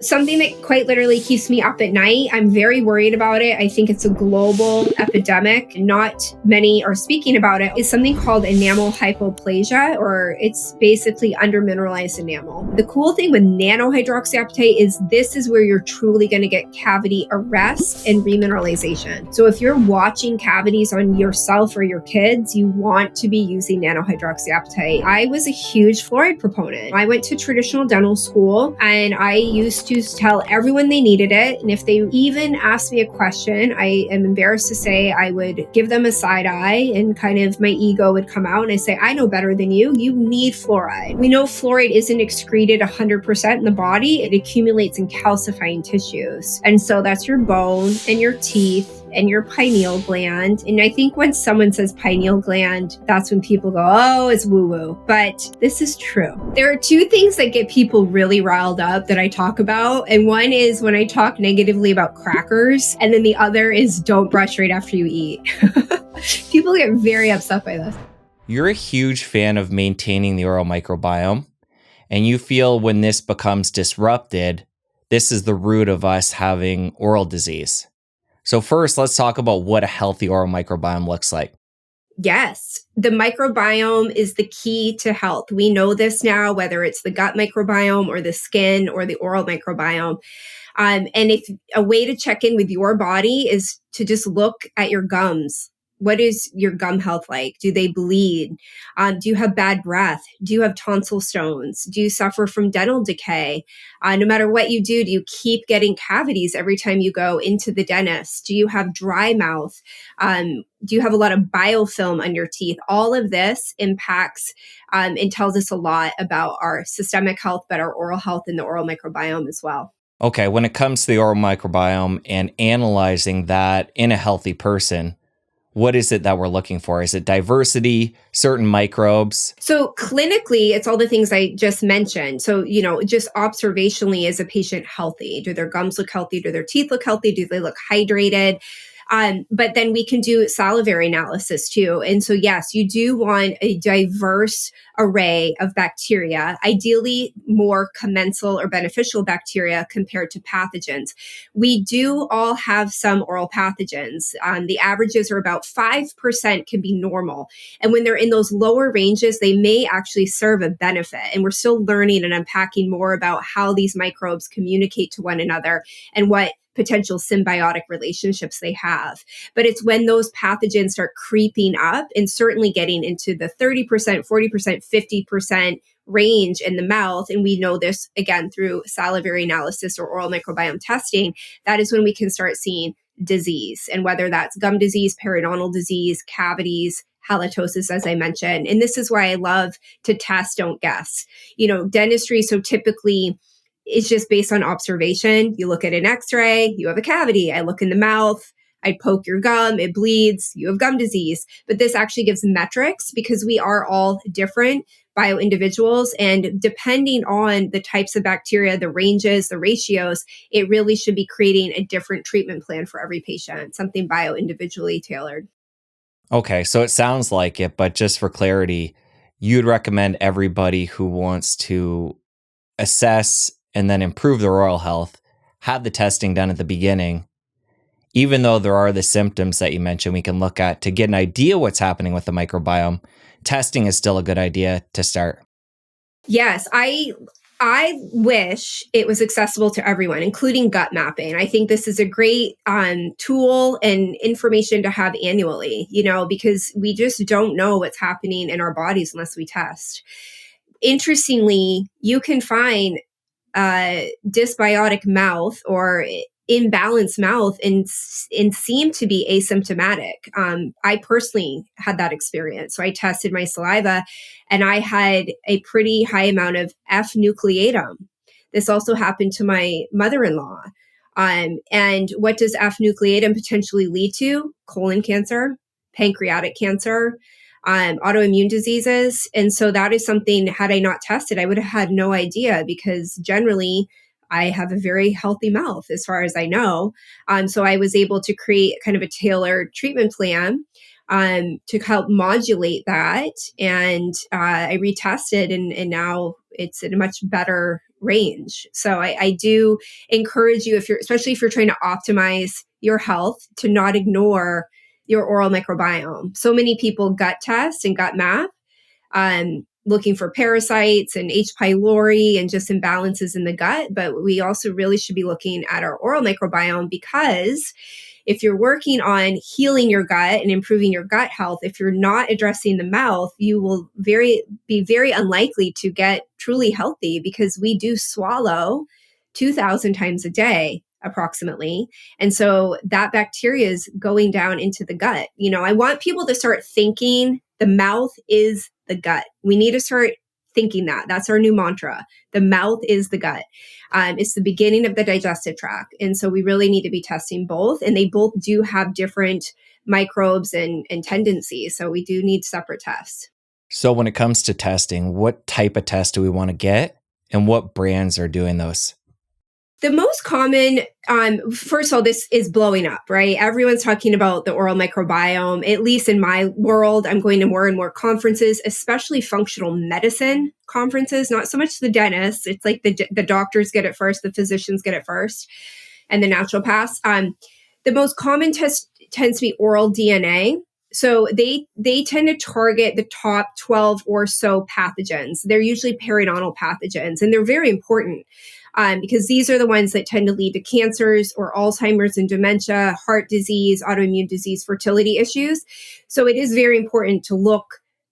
Something that quite literally keeps me up at night. I'm very worried about it. I think it's a global epidemic. Not many are speaking about it. Is something called enamel hypoplasia, or it's basically undermineralized enamel. The cool thing with nano-hydroxyapatite is this is where you're truly going to get cavity arrest and remineralization. So if you're watching cavities on yourself or your kids, you want to be using nano-hydroxyapatite. I was a huge fluoride proponent. I went to traditional dental school and I used to tell everyone they needed it. And if they even asked me a question, I am embarrassed to say I would give them a side eye and kind of my ego would come out and I say, I know better than you. You need fluoride. We know fluoride isn't excreted 100% in the body. It accumulates in calcifying tissues. And so that's your bone and your teeth and your pineal gland. And I think when someone says pineal gland, that's when people go, oh, it's woo-woo. But this is true. There are two things that get people really riled up that I talk about. And one is when I talk negatively about crackers. And then the other is don't brush right after you eat. People get very upset by this. You're a huge fan of maintaining the oral microbiome. And you feel when this becomes disrupted, this is the root of us having oral disease. So first, let's talk about what a healthy oral microbiome looks like. Yes, the microbiome is the key to health. We know this now, whether it's the gut microbiome or the skin or the oral microbiome. And if a way to check in with your body is to just look at your gums. What is your gum health like? Do they bleed? Do you have bad breath? Do you have tonsil stones? Do you suffer from dental decay? No matter what you do you keep getting cavities every time you go into the dentist? Do you have dry mouth? Do you have a lot of biofilm on your teeth? All of this impacts and tells us a lot about our systemic health, but our oral health and the oral microbiome as well. Okay, when it comes to the oral microbiome and analyzing that in a healthy person, what is it that we're looking for? Is it diversity, certain microbes? So clinically, it's all the things I just mentioned. So, just observationally, is a patient healthy? Do their gums look healthy? Do their teeth look healthy? Do they look hydrated? But then we can do salivary analysis too. And so, yes, you do want a diverse array of bacteria, ideally more commensal or beneficial bacteria compared to pathogens. We do all have some oral pathogens. The averages are about 5% can be normal. And when they're in those lower ranges, they may actually serve a benefit. And we're still learning and unpacking more about how these microbes communicate to one another and what potential symbiotic relationships they have. But it's when those pathogens start creeping up and certainly getting into the 30%, 40%, 50% range in the mouth. And we know this again through salivary analysis or oral microbiome testing. That is when we can start seeing disease, and whether that's gum disease, periodontal disease, cavities, halitosis, as I mentioned. And this is why I love to test, don't guess. Dentistry, so typically it's just based on observation. You look at an x-ray, you have a cavity. I look in the mouth, I poke your gum, it bleeds, you have gum disease. But this actually gives metrics because we are all different bio-individuals. And depending on the types of bacteria, the ranges, the ratios, it really should be creating a different treatment plan for every patient, something bio-individually tailored. Okay, so it sounds like it, but just for clarity, you'd recommend everybody who wants to assess and then improve their oral health, have the testing done at the beginning. Even though there are the symptoms that you mentioned we can look at to get an idea what's happening with the microbiome, testing is still a good idea to start. Yes, I wish it was accessible to everyone, including gut mapping. I think this is a great tool and information to have annually, because we just don't know what's happening in our bodies unless we test. Interestingly, you can find dysbiotic mouth or imbalanced mouth and seem to be asymptomatic. I personally had that experience. So I tested my saliva and I had a pretty high amount of F-nucleatum. This also happened to my mother-in-law. And what does F-nucleatum potentially lead to? Colon cancer, pancreatic cancer, autoimmune diseases. And so that is something, had I not tested, I would have had no idea, because generally I have a very healthy mouth as far as I know. So I was able to create kind of a tailored treatment plan to help modulate that. And I retested and now it's in a much better range. So I do encourage you, especially if you're trying to optimize your health, to not ignore your oral microbiome. So many people gut test and gut map, looking for parasites and H. pylori and just imbalances in the gut. But we also really should be looking at our oral microbiome, because if you're working on healing your gut and improving your gut health, if you're not addressing the mouth, you will be very unlikely to get truly healthy, because we do swallow 2,000 times a day approximately. And so that bacteria is going down into the gut. I want people to start thinking the mouth is the gut. We need to start thinking that. That's our new mantra. The mouth is the gut. It's the beginning of the digestive tract. And so we really need to be testing both. And they both do have different microbes and tendencies. So we do need separate tests. So when it comes to testing, what type of test do we want to get, and what brands are doing those? The most common, first of all, this is blowing up, right? Everyone's talking about the oral microbiome. At least in my world, I'm going to more and more conferences, especially functional medicine conferences, not so much the dentists. It's like the doctors get it first, the physicians get it first, and the naturopaths. The most common test tends to be oral DNA. So they tend to target the top 12 or so pathogens. They're usually periodontal pathogens, and they're very important. Because these are the ones that tend to lead to cancers or Alzheimer's and dementia, heart disease, autoimmune disease, fertility issues. So it is very important to look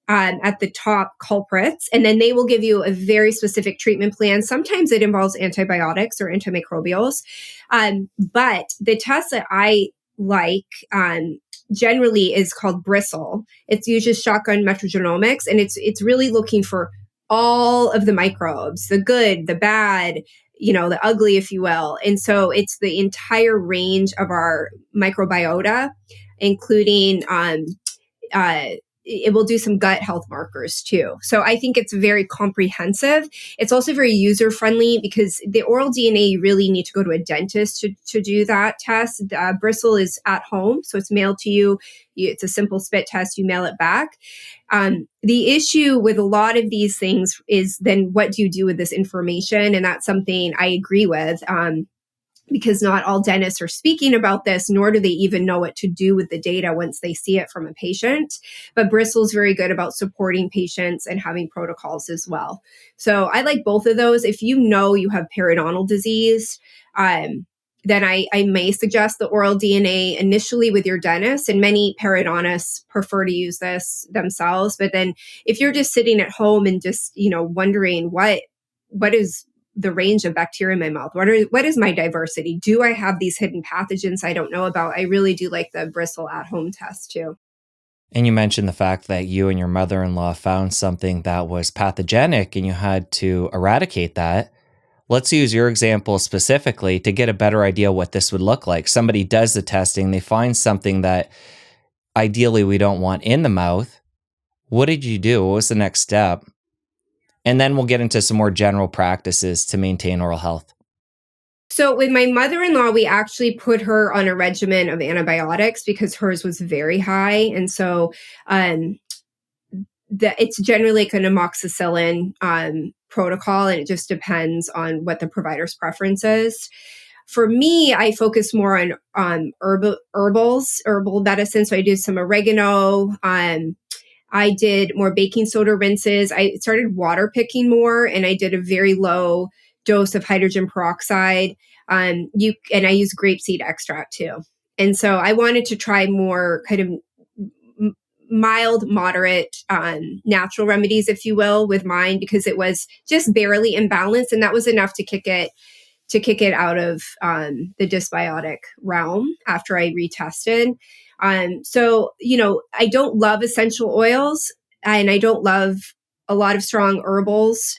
at the top culprits, and then they will give you a very specific treatment plan. Sometimes it involves antibiotics or antimicrobials. But the test that I like generally is called Bristle. It's uses shotgun metagenomics, and it's really looking for all of the microbes, the good, the bad, the ugly, if you will. And so it's the entire range of our microbiota, including it will do some gut health markers too. So I think it's very comprehensive. It's also very user friendly, because the oral DNA, you really need to go to a dentist to do that test. Bristle is at home, so it's mailed to you. It's a simple spit test. You mail it back. The issue with a lot of these things is then what do you do with this information? And that's something I agree with. Because not all dentists are speaking about this, nor do they even know what to do with the data once they see it from a patient. But Bristol's very good about supporting patients and having protocols as well. So I like both of those. If you know you have periodontal disease, then I may suggest the oral DNA initially with your dentist, and many periodontists prefer to use this themselves. But then if you're just sitting at home and just, wondering what is the range of bacteria in my mouth, what is my diversity? Do I have these hidden pathogens I don't know about? I really do like the Bristle at-home test too. And you mentioned the fact that you and your mother-in-law found something that was pathogenic and you had to eradicate that. Let's use your example specifically to get a better idea what this would look like. Somebody does the testing, they find something that ideally we don't want in the mouth. What did you do? What was the next step? And then we'll get into some more general practices to maintain oral health. So with my mother-in-law, we actually put her on a regimen of antibiotics because hers was very high. And so it's generally like an amoxicillin protocol, and it just depends on what the provider's preference is. For me, I focus more on herbal medicine. So I do some oregano. I did more baking soda rinses. I started water picking more, and I did a very low dose of hydrogen peroxide. And I use grapeseed extract too. And so I wanted to try more kind of mild, moderate, natural remedies, if you will, with mine, because it was just barely imbalanced, and that was enough to kick it out of the dysbiotic realm after I retested. So, I don't love essential oils, and I don't love a lot of strong herbals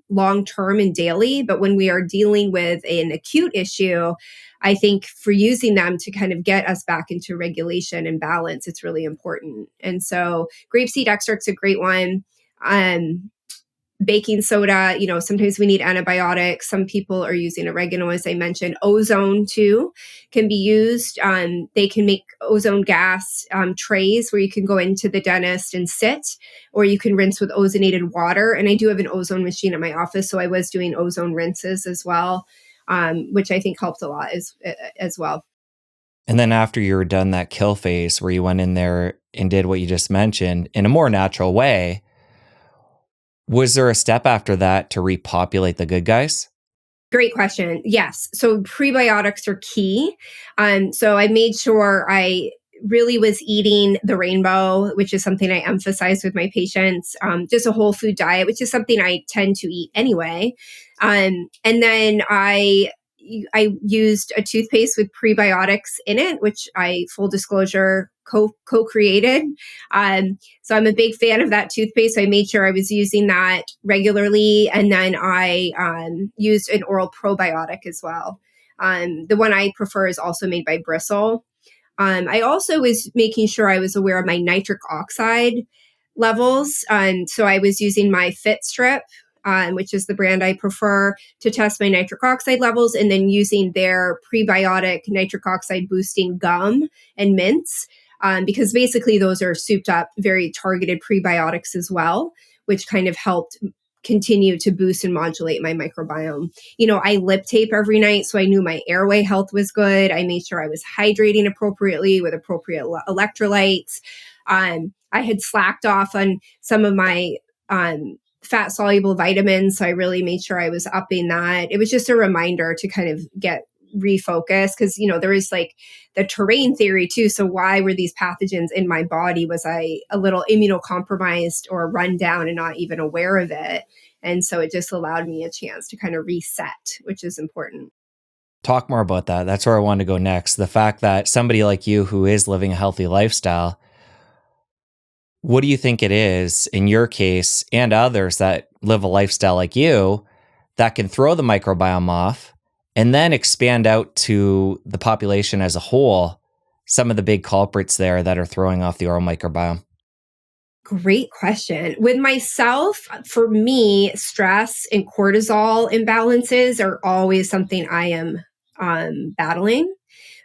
long-term and daily. But when we are dealing with an acute issue, I think for using them to kind of get us back into regulation and balance, it's really important. And so grapeseed extract's a great one. baking soda, sometimes we need antibiotics. Some people are using oregano, as I mentioned. Ozone too can be used. They can make ozone gas trays where you can go into the dentist and sit, or you can rinse with ozonated water. And I do have an ozone machine at my office, so I was doing ozone rinses as well, which I think helped a lot as well. And then after you were done that kill phase where you went in there and did what you just mentioned in a more natural way, was there a step after that to repopulate the good guys? Great question. Yes. So prebiotics are key. So I made sure I really was eating the rainbow, which is something I emphasize with my patients, just a whole food diet, which is something I tend to eat anyway. And then I used a toothpaste with prebiotics in it, which I, full disclosure, co-created. So I'm a big fan of that toothpaste. So I made sure I was using that regularly. And then I used an oral probiotic as well. The one I prefer is also made by Bristle. I also was making sure I was aware of my nitric oxide levels. So I was using my Fit Strip, which is the brand I prefer, to test my nitric oxide levels, and then using their prebiotic nitric oxide boosting gum and mints, because basically those are souped up, very targeted prebiotics as well, which kind of helped continue to boost and modulate my microbiome. I lip tape every night, so I knew my airway health was good. I made sure I was hydrating appropriately with appropriate electrolytes. I had slacked off on some of my fat soluble vitamins, so I really made sure I was upping that. It was just a reminder to kind of get refocused, because there is like the terrain theory too. So why were these pathogens in my body? Was I a little immunocompromised or run down and not even aware of it? And so it just allowed me a chance to kind of reset, which is important. Talk more about that. That's where I want to go next. The fact that somebody like you who is living a healthy lifestyle, what do you think it is in your case and others that live a lifestyle like you that can throw the microbiome off and then expand out to the population as a whole? Some of the big culprits there that are throwing off the oral microbiome. Great question. With myself, for me, stress and cortisol imbalances are always something I am battling.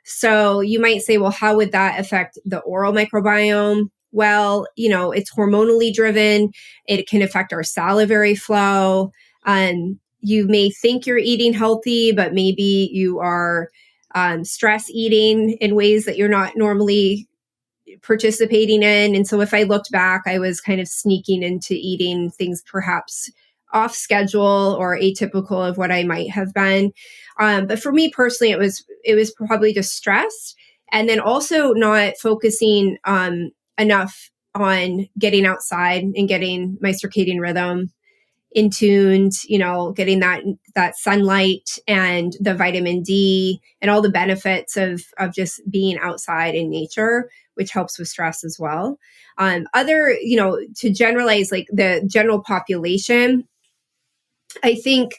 So you might say, well, how would that affect the oral microbiome? Well, it's hormonally driven. It can affect our salivary flow. You may think you're eating healthy, but maybe you are stress eating in ways that you're not normally participating in. And so if I looked back, I was kind of sneaking into eating things perhaps off schedule or atypical of what I might have been. But for me personally, it was probably just stress, and then also not focusing enough on getting outside and getting my circadian rhythm in tuned, getting that sunlight and the vitamin D and all the benefits of just being outside in nature, which helps with stress as well. To generalize like the general population, I think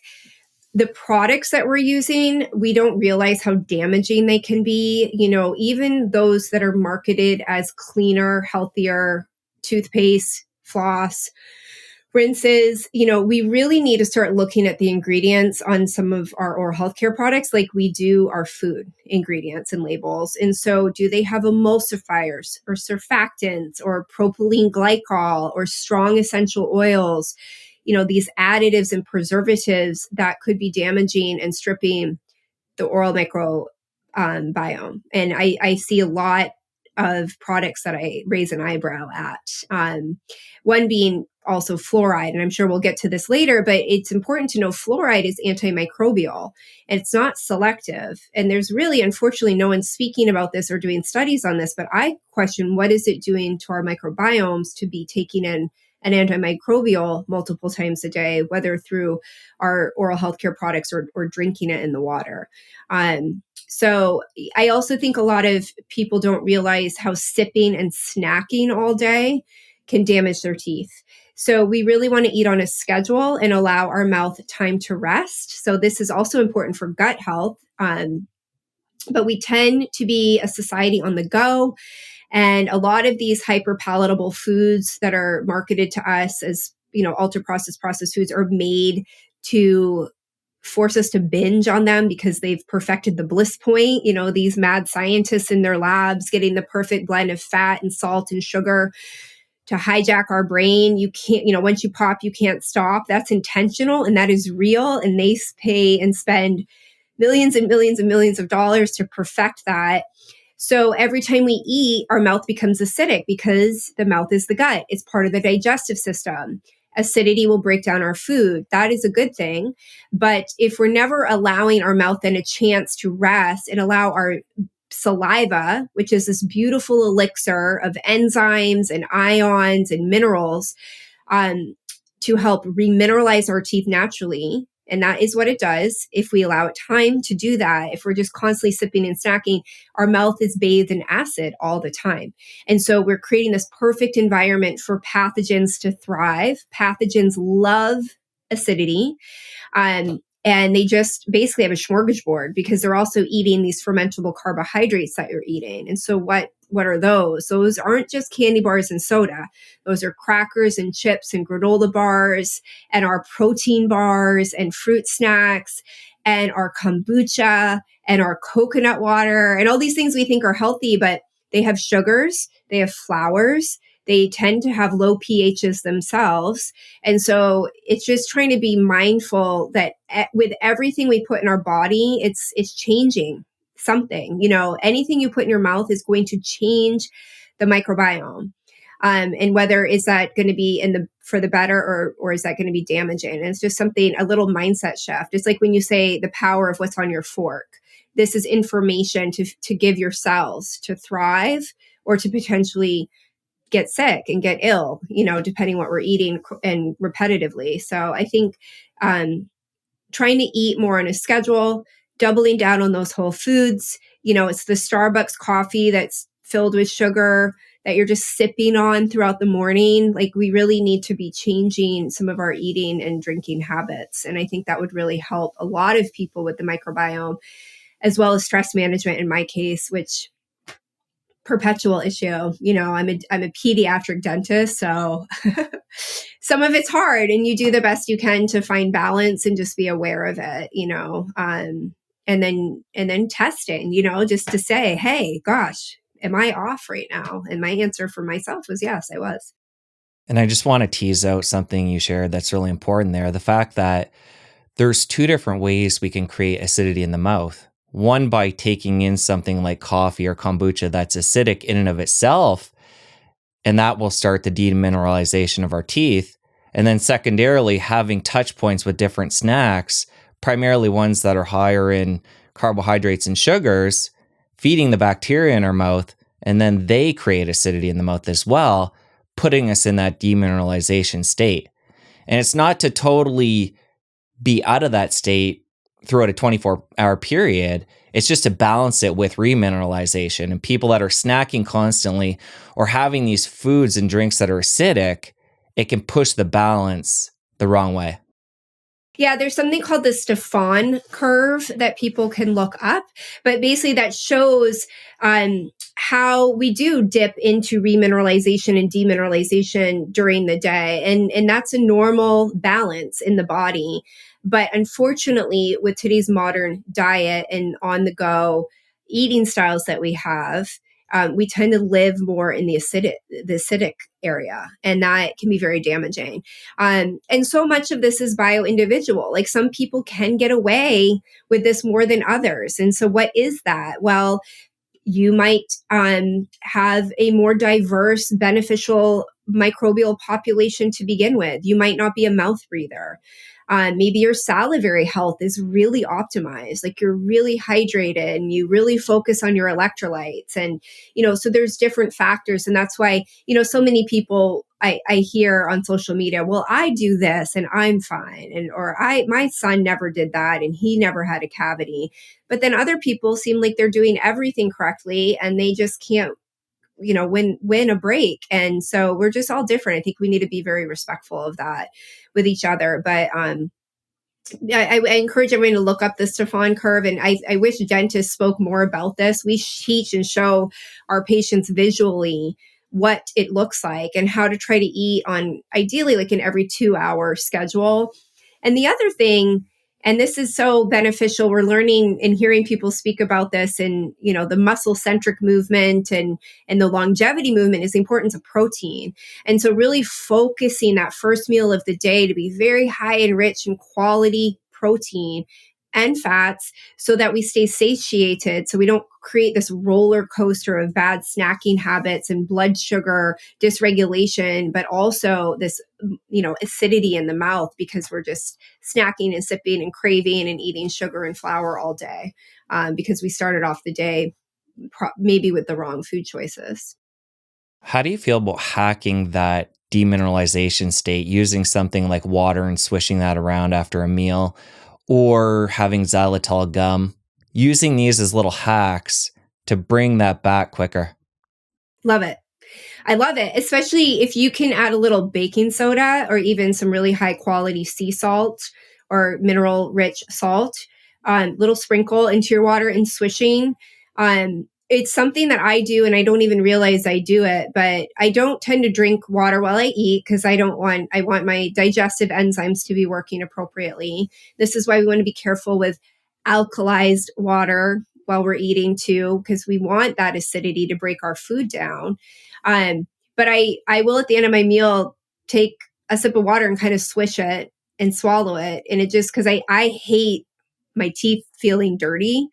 the products that we're using, we don't realize how damaging they can be. Even those that are marketed as cleaner, healthier toothpaste, floss, rinses, we really need to start looking at the ingredients on some of our oral healthcare products like we do our food ingredients and labels. And so do they have emulsifiers or surfactants or propylene glycol or strong essential oils? These additives and preservatives that could be damaging and stripping the oral microbiome. And I see a lot of products that I raise an eyebrow at. One being also fluoride, and I'm sure we'll get to this later, but it's important to know fluoride is antimicrobial and it's not selective. And there's really, unfortunately, no one speaking about this or doing studies on this, but I question what is it doing to our microbiomes to be taking in an antimicrobial multiple times a day, whether through our oral healthcare products or drinking it in the water. So I also think a lot of people don't realize how sipping and snacking all day can damage their teeth. So we really want to eat on a schedule and allow our mouth time to rest. So this is also important for gut health. But we tend to be a society on the go. And a lot of these hyper palatable foods that are marketed to us as ultra processed foods are made to force us to binge on them because they've perfected the bliss point. These mad scientists in their labs getting the perfect blend of fat and salt and sugar to hijack our brain. You can't, once you pop, you can't stop. That's intentional and that is real. And they pay and spend millions and millions and millions of dollars to perfect that. So every time we eat, our mouth becomes acidic because the mouth is the gut. It's part of the digestive system. Acidity will break down our food. That is a good thing. But if we're never allowing our mouth then a chance to rest and allow our saliva, which is this beautiful elixir of enzymes and ions and minerals, to help remineralize our teeth naturally. And that is what it does. If we allow it time to do that, if we're just constantly sipping and snacking, our mouth is bathed in acid all the time. And so we're creating this perfect environment for pathogens to thrive. Pathogens love acidity. And they just basically have a smorgasbord because they're also eating these fermentable carbohydrates that you're eating. And so what are those? Those aren't just candy bars and soda. Those are crackers and chips and granola bars and our protein bars and fruit snacks and our kombucha and our coconut water and all these things we think are healthy, but they have sugars, they have flours, they tend to have low pHs themselves. And so it's just trying to be mindful that with everything we put in our body, it's changing something. Anything you put in your mouth is going to change the microbiome. And whether is that going to be for the better or is that going to be damaging? And it's just something, a little mindset shift. It's like when you say the power of what's on your fork. This is information to give your cells to thrive or to potentially get sick and get ill, depending what we're eating and repetitively. So I think trying to eat more on a schedule, doubling down on those whole foods, it's the Starbucks coffee that's filled with sugar that you're just sipping on throughout the morning. Like we really need to be changing some of our eating and drinking habits. And I think that would really help a lot of people with the microbiome, as well as stress management in my case, which perpetual issue. I'm a pediatric dentist, so some of it's hard and you do the best you can to find balance and just be aware of it, and then testing, just to say, hey, gosh, am I off right now? And my answer for myself was yes, I was. And I just want to tease out something you shared that's really important there. The fact that there's two different ways we can create acidity in the mouth. One, by taking in something like coffee or kombucha that's acidic in and of itself, and that will start the demineralization of our teeth. And then secondarily, having touch points with different snacks, primarily ones that are higher in carbohydrates and sugars, feeding the bacteria in our mouth, and then they create acidity in the mouth as well, putting us in that demineralization state. And it's not to totally be out of that state throughout a 24-hour period. It's just to balance it with remineralization. And people that are snacking constantly or having these foods and drinks that are acidic, it can push the balance the wrong way. Yeah, there's something called the Stefan curve that people can look up, but basically that shows how we do dip into remineralization and demineralization during the day. And that's a normal balance in the body. But unfortunately, with today's modern diet and on the go eating styles that we have, we tend to live more in the acidic area, and that can be very damaging. And so much of this is bio-individual. Like some people can get away with this more than others. And so what is that? Well, you might have a more diverse, beneficial microbial population to begin with. You might not be a mouth breather. Maybe your salivary health is really optimized, like you're really hydrated and you really focus on your electrolytes. And, so there's different factors. And that's why, so many people I hear on social media, well, I do this and I'm fine. And, my son never did that and he never had a cavity. But then other people seem like they're doing everything correctly and they just can't, win a break. And so we're just all different. I think we need to be very respectful of that with each other. But I encourage everyone to look up the Stefan curve. And I wish dentists spoke more about this. We teach and show our patients visually what it looks like and how to try to eat on ideally like an every 2-hour schedule. And the other thing, and this is so beneficial, we're learning and hearing people speak about this, and the muscle centric movement and the longevity movement, is the importance of protein. And so really focusing that first meal of the day to be very high and rich in quality protein and fats, so that we stay satiated, so we don't create this roller coaster of bad snacking habits and blood sugar dysregulation, but also this acidity in the mouth, because we're just snacking and sipping and craving and eating sugar and flour all day, because we started off the day maybe with the wrong food choices. How do you feel about hacking that demineralization state using something like water and swishing that around after a meal, or having xylitol gum, using these as little hacks to bring that back quicker? Love it. I love it, especially if you can add a little baking soda or even some really high quality sea salt or mineral rich salt, little sprinkle into your water and swishing. It's something that I do, and I don't even realize I do it, but I don't tend to drink water while I eat, because I want my digestive enzymes to be working appropriately. This is why we want to be careful with alkalized water while we're eating too, because we want that acidity to break our food down. But I will at the end of my meal take a sip of water and kind of swish it and swallow it. And it just, because I hate my teeth feeling dirty.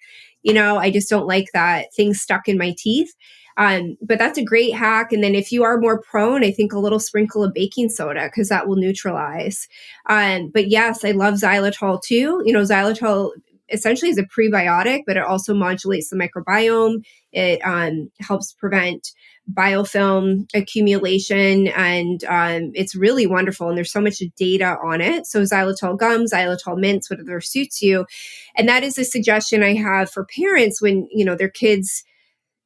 I just don't like that thing stuck in my teeth. But that's a great hack. And then if you are more prone, I think a little sprinkle of baking soda, because that will neutralize. But yes, I love xylitol too. Xylitol essentially is a prebiotic, but it also modulates the microbiome. It helps prevent biofilm accumulation, and it's really wonderful. And there's so much data on it. So xylitol gum, xylitol mints, whatever suits you. And that is a suggestion I have for parents when, their kids,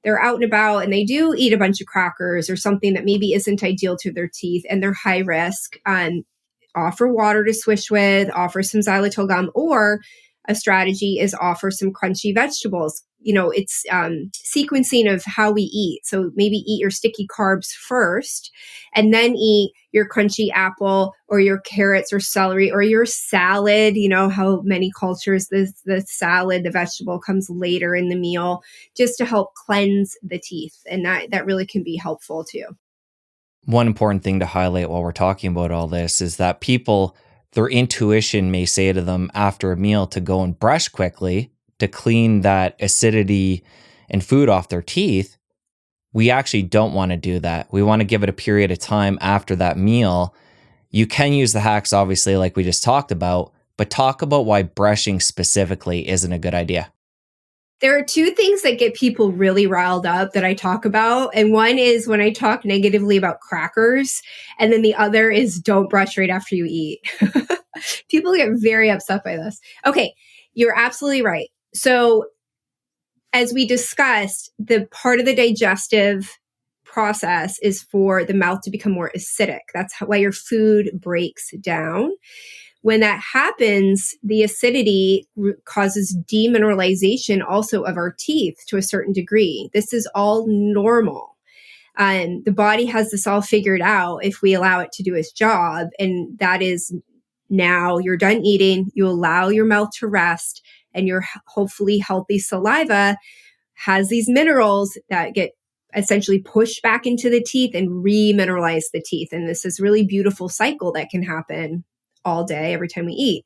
they're out and about and they do eat a bunch of crackers or something that maybe isn't ideal to their teeth and they're high risk. Offer water to swish with, offer some xylitol gum, or a strategy is offer some crunchy vegetables. It's sequencing of how we eat. So maybe eat your sticky carbs first and then eat your crunchy apple or your carrots or celery or your salad. How many cultures the salad, the vegetable comes later in the meal, just to help cleanse the teeth. And that really can be helpful too. One important thing to highlight while we're talking about all this is that people, their intuition may say to them after a meal to go and brush quickly to clean that acidity and food off their teeth. We actually don't want to do that. We want to give it a period of time after that meal. You can use the hacks, obviously, like we just talked about, but talk about why brushing specifically isn't a good idea. There are two things that get people really riled up that I talk about. And one is when I talk negatively about crackers. And then the other is don't brush right after you eat. People get very upset by this. Okay, you're absolutely right. So as we discussed, the part of the digestive process is for the mouth to become more acidic. That's why your food breaks down. When that happens, the acidity causes demineralization also of our teeth to a certain degree. This is all normal. The body has this all figured out if we allow it to do its job. And that is, now you're done eating, you allow your mouth to rest, and your hopefully healthy saliva has these minerals that get essentially pushed back into the teeth and remineralize the teeth. And this is really beautiful cycle that can happen all day, every time we eat.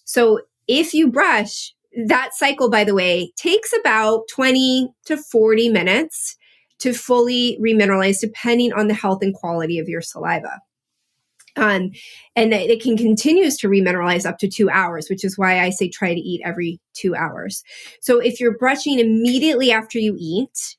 So if you brush, that cycle, by the way, takes about 20 to 40 minutes to fully remineralize, depending on the health and quality of your saliva. And it can continues to remineralize up to 2 hours, which is why I say try to eat every 2 hours. So if you're brushing immediately after you eat,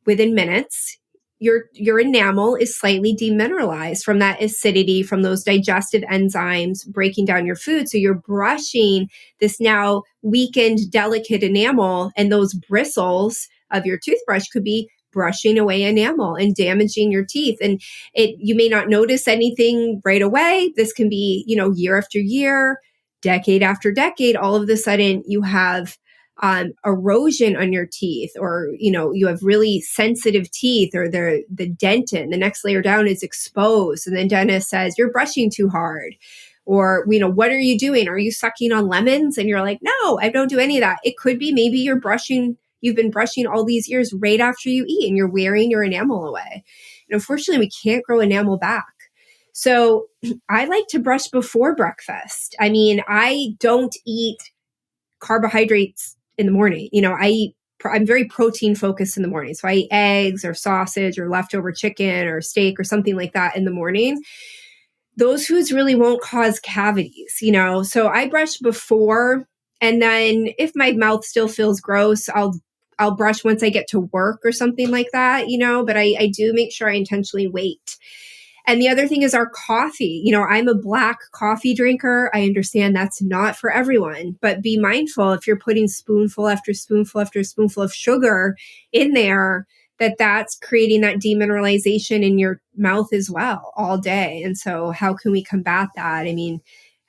within minutes, your enamel is slightly demineralized from that acidity, from those digestive enzymes breaking down your food. So you're brushing this now weakened, delicate enamel, and those bristles of your toothbrush could be brushing away enamel and damaging your teeth. And you may not notice anything right away. This can be, year after year, decade after decade. All of a sudden, you have erosion on your teeth, or, you have really sensitive teeth, or the dentin, the next layer down is exposed. And then dentist says, you're brushing too hard. Or, what are you doing? Are you sucking on lemons? And you're like, no, I don't do any of that. It could be maybe you've been brushing all these years right after you eat and you're wearing your enamel away. And unfortunately, we can't grow enamel back. So I like to brush before breakfast. I mean, I don't eat carbohydrates in the morning. I'm very protein focused in the morning. So I eat eggs or sausage or leftover chicken or steak or something like that in the morning. Those foods really won't cause cavities, So I brush before, and then if my mouth still feels gross, I'll brush once I get to work or something like that, but I do make sure I intentionally wait. And the other thing is our coffee. I'm a black coffee drinker. I understand that's not for everyone, but be mindful if you're putting spoonful after spoonful after spoonful of sugar in there, that's creating that demineralization in your mouth as well all day. And so how can we combat that? I mean,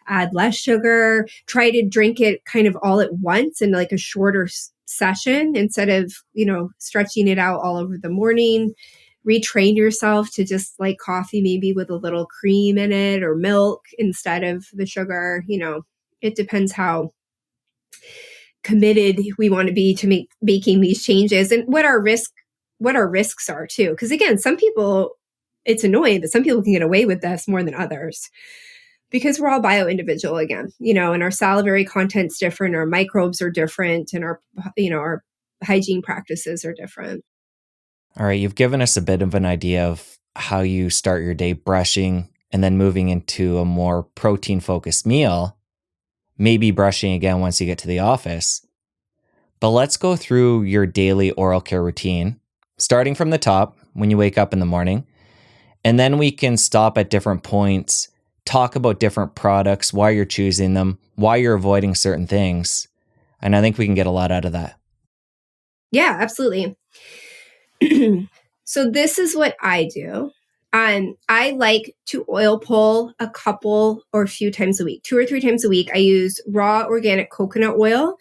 add less sugar, try to drink it kind of all at once in like a shorter session instead of, stretching it out all over the morning. Retrain yourself to just like coffee, maybe with a little cream in it or milk instead of the sugar. It depends how committed we want to be to making these changes and what our risks are too. Because again, some people, it's annoying, but some people can get away with this more than others because we're all bio-individual again, and our salivary content's different, our microbes are different, and our hygiene practices are different. All right, you've given us a bit of an idea of how you start your day brushing and then moving into a more protein-focused meal, maybe brushing again once you get to the office. But let's go through your daily oral care routine, starting from the top when you wake up in the morning, and then we can stop at different points, talk about different products, why you're choosing them, why you're avoiding certain things, and I think we can get a lot out of that. Yeah, absolutely. So this is what I do. I like to oil pull a couple or a few times a week, 2 or 3 times a week. I use raw organic coconut oil.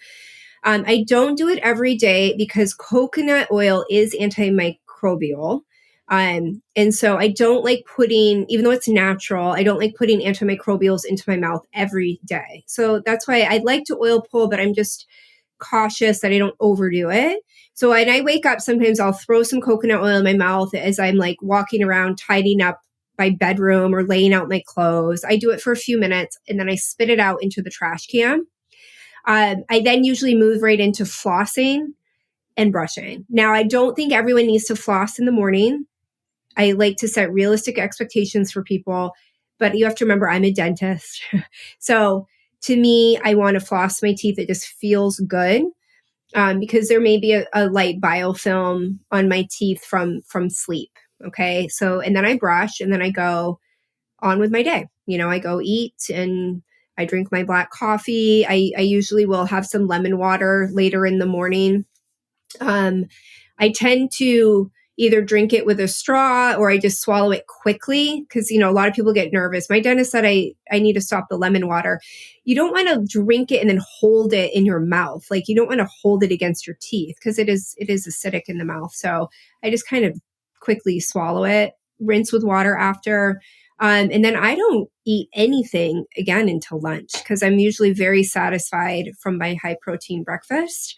I don't do it every day because coconut oil is antimicrobial. And so I don't like even though it's natural, I don't like putting antimicrobials into my mouth every day. So that's why I like to oil pull, but I'm just cautious that I don't overdo it. So when I wake up, sometimes I'll throw some coconut oil in my mouth as I'm like walking around, tidying up my bedroom or laying out my clothes. I do it for a few minutes and then I spit it out into the trash can. I then usually move right into flossing and brushing. Now, I don't think everyone needs to floss in the morning. I like to set realistic expectations for people, but you have to remember I'm a dentist. So to me, I want to floss my teeth. It just feels good. Because there may be a light biofilm on my teeth from sleep. Okay. So, and then I brush and then I go on with my day. I go eat and I drink my black coffee. I usually will have some lemon water later in the morning. I tend to either drink it with a straw or I just swallow it quickly because, a lot of people get nervous. My dentist said I need to stop the lemon water. You don't want to drink it and then hold it in your mouth. Like you don't want to hold it against your teeth because it is acidic in the mouth. So I just kind of quickly swallow it, rinse with water after. And then I don't eat anything again until lunch because I'm usually very satisfied from my high protein breakfast.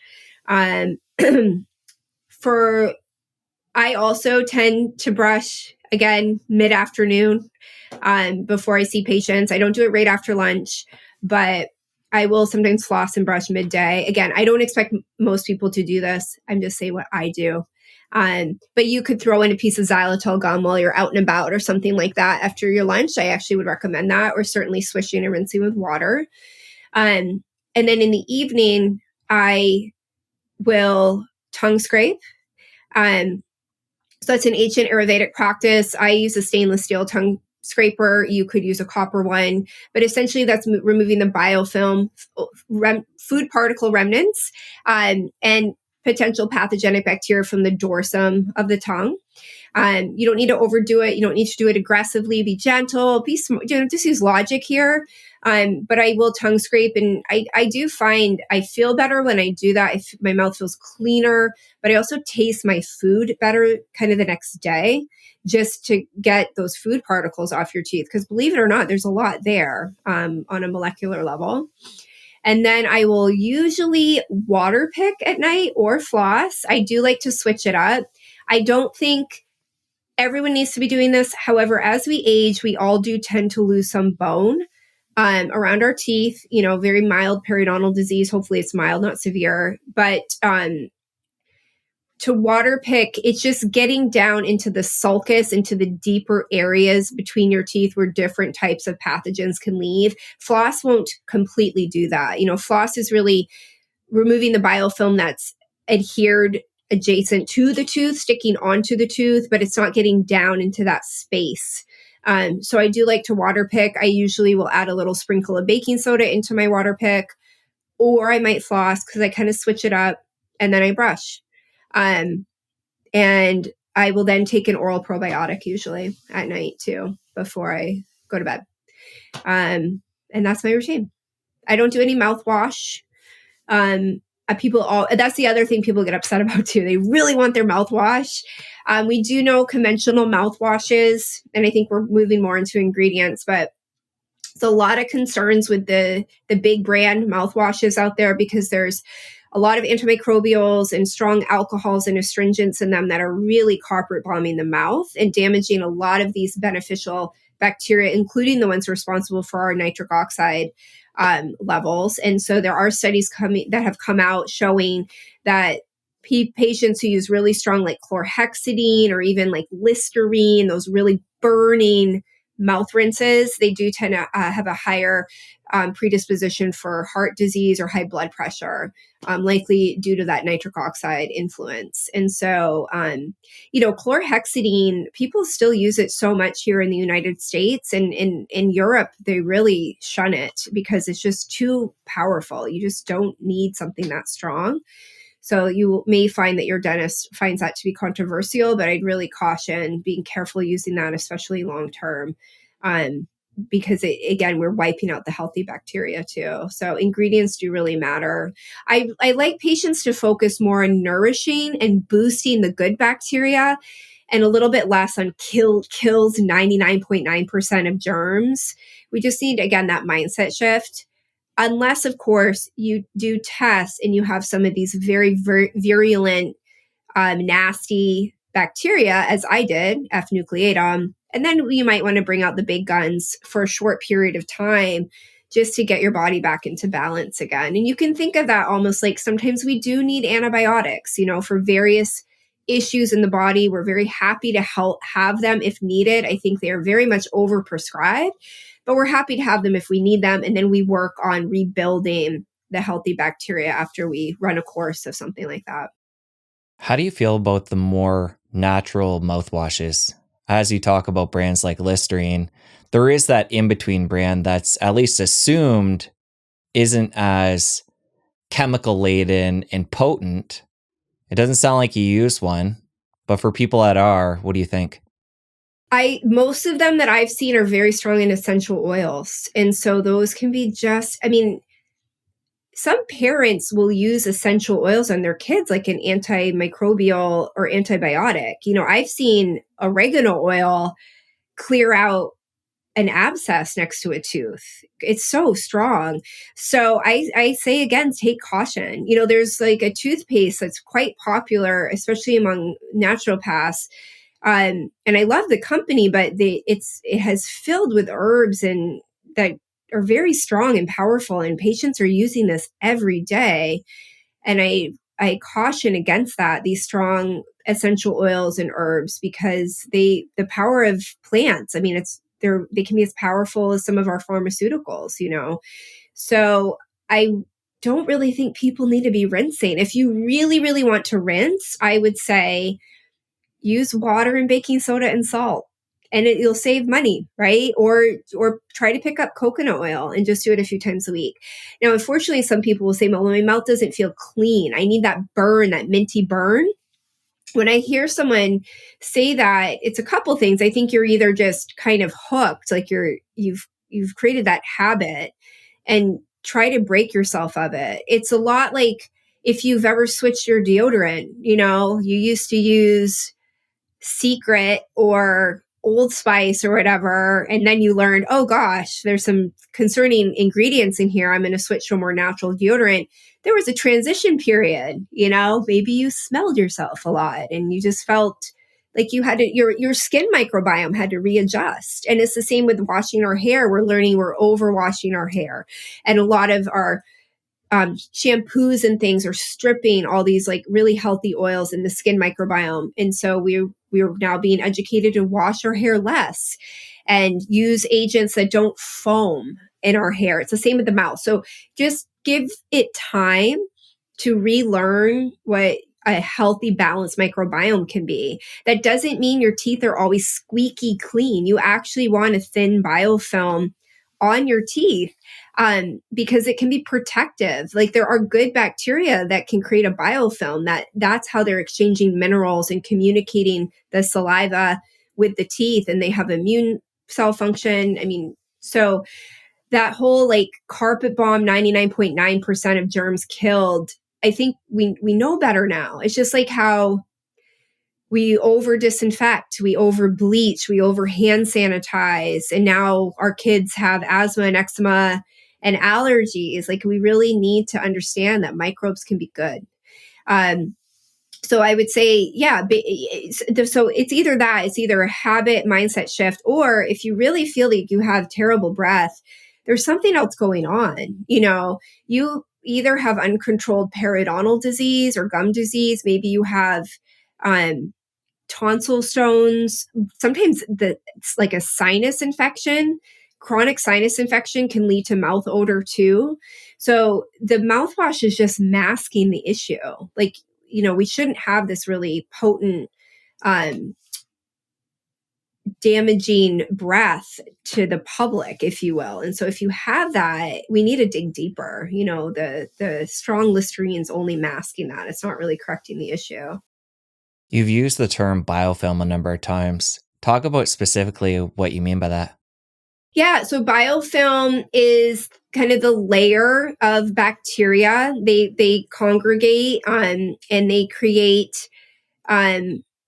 I also tend to brush again mid-afternoon before I see patients. I don't do it right after lunch, but I will sometimes floss and brush midday. Again, I don't expect most people to do this. I'm just saying what I do. But you could throw in a piece of xylitol gum while you're out and about or something like that after your lunch. I actually would recommend that, or certainly swishing and rinsing with water. And then in the evening, I will tongue scrape. So that's an ancient Ayurvedic practice. I use a stainless steel tongue scraper. You could use a copper one, but essentially that's removing the biofilm, food particle remnants, and potential pathogenic bacteria from the dorsum of the tongue. You don't need to overdo it. You don't need to do it aggressively. Be gentle. Be smart. Just use logic here. But I will tongue scrape, and I do find I feel better when I do that. My mouth feels cleaner, but I also taste my food better kind of the next day, just to get those food particles off your teeth. Because believe it or not, there's a lot there on a molecular level. And then I will usually water pick at night or floss. I do like to switch it up. I don't think everyone needs to be doing this. However, as we age, we all do tend to lose some bone around our teeth, very mild periodontal disease. Hopefully it's mild, not severe. But to water pick, it's just getting down into the sulcus, into the deeper areas between your teeth where different types of pathogens can leave. Floss won't completely do that. Floss is really removing the biofilm that's adhered adjacent to the tooth, sticking onto the tooth, but it's not getting down into that space. So I do like to water pick. I usually will add a little sprinkle of baking soda into my water pick, or I might floss because I kind of switch it up, and then I brush. And I will then take an oral probiotic usually at night too, before I go to bed. And that's my routine. I don't do any mouthwash. That's the other thing people get upset about too. They really want their mouthwash. We do know conventional mouthwashes, and I think we're moving more into ingredients, but there's a lot of concerns with the big brand mouthwashes out there because there's a lot of antimicrobials and strong alcohols and astringents in them that are really carpet bombing the mouth and damaging a lot of these beneficial bacteria, including the ones responsible for our nitric oxide levels. And so there are studies that have come out showing that patients who use really strong like chlorhexidine or even like Listerine, those really burning mouth rinses, they do tend to have a higher predisposition for heart disease or high blood pressure, likely due to that nitric oxide influence. And so, chlorhexidine, people still use it so much here in the United States, and in Europe, they really shun it because it's just too powerful. You just don't need something that strong. So you may find that your dentist finds that to be controversial, but I'd really caution being careful using that, especially long term, because again, we're wiping out the healthy bacteria too. So ingredients do really matter. I like patients to focus more on nourishing and boosting the good bacteria and a little bit less on kills 99.9% of germs. We just need, again, that mindset shift. Unless, of course, you do tests and you have some of these very, very virulent, nasty bacteria, as I did, F. nucleatum. And then you might want to bring out the big guns for a short period of time just to get your body back into balance again. And you can think of that almost like sometimes we do need antibiotics, for various issues in the body. We're very happy to have them if needed. I think they are very much overprescribed, but we're happy to have them if we need them. And then we work on rebuilding the healthy bacteria after we run a course of something like that. How do you feel about the more natural mouthwashes? As you talk about brands like Listerine, there is that in-between brand that's at least assumed isn't as chemical laden and potent. It doesn't sound like you use one, but for people that are, what do you think? Most of them that I've seen are very strong in essential oils. And so those can be some parents will use essential oils on their kids, like an antimicrobial or antibiotic. I've seen oregano oil clear out an abscess next to a tooth. It's so strong. So I say again, take caution. There's like a toothpaste that's quite popular, especially among naturopaths. And I love the company, but it has filled with herbs and that are very strong and powerful, and patients are using this every day. And I caution against that, these strong essential oils and herbs, because the power of plants, they can be as powerful as some of our pharmaceuticals, So I don't really think people need to be rinsing. If you really, really want to rinse, I would say use water and baking soda and salt, and you'll save money, right? Or try to pick up coconut oil and just do it a few times a week. Now, unfortunately, some people will say, well, my mouth doesn't feel clean. I need that burn, that minty burn. when I hear someone say that, it's a couple things. I think you're either just kind of hooked, like you've created that habit, and try to break yourself of it. It's a lot like if you've ever switched your deodorant, you used to use Secret or Old Spice or whatever, and then you learned, oh gosh, there's some concerning ingredients in here. I'm going to switch to a more natural deodorant. There was a transition period, maybe you smelled yourself a lot and you just felt like you had to, your skin microbiome had to readjust. And it's the same with washing our hair. We're learning we're overwashing our hair. And a lot of our shampoos and things are stripping all these like really healthy oils in the skin microbiome. And so we're now being educated to wash our hair less and use agents that don't foam in our hair. It's the same with the mouth. So just give it time to relearn what a healthy, balanced microbiome can be. That doesn't mean your teeth are always squeaky clean. You actually want a thin biofilm on your teeth because it can be protective. Like there are good bacteria that can create a biofilm. That's how they're exchanging minerals and communicating the saliva with the teeth, and they have immune cell function. I mean, so that whole like carpet bomb, 99.9% of germs killed, I think we know better now. It's just like how we over disinfect, we over bleach, we over hand sanitize, and now our kids have asthma and eczema and allergies. Like we really need to understand that microbes can be good. So I would say, yeah, so it's either that, it's either a habit mindset shift, or if you really feel like you have terrible breath, there's something else going on. You either have uncontrolled periodontal disease or gum disease. Maybe you have tonsil stones. Sometimes it's like a sinus infection. Chronic sinus infection can lead to mouth odor too. So the mouthwash is just masking the issue. Like, we shouldn't have this really potent, damaging breath to the public, if you will. And so if you have that, we need to dig deeper. The strong Listerine's only masking that. It's not really correcting the issue. You've used the term biofilm a number of times. Talk about specifically what you mean by that. Yeah, so biofilm is kind of the layer of bacteria. They congregate and they create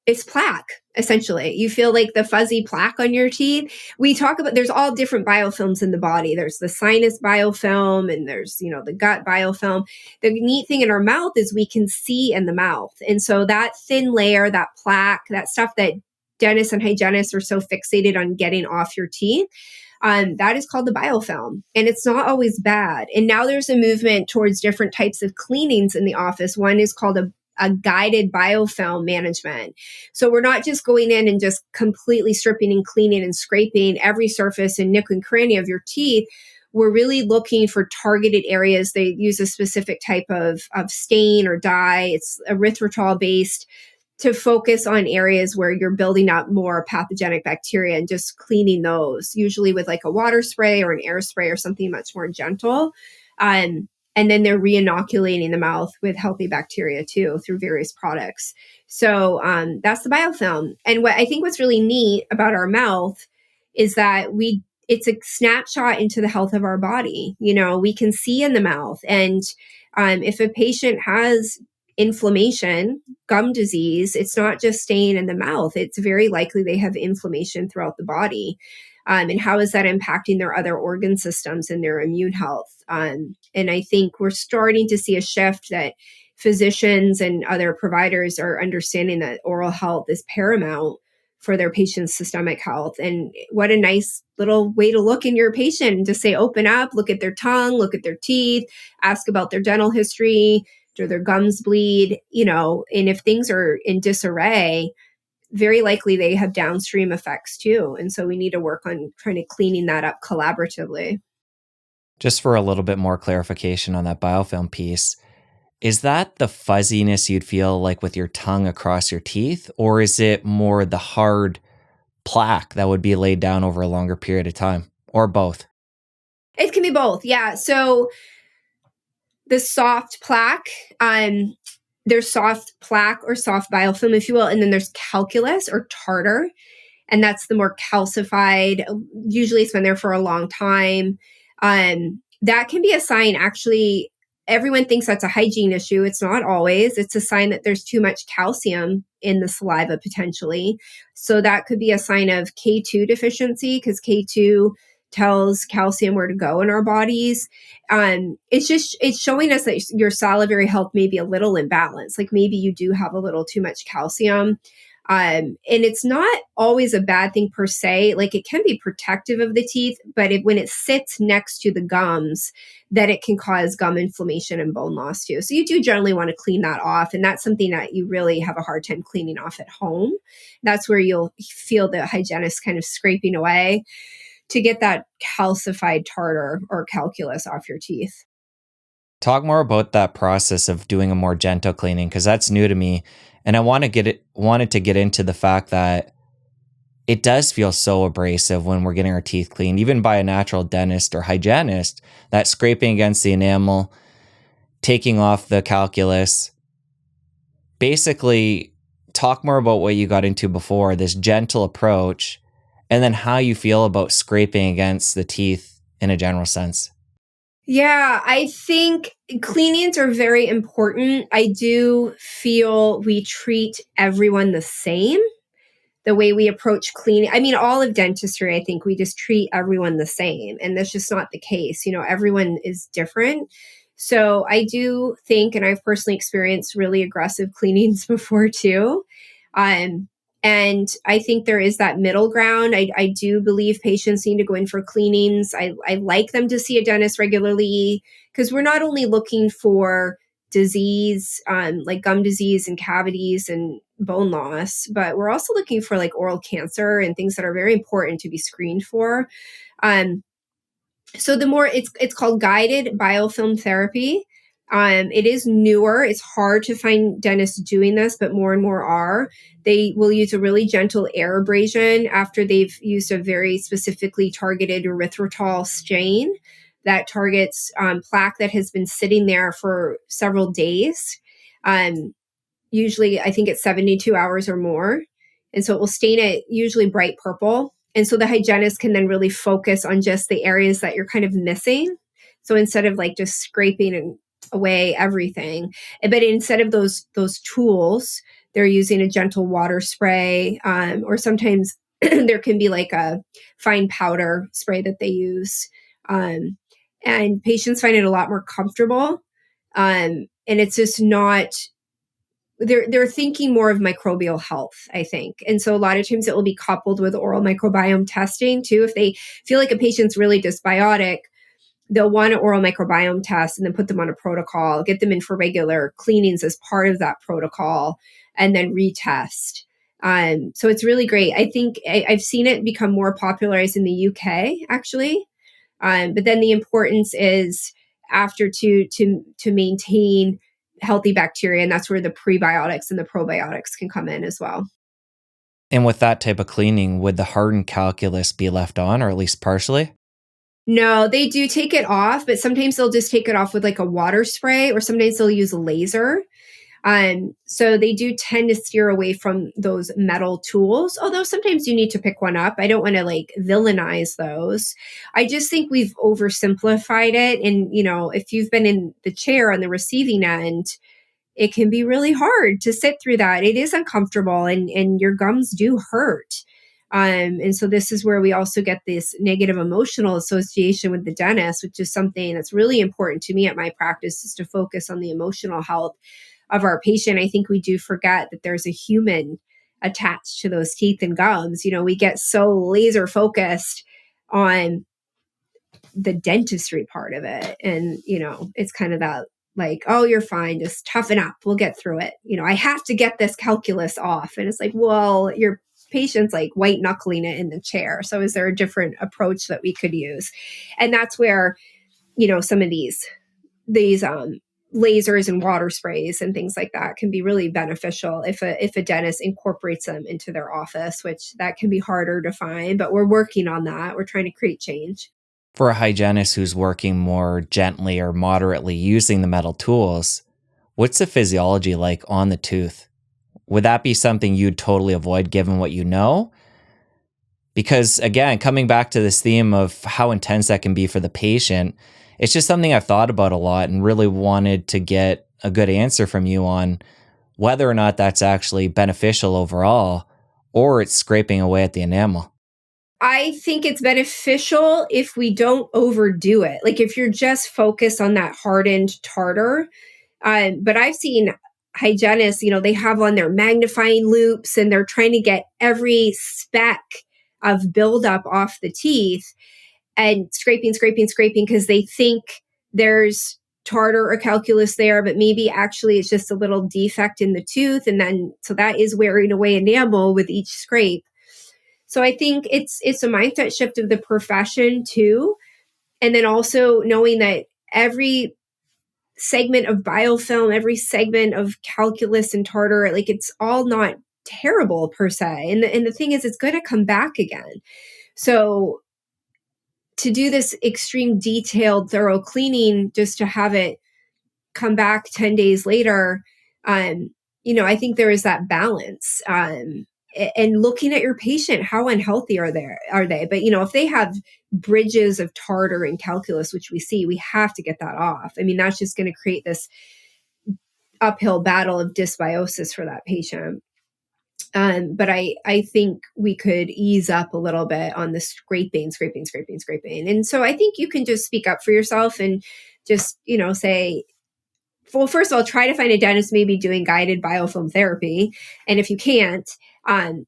it's plaque, essentially. You feel like the fuzzy plaque on your teeth. We talk about there's all different biofilms in the body. There's the sinus biofilm and there's, the gut biofilm. The neat thing in our mouth is we can see in the mouth. And so that thin layer, that plaque, that stuff that dentists and hygienists are so fixated on getting off your teeth, that is called the biofilm. And it's not always bad. And now there's a movement towards different types of cleanings in the office. One is called a guided biofilm management. So we're not just going in and just completely stripping and cleaning and scraping every surface and nook and cranny of your teeth. We're really looking for targeted areas. They use a specific type of stain or dye. It's erythritol based, to focus on areas where you're building up more pathogenic bacteria and just cleaning those, usually with like a water spray or an air spray or something much more gentle. And then they're re-inoculating the mouth with healthy bacteria too through various products. So that's the biofilm. And what I think what's really neat about our mouth is that it's a snapshot into the health of our body. We can see in the mouth. And if a patient has inflammation, gum disease, it's not just staying in the mouth. It's very likely they have inflammation throughout the body. And how is that impacting their other organ systems and their immune health? And I think we're starting to see a shift that physicians and other providers are understanding that oral health is paramount for their patient's systemic health. And what a nice little way to look in your patient and just say, open up, look at their tongue, look at their teeth, ask about their dental history. Do their gums bleed? And if things are in disarray, very likely they have downstream effects too. And so we need to work on trying to cleaning that up collaboratively. Just for a little bit more clarification on that biofilm piece, is that the fuzziness you'd feel like with your tongue across your teeth, or is it more the hard plaque that would be laid down over a longer period of time, or both? It can be both. Yeah. So the soft plaque, There's soft plaque or soft biofilm, if you will, and then there's calculus or tartar, and that's the more calcified. Usually it's been there for a long time. That can be a sign, actually. Everyone thinks that's a hygiene issue. It's not always. It's a sign that there's too much calcium in the saliva potentially. So that could be a sign of K2 deficiency, because K2 tells calcium where to go in our bodies. It's showing us that your salivary health may be a little imbalanced. Like maybe you do have a little too much calcium. And it's not always a bad thing per se. Like it can be protective of the teeth, but when it sits next to the gums, that it can cause gum inflammation and bone loss too. So you do generally want to clean that off. And that's something that you really have a hard time cleaning off at home. That's where you'll feel the hygienist kind of scraping away to get that calcified tartar or calculus off your teeth. Talk more about that process of doing a more gentle cleaning, because that's new to me. And I wanted to get into the fact that it does feel so abrasive when we're getting our teeth cleaned, even by a natural dentist or hygienist, that scraping against the enamel, taking off the calculus. Basically, talk more about what you got into before, this gentle approach, and then how you feel about scraping against the teeth in a general sense. Yeah, I think cleanings are very important. I do feel we treat everyone the same. The way we approach cleaning, I mean, all of dentistry, I think we just treat everyone the same. And that's just not the case. Everyone is different. So I do think, and I've personally experienced really aggressive cleanings before too. And I think there is that middle ground. I do believe patients need to go in for cleanings. I like them to see a dentist regularly, because we're not only looking for disease, like gum disease and cavities and bone loss, but we're also looking for like oral cancer and things that are very important to be screened for. So the more it's called guided biofilm therapy. It is newer. It's hard to find dentists doing this, but more and more are. They will use a really gentle air abrasion after they've used a very specifically targeted erythritol stain that targets plaque that has been sitting there for several days. Usually, I think it's 72 hours or more. And so it will stain it usually bright purple. And so the hygienist can then really focus on just the areas that you're kind of missing. So instead of like just scraping and away everything, but instead of those tools, they're using a gentle water spray, or sometimes there can be like a fine powder spray that they use. And patients find it a lot more comfortable. And it's just not, they're thinking more of microbial health, I think. And so a lot of times it will be coupled with oral microbiome testing too. If they feel like a patient's really dysbiotic, they'll want an oral microbiome test and then put them on a protocol, get them in for regular cleanings as part of that protocol, and then retest. So it's really great. I think I've seen it become more popularized in the UK, actually. But then the importance is after to maintain healthy bacteria, and that's where the prebiotics and the probiotics can come in as well. And with that type of cleaning, would the hardened calculus be left on, or at least partially? No, they do take it off, but sometimes they'll just take it off with like a water spray, or sometimes they'll use a laser. So they do tend to steer away from those metal tools, although sometimes you need to pick one up. I don't want to like villainize those. I just think we've oversimplified it. And, if you've been in the chair on the receiving end, it can be really hard to sit through that. It is uncomfortable, and your gums do hurt. And so this is where we also get this negative emotional association with the dentist, which is something that's really important to me at my practice, is to focus on the emotional health of our patient. I think we do forget that there's a human attached to those teeth and gums. We get so laser focused on the dentistry part of it. And, it's kind of that like, oh, you're fine, just toughen up, we'll get through it. I have to get this calculus off. And it's like, well, your patient's like white knuckling it in the chair. So is there a different approach that we could use? And that's where, some of these lasers and water sprays and things like that can be really beneficial if a dentist incorporates them into their office, which that can be harder to find, but we're working on that. We're trying to create change. For a hygienist who's working more gently or moderately using the metal tools, What's the physiology like on the tooth? Would that be something you'd totally avoid given what you know? Because again, coming back to this theme of how intense that can be for the patient, it's just something I've thought about a lot and really wanted to get a good answer from you on whether or not that's actually beneficial overall or it's scraping away at the enamel. I think it's beneficial if we don't overdo it. Like if you're just focused on that hardened tartar. But I've seen hygienists, they have on their magnifying loops and they're trying to get every speck of buildup off the teeth and scraping because they think there's tartar or calculus there, but maybe actually it's just a little defect in the tooth. And then, so that is wearing away enamel with each scrape. So I think it's a mindset shift of the profession too. And then also knowing that every segment of biofilm, every segment of calculus and tartar, like it's all not terrible per se. And the thing is, it's going to come back again. So to do this extreme detailed, thorough cleaning just to have it come back 10 days later, I think there is that balance. And looking at your patient, how unhealthy are they? But if they have bridges of tartar and calculus, which we see, we have to get that off. I mean, that's just going to create this uphill battle of dysbiosis for that patient. But I think we could ease up a little bit on the scraping. And so I think you can just speak up for yourself and just, say, well, first of all, try to find a dentist maybe doing guided biofilm therapy. And if you can't,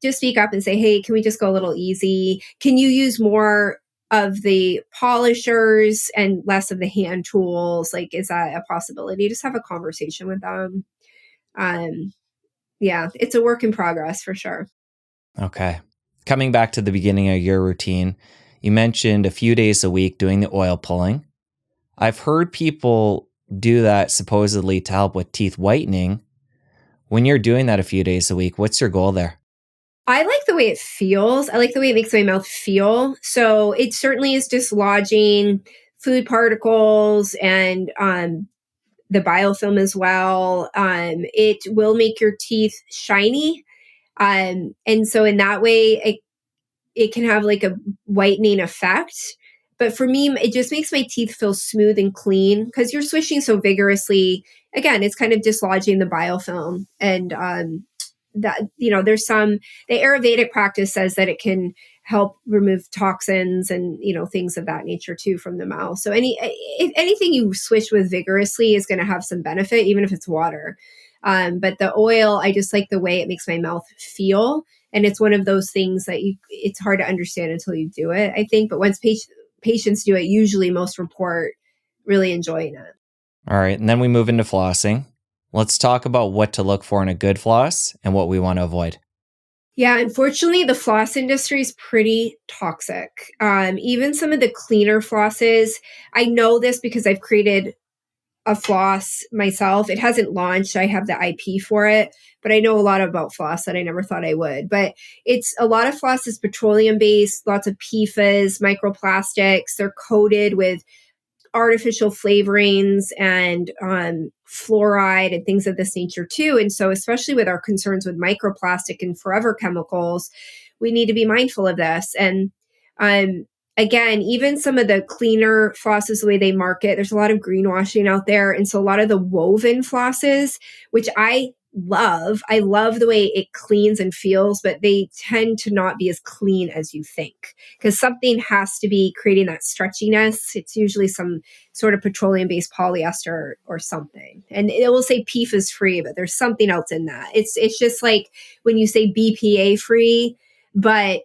just speak up and say, hey, can we just go a little easy? Can you use more of the polishers and less of the hand tools? Like, is that a possibility? Just have a conversation with them. Yeah, it's a work in progress for sure. Okay. Coming back to the beginning of your routine, you mentioned a few days a week doing the oil pulling. I've heard people do that supposedly to help with teeth whitening. When you're doing that a few days a week, what's your goal there? I like the way it feels. I like the way it makes my mouth feel. So it certainly is dislodging food particles and the biofilm as well. It will make your teeth shiny. And so in that way, it can have like a whitening effect. But for me, it just makes my teeth feel smooth and clean because you're swishing so vigorously. Again, it's kind of dislodging the biofilm. And that, there's the Ayurvedic practice says that it can help remove toxins and, things of that nature too from the mouth. So anything you swish with vigorously is going to have some benefit, even if it's water. But the oil, I just like the way it makes my mouth feel. And it's one of those things that it's hard to understand until you do it, I think. But once patients do it, usually most report really enjoying it. All right. And then we move into flossing. Let's talk about what to look for in a good floss and what we want to avoid. Yeah, unfortunately, the floss industry is pretty toxic. Even some of the cleaner flosses, I know this because I've created a floss myself. It hasn't launched. I have the IP for it, but I know a lot about floss that I never thought I would. But it's a lot of floss is petroleum based, lots of PFAS, microplastics. They're coated with artificial flavorings and fluoride and things of this nature too. And so, especially with our concerns with microplastic and forever chemicals, we need to be mindful of this. And again, even some of the cleaner flosses, the way they market, there's a lot of greenwashing out there. And so a lot of the woven flosses, which I love the way it cleans and feels, but they tend to not be as clean as you think because something has to be creating that stretchiness. It's usually some sort of petroleum-based polyester or something. And it will say PFAS free, but there's something else in that. It's just like when you say BPA free, but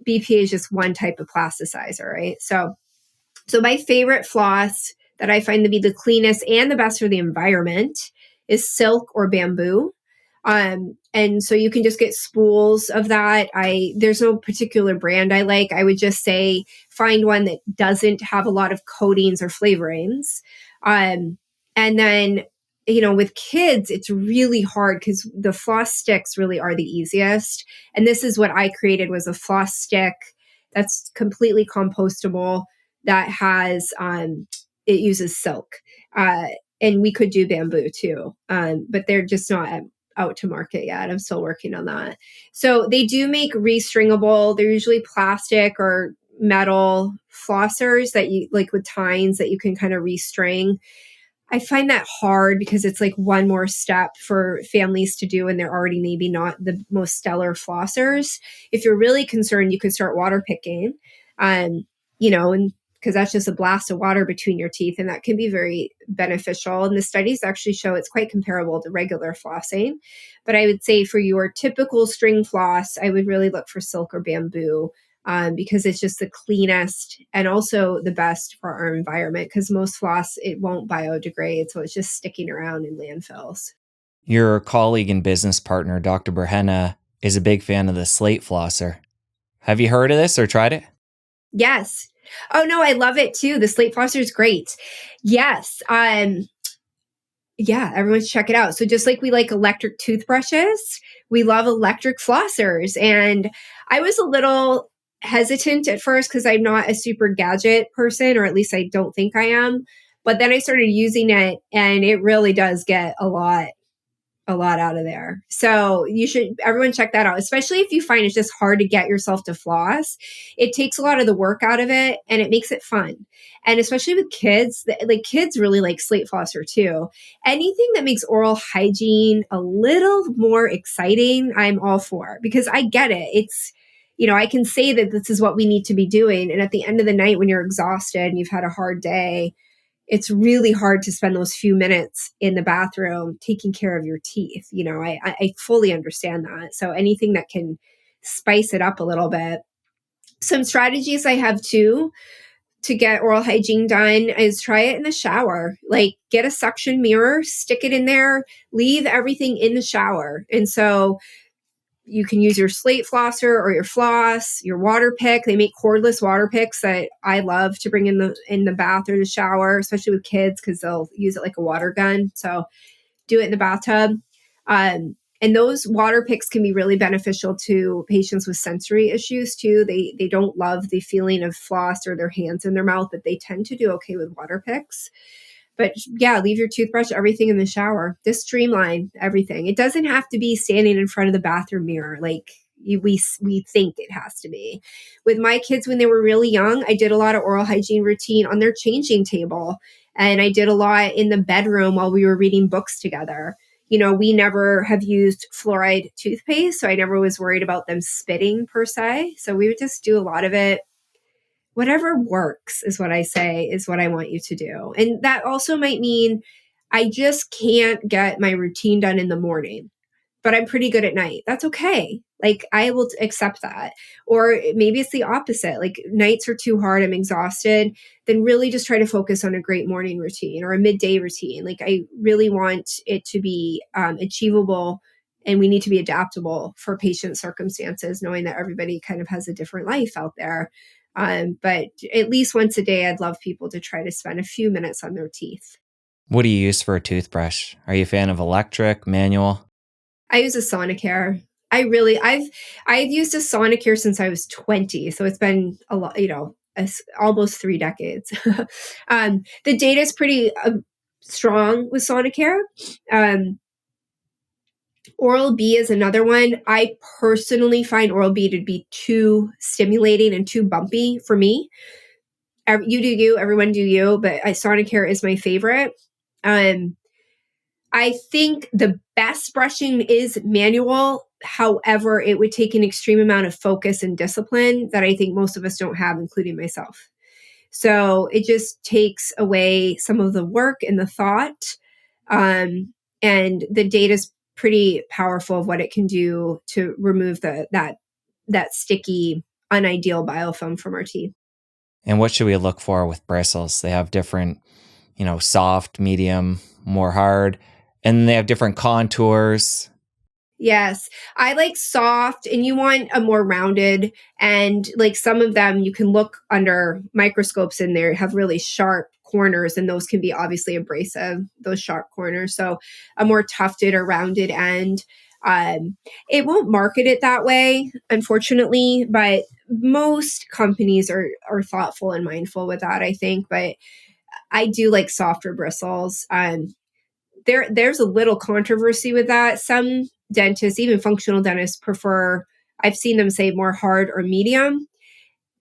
BPA is just one type of plasticizer, right? So my favorite floss that I find to be the cleanest and the best for the environment is silk or bamboo. And so you can just get spools of that. There's no particular brand I like. I would just say find one that doesn't have a lot of coatings or flavorings. And then, with kids, it's really hard because the floss sticks really are the easiest. And this is what I created was a floss stick that's completely compostable that has, it uses silk. and we could do bamboo too, but they're just not out to market yet. I'm still working on that. So they do make restringable. They're usually plastic or metal flossers that you like with tines that you can kind of restring. I find that hard because it's like one more step for families to do, and they're already maybe not the most stellar flossers. If you're really concerned, you could start water picking, and because that's just a blast of water between your teeth, and that can be very beneficial. And the studies actually show it's quite comparable to regular flossing. But I would say for your typical string floss, I would really look for silk or bamboo. Because it's just the cleanest and also the best for our environment, because most floss, it won't biodegrade. So it's just sticking around in landfills. Your colleague and business partner, Dr. Berhenna, is a big fan of the slate flosser. Have you heard of this or tried it? Yes. Oh, no, I love it too. The slate flosser is great. Yes. Yeah, everyone should check it out. So just like we like electric toothbrushes, we love electric flossers. And I was a little hesitant at first because I'm not a super gadget person, or at least I don't think I am. But then I started using it, and it really does get a lot out of there. So everyone check that out, especially if you find it's just hard to get yourself to floss. It takes a lot of the work out of it, and it makes it fun. And especially with kids, like kids really like slate flosser too. Anything that makes oral hygiene a little more exciting, I'm all for, because I get it. It's, I can say that this is what we need to be doing. And at the end of the night, when you're exhausted and you've had a hard day, it's really hard to spend those few minutes in the bathroom taking care of your teeth. I fully understand that. So anything that can spice it up a little bit. Some strategies I have too to get oral hygiene done is try it in the shower. Like get a suction mirror, stick it in there, leave everything in the shower. And so you can use your slate flosser or your floss, your water pick. They make cordless water picks that I love to bring in the bath or the shower, especially with kids, because they'll use it like a water gun. So do it in the bathtub. And those water picks can be really beneficial to patients with sensory issues too. They don't love the feeling of floss or their hands in their mouth, but they tend to do okay with water picks. But yeah, leave your toothbrush, everything in the shower. Just streamline everything. It doesn't have to be standing in front of the bathroom mirror like we think it has to be. With my kids, when they were really young, I did a lot of oral hygiene routine on their changing table. And I did a lot in the bedroom while we were reading books together. We never have used fluoride toothpaste, so I never was worried about them spitting per se. So we would just do a lot of it. Whatever works is what I say is what I want you to do. And that also might mean I just can't get my routine done in the morning, but I'm pretty good at night. That's okay. Like I will accept that. Or maybe it's the opposite. Like nights are too hard, I'm exhausted. Then really just try to focus on a great morning routine or a midday routine. Like I really want it to be achievable, and we need to be adaptable for patient circumstances, knowing that everybody kind of has a different life out there. But at least once a day, I'd love people to try to spend a few minutes on their teeth. What do you use for a toothbrush? Are you a fan of electric, manual? I use a Sonicare. I've used a Sonicare since I was 20. So it's been a lot, almost 3 decades. The data is pretty strong with Sonicare. Oral-B is another one. I personally find Oral-B to be too stimulating and too bumpy for me. You do you, everyone do you, but Sonicare is my favorite. I think the best brushing is manual. However, it would take an extreme amount of focus and discipline that I think most of us don't have, including myself. So it just takes away some of the work and the thought. And the data is pretty powerful of what it can do to remove that sticky, unideal biofilm from our teeth. And what should we look for with bristles? They have different, soft, medium, more hard, and they have different contours. Yes, I like soft, and you want a more rounded, and like some of them you can look under microscopes and they have really sharp corners, and those can be obviously abrasive, those sharp corners. So a more tufted or rounded end. It won't market it that way, unfortunately, but most companies are thoughtful and mindful with that, I think. But I do like softer bristles. There's a little controversy with that. Some dentists, even functional dentists, prefer, I've seen them say more hard or medium.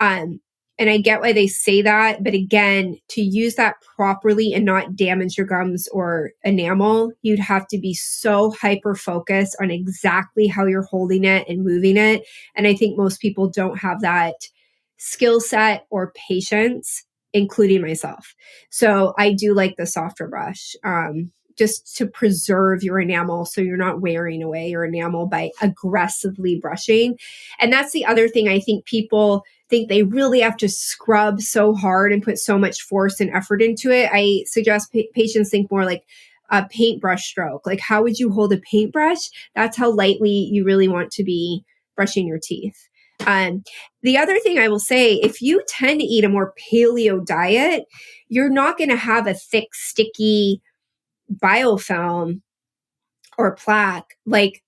Um, and I get why they say that. But again, to use that properly and not damage your gums or enamel, you'd have to be so hyper focused on exactly how you're holding it and moving it. And I think most people don't have that skill set or patience, including myself. So I do like the softer brush. Just to preserve your enamel so you're not wearing away your enamel by aggressively brushing. And that's the other thing. I think people think they really have to scrub so hard and put so much force and effort into it. I suggest patients think more like a paintbrush stroke. Like, how would you hold a paintbrush? That's how lightly you really want to be brushing your teeth. The other thing I will say, if you tend to eat a more paleo diet, you're not going to have a thick, sticky biofilm or plaque like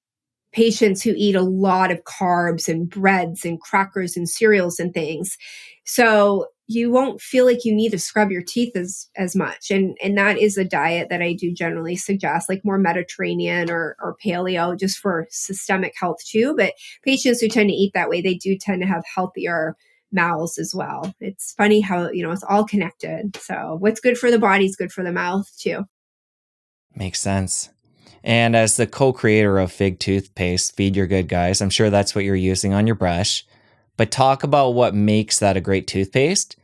patients who eat a lot of carbs and breads and crackers and cereals and things. So you won't feel like you need to scrub your teeth as much. And that is a diet that I do generally suggest, like more Mediterranean or paleo, just for systemic health too. But patients who tend to eat that way, they do tend to have healthier mouths as well. It's funny how, it's all connected. So what's good for the body is good for the mouth too. Makes sense. And as the co-creator of Fig Toothpaste, Feed Your Good Guys, I'm sure that's what you're using on your brush. But talk about what makes that a great toothpaste.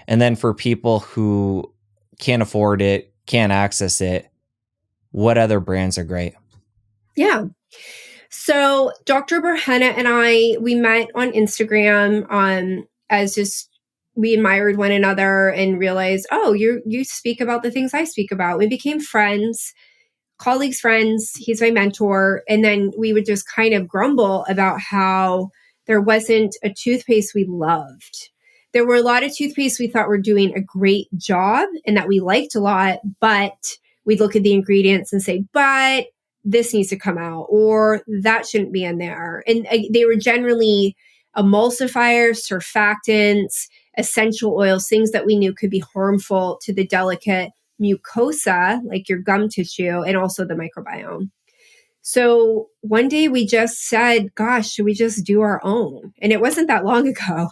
And then for people who can't afford it, can't access it, what other brands are great? Yeah. So Dr. Berhenna and we met on Instagram as just we admired one another and realized, oh, you speak about the things I speak about. We became friends, colleagues, friends. He's my mentor. And then we would just kind of grumble about how there wasn't a toothpaste we loved. There were a lot of toothpaste we thought were doing a great job and that we liked a lot, but we'd look at the ingredients and say, but this needs to come out or that shouldn't be in there. And they were generally emulsifiers, surfactants, essential oils, things that we knew could be harmful to the delicate mucosa, like your gum tissue, and also the microbiome. So one day we just said, gosh, should we just do our own? And it wasn't that long ago.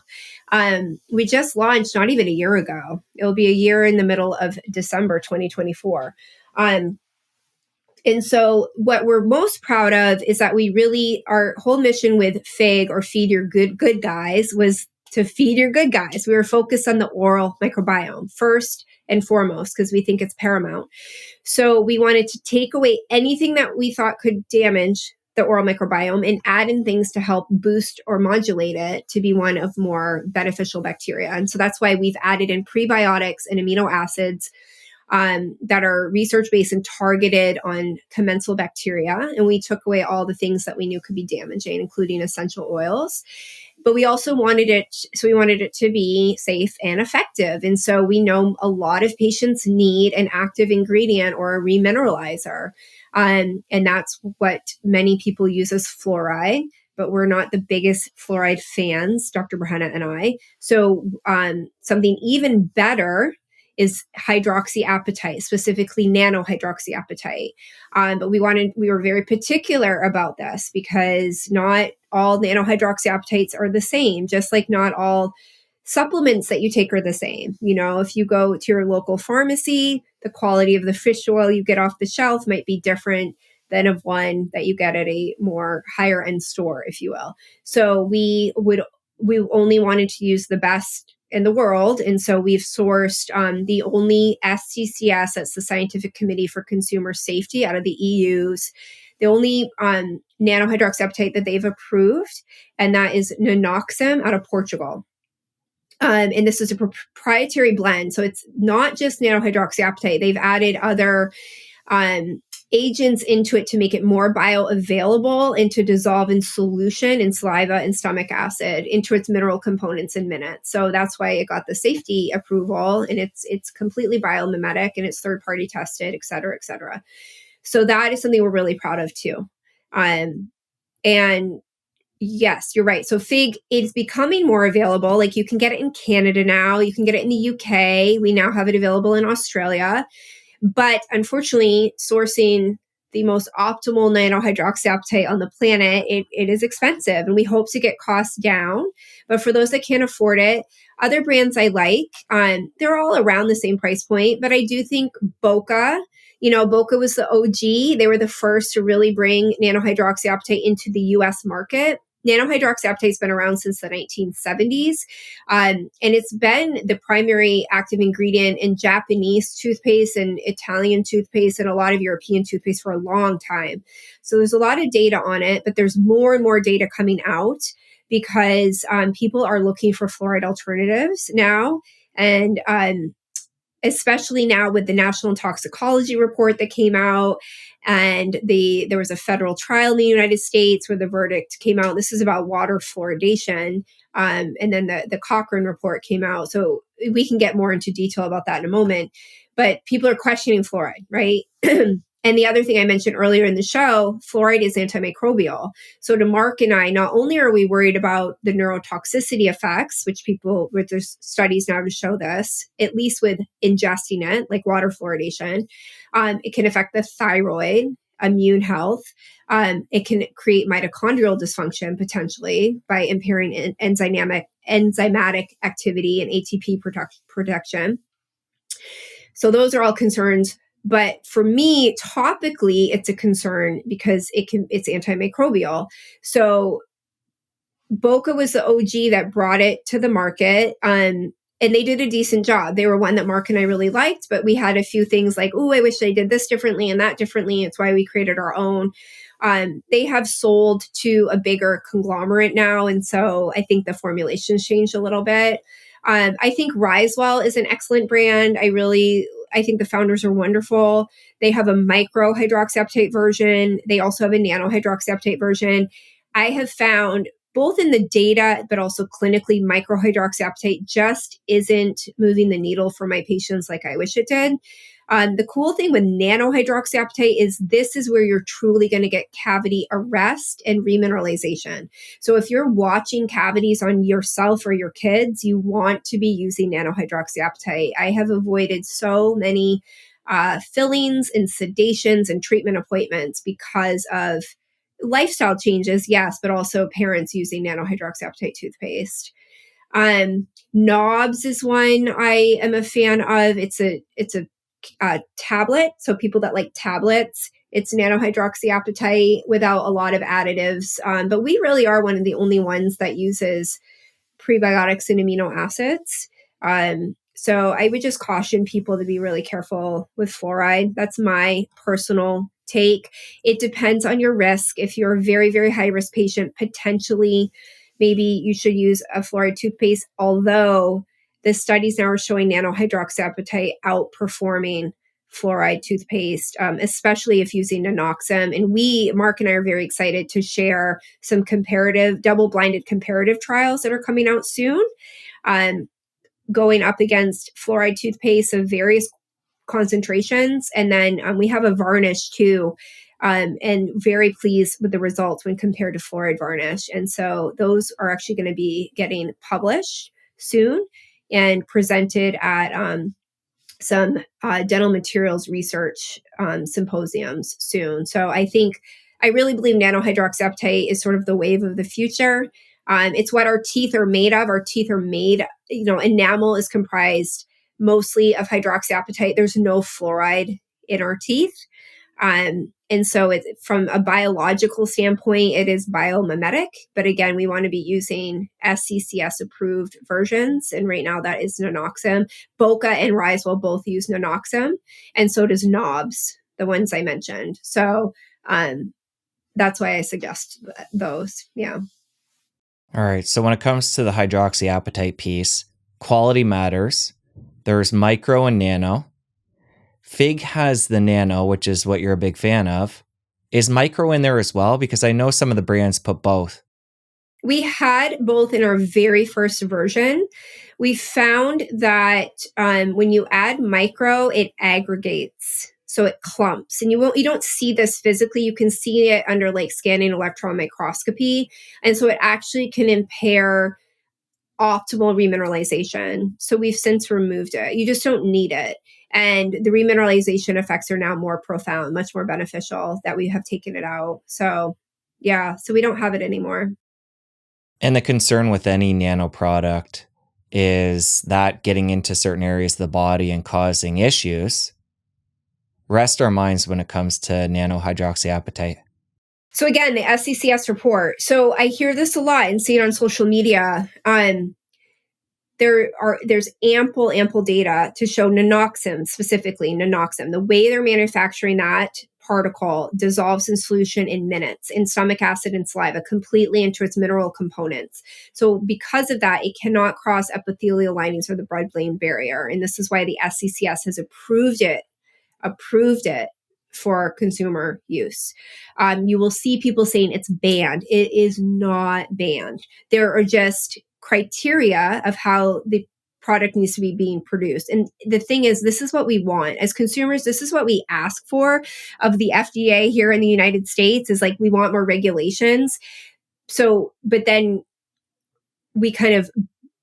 We just launched not even a year ago. It'll be a year in the middle of December 2024. And so what we're most proud of is that we really, our whole mission with FIG or Feed Your Good Guys was to feed your good guys. We were focused on the oral microbiome first and foremost because we think it's paramount. So we wanted to take away anything that we thought could damage the oral microbiome and add in things to help boost or modulate it to be one of more beneficial bacteria. And so that's why we've added in prebiotics and amino acids that are research-based and targeted on commensal bacteria. And we took away all the things that we knew could be damaging, including essential oils. But we also wanted it to be safe and effective. And so we know a lot of patients need an active ingredient or a remineralizer. And that's what many people use as fluoride, but we're not the biggest fluoride fans, Dr. Berhenna and I. So something even better is hydroxyapatite, specifically nano-hydroxyapatite. But we were very particular about this because not all nano-hydroxyapatites are the same, just like not all supplements that you take are the same. If you go to your local pharmacy, the quality of the fish oil you get off the shelf might be different than of one that you get at a more higher end store, if you will. So we only wanted to use the best in the world. And so we've sourced the only SCCS, that's the Scientific Committee for Consumer Safety out of the EU's, the only nano-hydroxyapatite that they've approved, and that is Nanoxim out of Portugal. And this is a proprietary blend. So it's not just nano-hydroxyapatite. They've added other agents into it to make it more bioavailable and to dissolve in solution in saliva and stomach acid into its mineral components in minutes. So that's why it got the safety approval, and it's completely biomimetic and it's third-party tested, et cetera, et cetera. So that is something we're really proud of too. And Yes, you're right. So fig is becoming more available. Like you can get it in Canada now. You can get it in the UK. We now have it available in Australia. But unfortunately, sourcing the most optimal nano-hydroxyapatite on the planet, it is expensive. And we hope to get costs down. But for those that can't afford it, other brands I like, they're all around the same price point. But I do think Boca, Boca was the OG. They were the first to really bring nano-hydroxyapatite into the US market. Nano-hydroxyapatite has been around since the 1970s, and it's been the primary active ingredient in Japanese toothpaste and Italian toothpaste and a lot of European toothpaste for a long time. So there's a lot of data on it, but there's more and more data coming out because people are looking for fluoride alternatives now. And especially now with the National Toxicology Report that came out, and there was a federal trial in the United States where the verdict came out. This is about water fluoridation, and then the Cochrane report came out. So we can get more into detail about that in a moment. But people are questioning fluoride, right? And the other thing I mentioned earlier in the show, fluoride is antimicrobial. So to Mark and I, not only are we worried about the neurotoxicity effects, which there's studies now to show this, at least with ingesting it, like water fluoridation, it can affect the thyroid, immune health. It can create mitochondrial dysfunction potentially by impairing enzymatic activity and ATP production. So those are all concerns. But for me, topically, it's a concern because it's antimicrobial. So Boca was the OG that brought it to the market. And they did a decent job. They were one that Mark and I really liked, but we had a few things like, oh, I wish they did this differently and that differently. It's why we created our own. They have sold to a bigger conglomerate now. And so I think the formulations changed a little bit. I think Risewell is an excellent brand. I think the founders are wonderful. They have a micro hydroxyapatite version. They also have a nano hydroxyapatite version. I have found both in the data, but also clinically, micro hydroxyapatite just isn't moving the needle for my patients like I wish it did. The cool thing with nano hydroxyapatite is this is where you're truly going to get cavity arrest and remineralization. So if you're watching cavities on yourself or your kids, you want to be using nano hydroxyapatite. I have avoided so many fillings and sedations and treatment appointments because of lifestyle changes, yes, but also parents using nano hydroxyapatite toothpaste. Knobs is one I am a fan of. It's a tablet. So people that like tablets, it's nano hydroxyapatite without a lot of additives. But we really are one of the only ones that uses prebiotics and amino acids. So I would just caution people to be really careful with fluoride. That's my personal take. It depends on your risk. If you're a very, very high risk patient, potentially maybe you should use a fluoride toothpaste, although the studies now are showing nano hydroxyapatite outperforming fluoride toothpaste, especially if using nanoxam. And Mark and I are very excited to share some double-blinded comparative trials that are coming out soon, going up against fluoride toothpaste of various concentrations. And then we have a varnish too, and very pleased with the results when compared to fluoride varnish. And so those are actually going to be getting published soon and presented at some dental materials research symposiums soon. So I really believe nano-hydroxyapatite is sort of the wave of the future. It's what our teeth are made of. Our teeth are made, enamel is comprised mostly of hydroxyapatite. There's no fluoride in our teeth. And so from a biological standpoint, it is biomimetic. But again, we want to be using SCCS approved versions. And right now that is nanoxam. Boca and Risewell both use nanoxam. And so does Knobs, the ones I mentioned. So that's why I suggest those. Yeah. All right. So when it comes to the hydroxyapatite piece, quality matters. There's micro and nano. Fig has the nano, which is what you're a big fan of. Is micro in there as well? Because I know some of the brands put both. We had both in our very first version. We found that when you add micro, it aggregates. So it clumps, and you don't see this physically. You can see it under like scanning electron microscopy. And so it actually can impair optimal remineralization. So we've since removed it. You just don't need it. And the remineralization effects are now more profound, much more beneficial that we have taken it out. So yeah, so we don't have it anymore. And the concern with any nano product is that getting into certain areas of the body and causing issues. Rest our minds when it comes to nano-hydroxyapatite. So again, the SCCS report. So I hear this a lot and see it on social media. There's ample data to show nanoxim, specifically nanoxim. The way they're manufacturing that particle dissolves in solution in minutes in stomach acid and saliva, completely into its mineral components. So because of that, it cannot cross epithelial linings or the blood-brain barrier. And this is why the SCCS has approved it for consumer use. You will see people saying it's banned. It is not banned. There are just criteria of how the product needs to be being produced. And the thing is, this is what we want as consumers. This is what we ask for of the FDA here in the United States, is like, we want more regulations. So, but then we kind of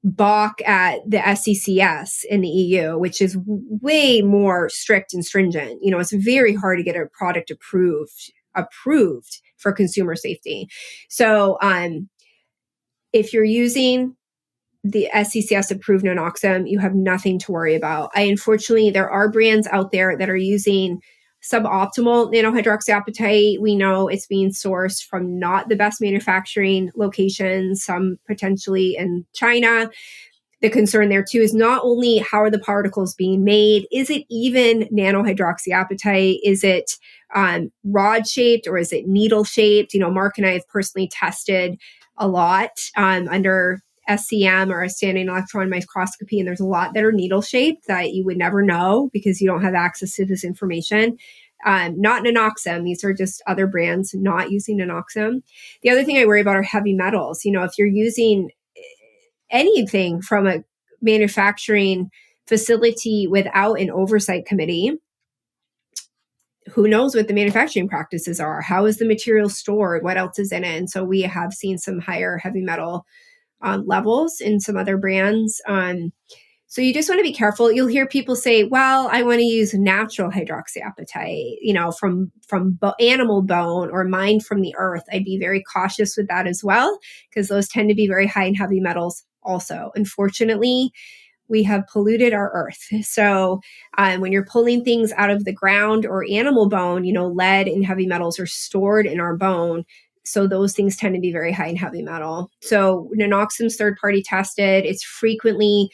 balk at the SCCS in the EU, which is way more strict and stringent. You know, it's very hard to get a product approved for consumer safety. So, if you're using the SCCS approved nanoxim, you have nothing to worry about. Unfortunately, there are brands out there that are using suboptimal nano-hydroxyapatite. We know it's being sourced from not the best manufacturing locations, some potentially in China. The concern there too is not only how are the particles being made, is it even nano-hydroxyapatite? Is it rod shaped or is it needle shaped? You know, Mark and I have personally tested a lot under SCM or a standing electron microscopy, and there's a lot that are needle shaped that you would never know because you don't have access to this information. Not nanoxim. These are just other brands not using nanoxim. The other thing I worry about are heavy metals. You know, if you're using anything from a manufacturing facility without an oversight committee, who knows what the manufacturing practices are? How is the material stored? What else is in it? And so we have seen some higher heavy metal levels in some other brands. So you just want to be careful. You'll hear people say, well, I want to use natural hydroxyapatite, you know, from animal bone or mined from the earth. I'd be very cautious with that as well, because those tend to be very high in heavy metals also. Unfortunately, we have polluted our earth. So when you're pulling things out of the ground or animal bone, you know, lead and heavy metals are stored in our bone. So those things tend to be very high in heavy metal. So nanoxim's third-party tested. It's frequently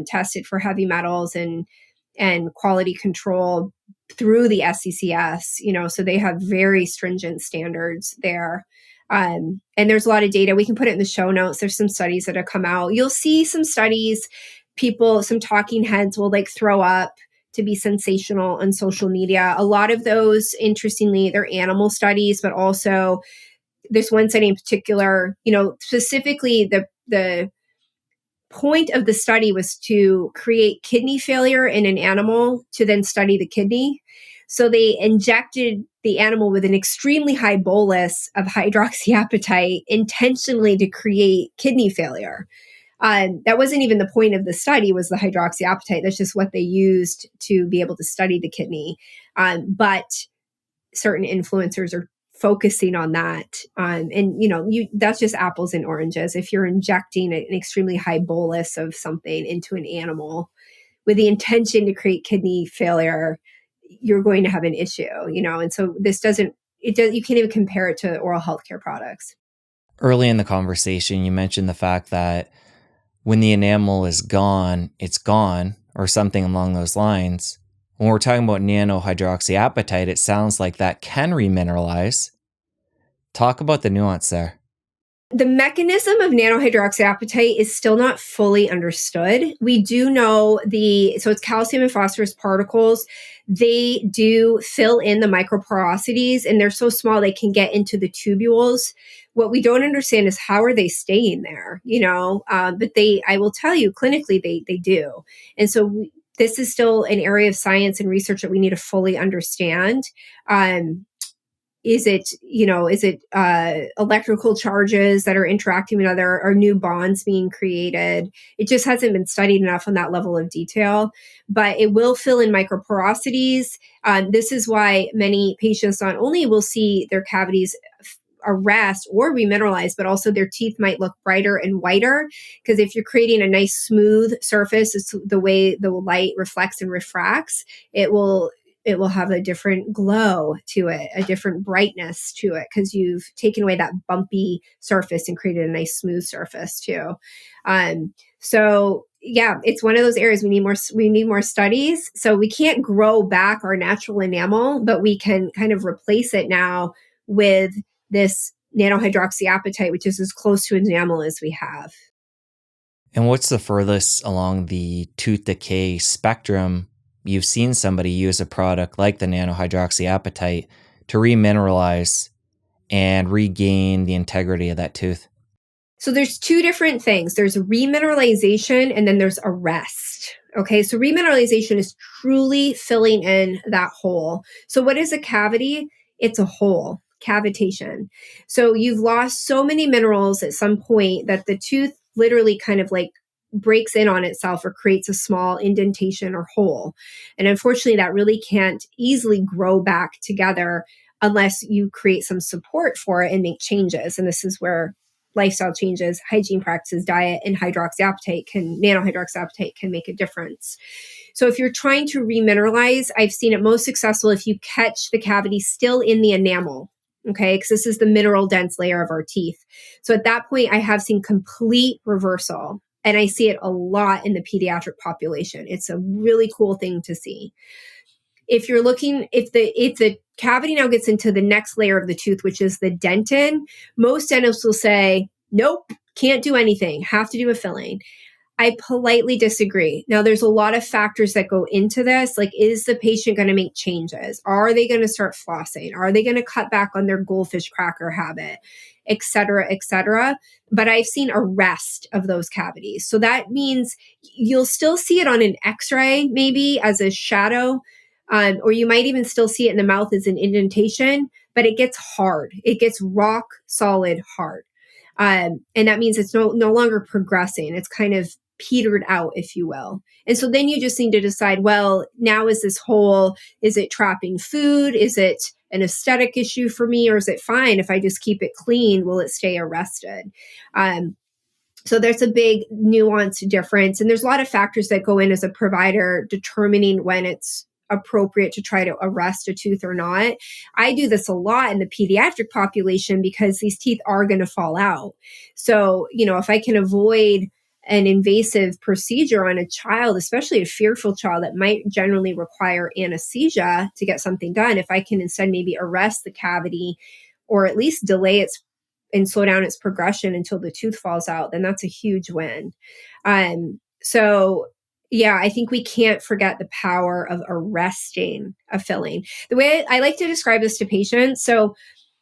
tested for heavy metals and quality control through the SCCS. You know, so they have very stringent standards there. And there's a lot of data. We can put it in the show notes. There's some studies that have come out. You'll see some studies. Some talking heads will like throw up to be sensational on social media. A lot of those, interestingly, they're animal studies, but also there's one study in particular, you know, specifically the point of the study was to create kidney failure in an animal to then study the kidney. So they injected the animal with an extremely high bolus of hydroxyapatite intentionally to create kidney failure. That wasn't even the point of the study, was the hydroxyapatite. That's just what they used to be able to study the kidney. But certain influencers are focusing on that. And, you know, that's just apples and oranges. If you're injecting an extremely high bolus of something into an animal with the intention to create kidney failure, you're going to have an issue, you know? And so you can't even compare it to oral healthcare products. Early in the conversation, you mentioned the fact that when the enamel is gone, it's gone, or something along those lines. When we're talking about nano-hydroxyapatite, it sounds like that can remineralize. Talk about the nuance there. The mechanism of nano-hydroxyapatite is still not fully understood. We do know so it's calcium and phosphorus particles. They do fill in the microporosities, and they're so small they can get into the tubules. What we don't understand is how are they staying there, you know? But I will tell you, clinically, they do. And so this is still an area of science and research that we need to fully understand. Is it electrical charges that are interacting with other, or new bonds being created? It just hasn't been studied enough on that level of detail, but it will fill in microporosities. This is why many patients not only will see their cavities arrest or remineralize, but also their teeth might look brighter and whiter. Because if you're creating a nice smooth surface, it's the way the light reflects and refracts, it will have a different glow to it, a different brightness to it, because you've taken away that bumpy surface and created a nice smooth surface too. So yeah, it's one of those areas we need more studies. So we can't grow back our natural enamel, but we can kind of replace it now with this nano-hydroxyapatite, which is as close to enamel as we have. And what's the furthest along the tooth decay spectrum you've seen somebody use a product like the nano-hydroxyapatite to remineralize and regain the integrity of that tooth? So there's two different things. There's remineralization and then there's arrest. Okay, so remineralization is truly filling in that hole. So what is a cavity? It's a hole, cavitation. So you've lost so many minerals at some point that the tooth literally kind of like breaks in on itself or creates a small indentation or hole. And unfortunately, that really can't easily grow back together unless you create some support for it and make changes. And this is where lifestyle changes, hygiene practices, diet, and nano-hydroxyapatite can make a difference. So if you're trying to remineralize, I've seen it most successful if you catch the cavity still in the enamel. Okay, because this is the mineral dense layer of our teeth. So at that point, I have seen complete reversal. And I see it a lot in the pediatric population. It's a really cool thing to see. If the cavity now gets into the next layer of the tooth, which is the dentin, most dentists will say, nope, can't do anything, have to do a filling. I politely disagree. Now, there's a lot of factors that go into this. Like, is the patient going to make changes? Are they going to start flossing? Are they going to cut back on their goldfish cracker habit, et cetera, et cetera? But I've seen arrest of those cavities. So that means you'll still see it on an x-ray, maybe as a shadow, or you might even still see it in the mouth as an indentation, but it gets hard. It gets rock solid hard. And that means it's no longer progressing. It's kind of petered out, if you will. And so then you just need to decide, well, now is this hole, is it trapping food? Is it an aesthetic issue for me? Or is it fine if I just keep it clean? Will it stay arrested? So there's a big nuanced difference. And there's a lot of factors that go in as a provider determining when it's appropriate to try to arrest a tooth or not. I do this a lot in the pediatric population because these teeth are going to fall out. So, if I can avoid an invasive procedure on a child, especially a fearful child that might generally require anesthesia to get something done, if I can instead maybe arrest the cavity or at least delay its and slow down its progression until the tooth falls out, then that's a huge win. So yeah, I think we can't forget the power of arresting a filling. The way I like to describe this to patients, so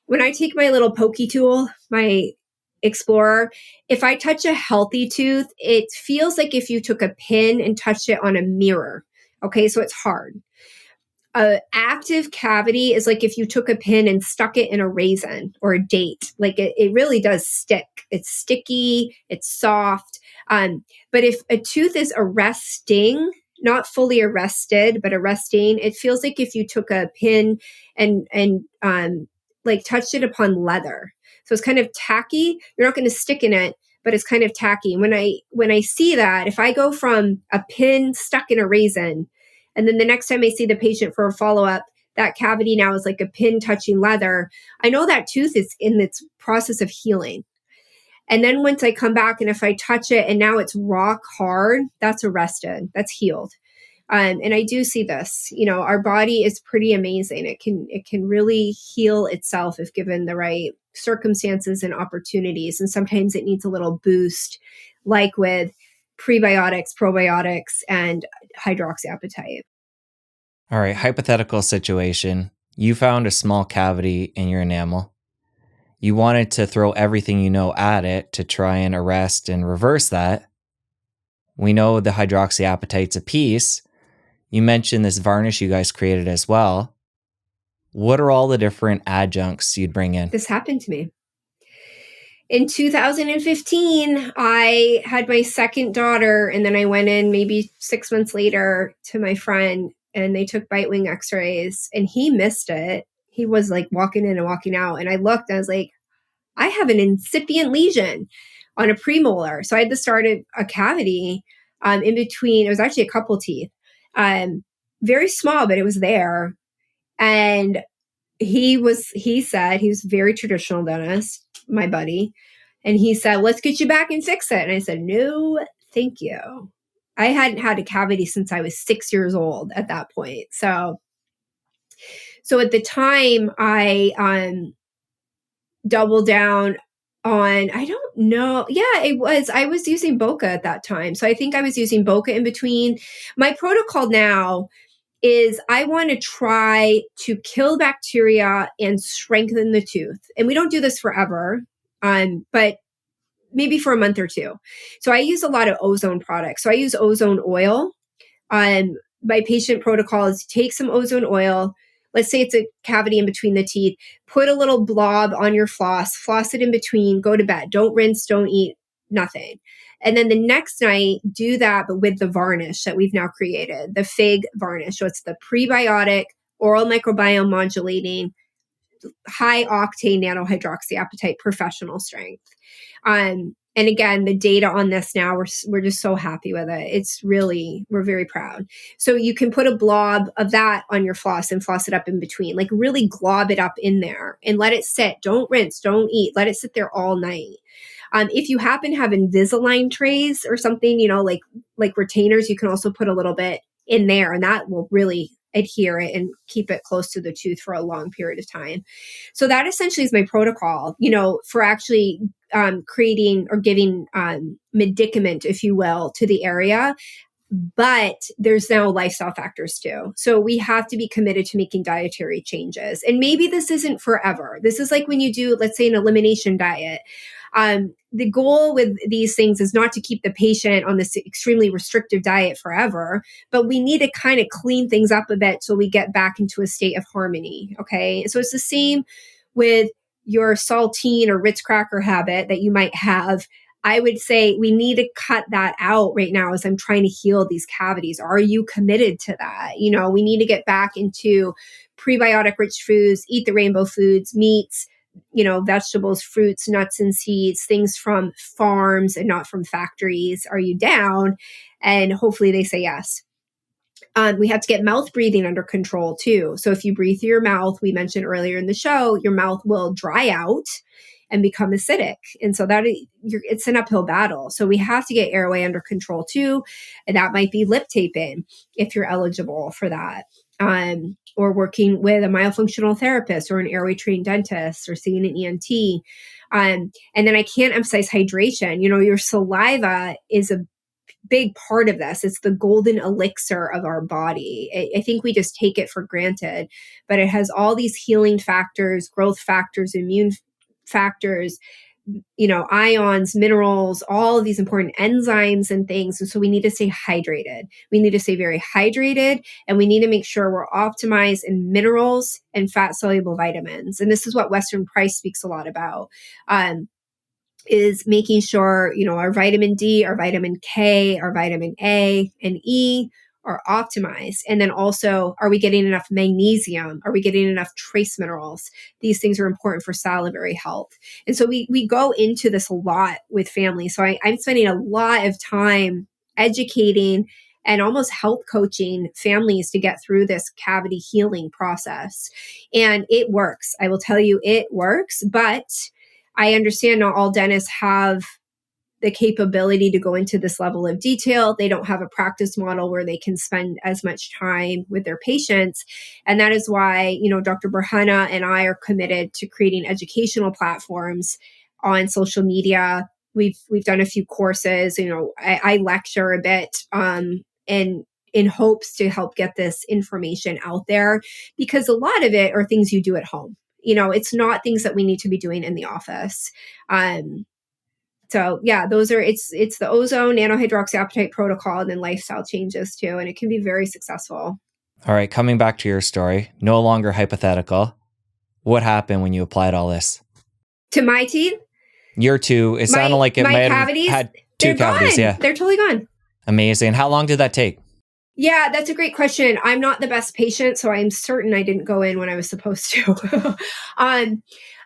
when I take my little pokey tool, my Explorer, if I touch a healthy tooth, it feels like if you took a pin and touched it on a mirror. Okay, so it's hard. An active cavity is like if you took a pin and stuck it in a raisin or a date. Like it really does stick. It's sticky, it's soft. But if a tooth is arresting, not fully arrested, but arresting, it feels like if you took a pin and like touched it upon leather. So it's kind of tacky. You're not going to stick in it, but it's kind of tacky. When I see that, if I go from a pin stuck in a raisin, and then the next time I see the patient for a follow-up, that cavity now is like a pin touching leather, I know that tooth is in its process of healing. And then once I come back and if I touch it and now it's rock hard, that's arrested, that's healed. And I do see this, our body is pretty amazing. It can really heal itself if given the right circumstances and opportunities. And sometimes it needs a little boost, like with prebiotics, probiotics, and hydroxyapatite. All right, hypothetical situation. You found a small cavity in your enamel. You wanted to throw everything you know at it to try and arrest and reverse that. We know the hydroxyapatite's a piece, You mentioned this varnish you guys created as well. What are all the different adjuncts you'd bring in? This happened to me. In 2015, I had my second daughter, and then I went in maybe 6 months later to my friend, and they took bite wing x-rays, and he missed it. He was like walking in and walking out, and I looked, and I was like, I have an incipient lesion on a premolar. So I had to start a cavity in between. It was actually a couple teeth, very small, but it was there. And he said, he was a very traditional dentist, my buddy. And he said, let's get you back and fix it. And I said, no, thank you. I hadn't had a cavity since I was 6 years old at that point. So at the time, I doubled down on, I don't know. Yeah, I was using Boca at that time. So I think I was using Boca in between. My protocol now is I want to try to kill bacteria and strengthen the tooth. And we don't do this forever, but maybe for a month or two. So I use a lot of ozone products. So I use ozone oil. My patient protocol is take some ozone oil. Let's say it's a cavity in between the teeth. Put a little blob on your floss it in between, go to bed. Don't rinse, don't eat, nothing. And then the next night, do that, but with the varnish that we've now created, the FIG varnish. So it's the prebiotic, oral microbiome modulating, high octane nano-hydroxyapatite professional strength. And again, the data on this now, we're just so happy with it. It's really, we're very proud. So you can put a blob of that on your floss and floss it up in between, like really glob it up in there and let it sit. Don't rinse, don't eat, let it sit there all night. If you happen to have Invisalign trays or something, like retainers, you can also put a little bit in there, and that will really adhere it and keep it close to the tooth for a long period of time. So that essentially is my protocol, for actually creating or giving medicament, if you will, to the area. But there's now lifestyle factors too. So we have to be committed to making dietary changes. And maybe this isn't forever. This is like when you do, let's say, an elimination diet. The goal with these things is not to keep the patient on this extremely restrictive diet forever, but we need to kind of clean things up a bit so we get back into a state of harmony. Okay. So it's the same with your saltine or Ritz cracker habit that you might have. I would say we need to cut that out right now as I'm trying to heal these cavities. Are you committed to that? We need to get back into prebiotic rich foods, eat the rainbow foods, meats, vegetables, fruits, nuts, and seeds, things from farms and not from factories. Are you down? And hopefully they say yes. We have to get mouth breathing under control too. So if you breathe through your mouth, we mentioned earlier in the show, your mouth will dry out and become acidic. And so it's an uphill battle. So we have to get airway under control too. And that might be lip taping if you're eligible for that. Or working with a myofunctional therapist or an airway trained dentist or seeing an ENT. And then I can't emphasize hydration. Your saliva is a big part of this. It's the golden elixir of our body. I think we just take it for granted, but it has all these healing factors, growth factors, immune factors, ions, minerals, all of these important enzymes and things. And so we need to stay hydrated. We need to stay very hydrated, and we need to make sure we're optimized in minerals and fat soluble vitamins. And this is what Western Price speaks a lot about. Is making sure, our vitamin D, our vitamin K, our vitamin A and E are optimized. And then also, are we getting enough magnesium? Are we getting enough trace minerals? These things are important for salivary health. And so we go into this a lot with families. So I'm spending a lot of time educating and almost health coaching families to get through this cavity healing process. And it works. I will tell you, it works, but I understand not all dentists have the capability to go into this level of detail. They don't have a practice model where they can spend as much time with their patients. And that is why, Dr. Burhana and I are committed to creating educational platforms on social media. We've done a few courses, I lecture a bit, and in hopes to help get this information out there, because a lot of it are things you do at home. It's not things that we need to be doing in the office. So yeah, it's the ozone, nano-hydroxyapatite protocol, and then lifestyle changes too. And it can be very successful. All right, coming back to your story, no longer hypothetical. What happened when you applied all this? To my teeth? Your two, it sounded like it my might have cavities, had they're two cavities. gone. Yeah. They're totally gone. Amazing. How long did that take? Yeah, that's a great question. I'm not the best patient, so I'm certain I didn't go in when I was supposed to.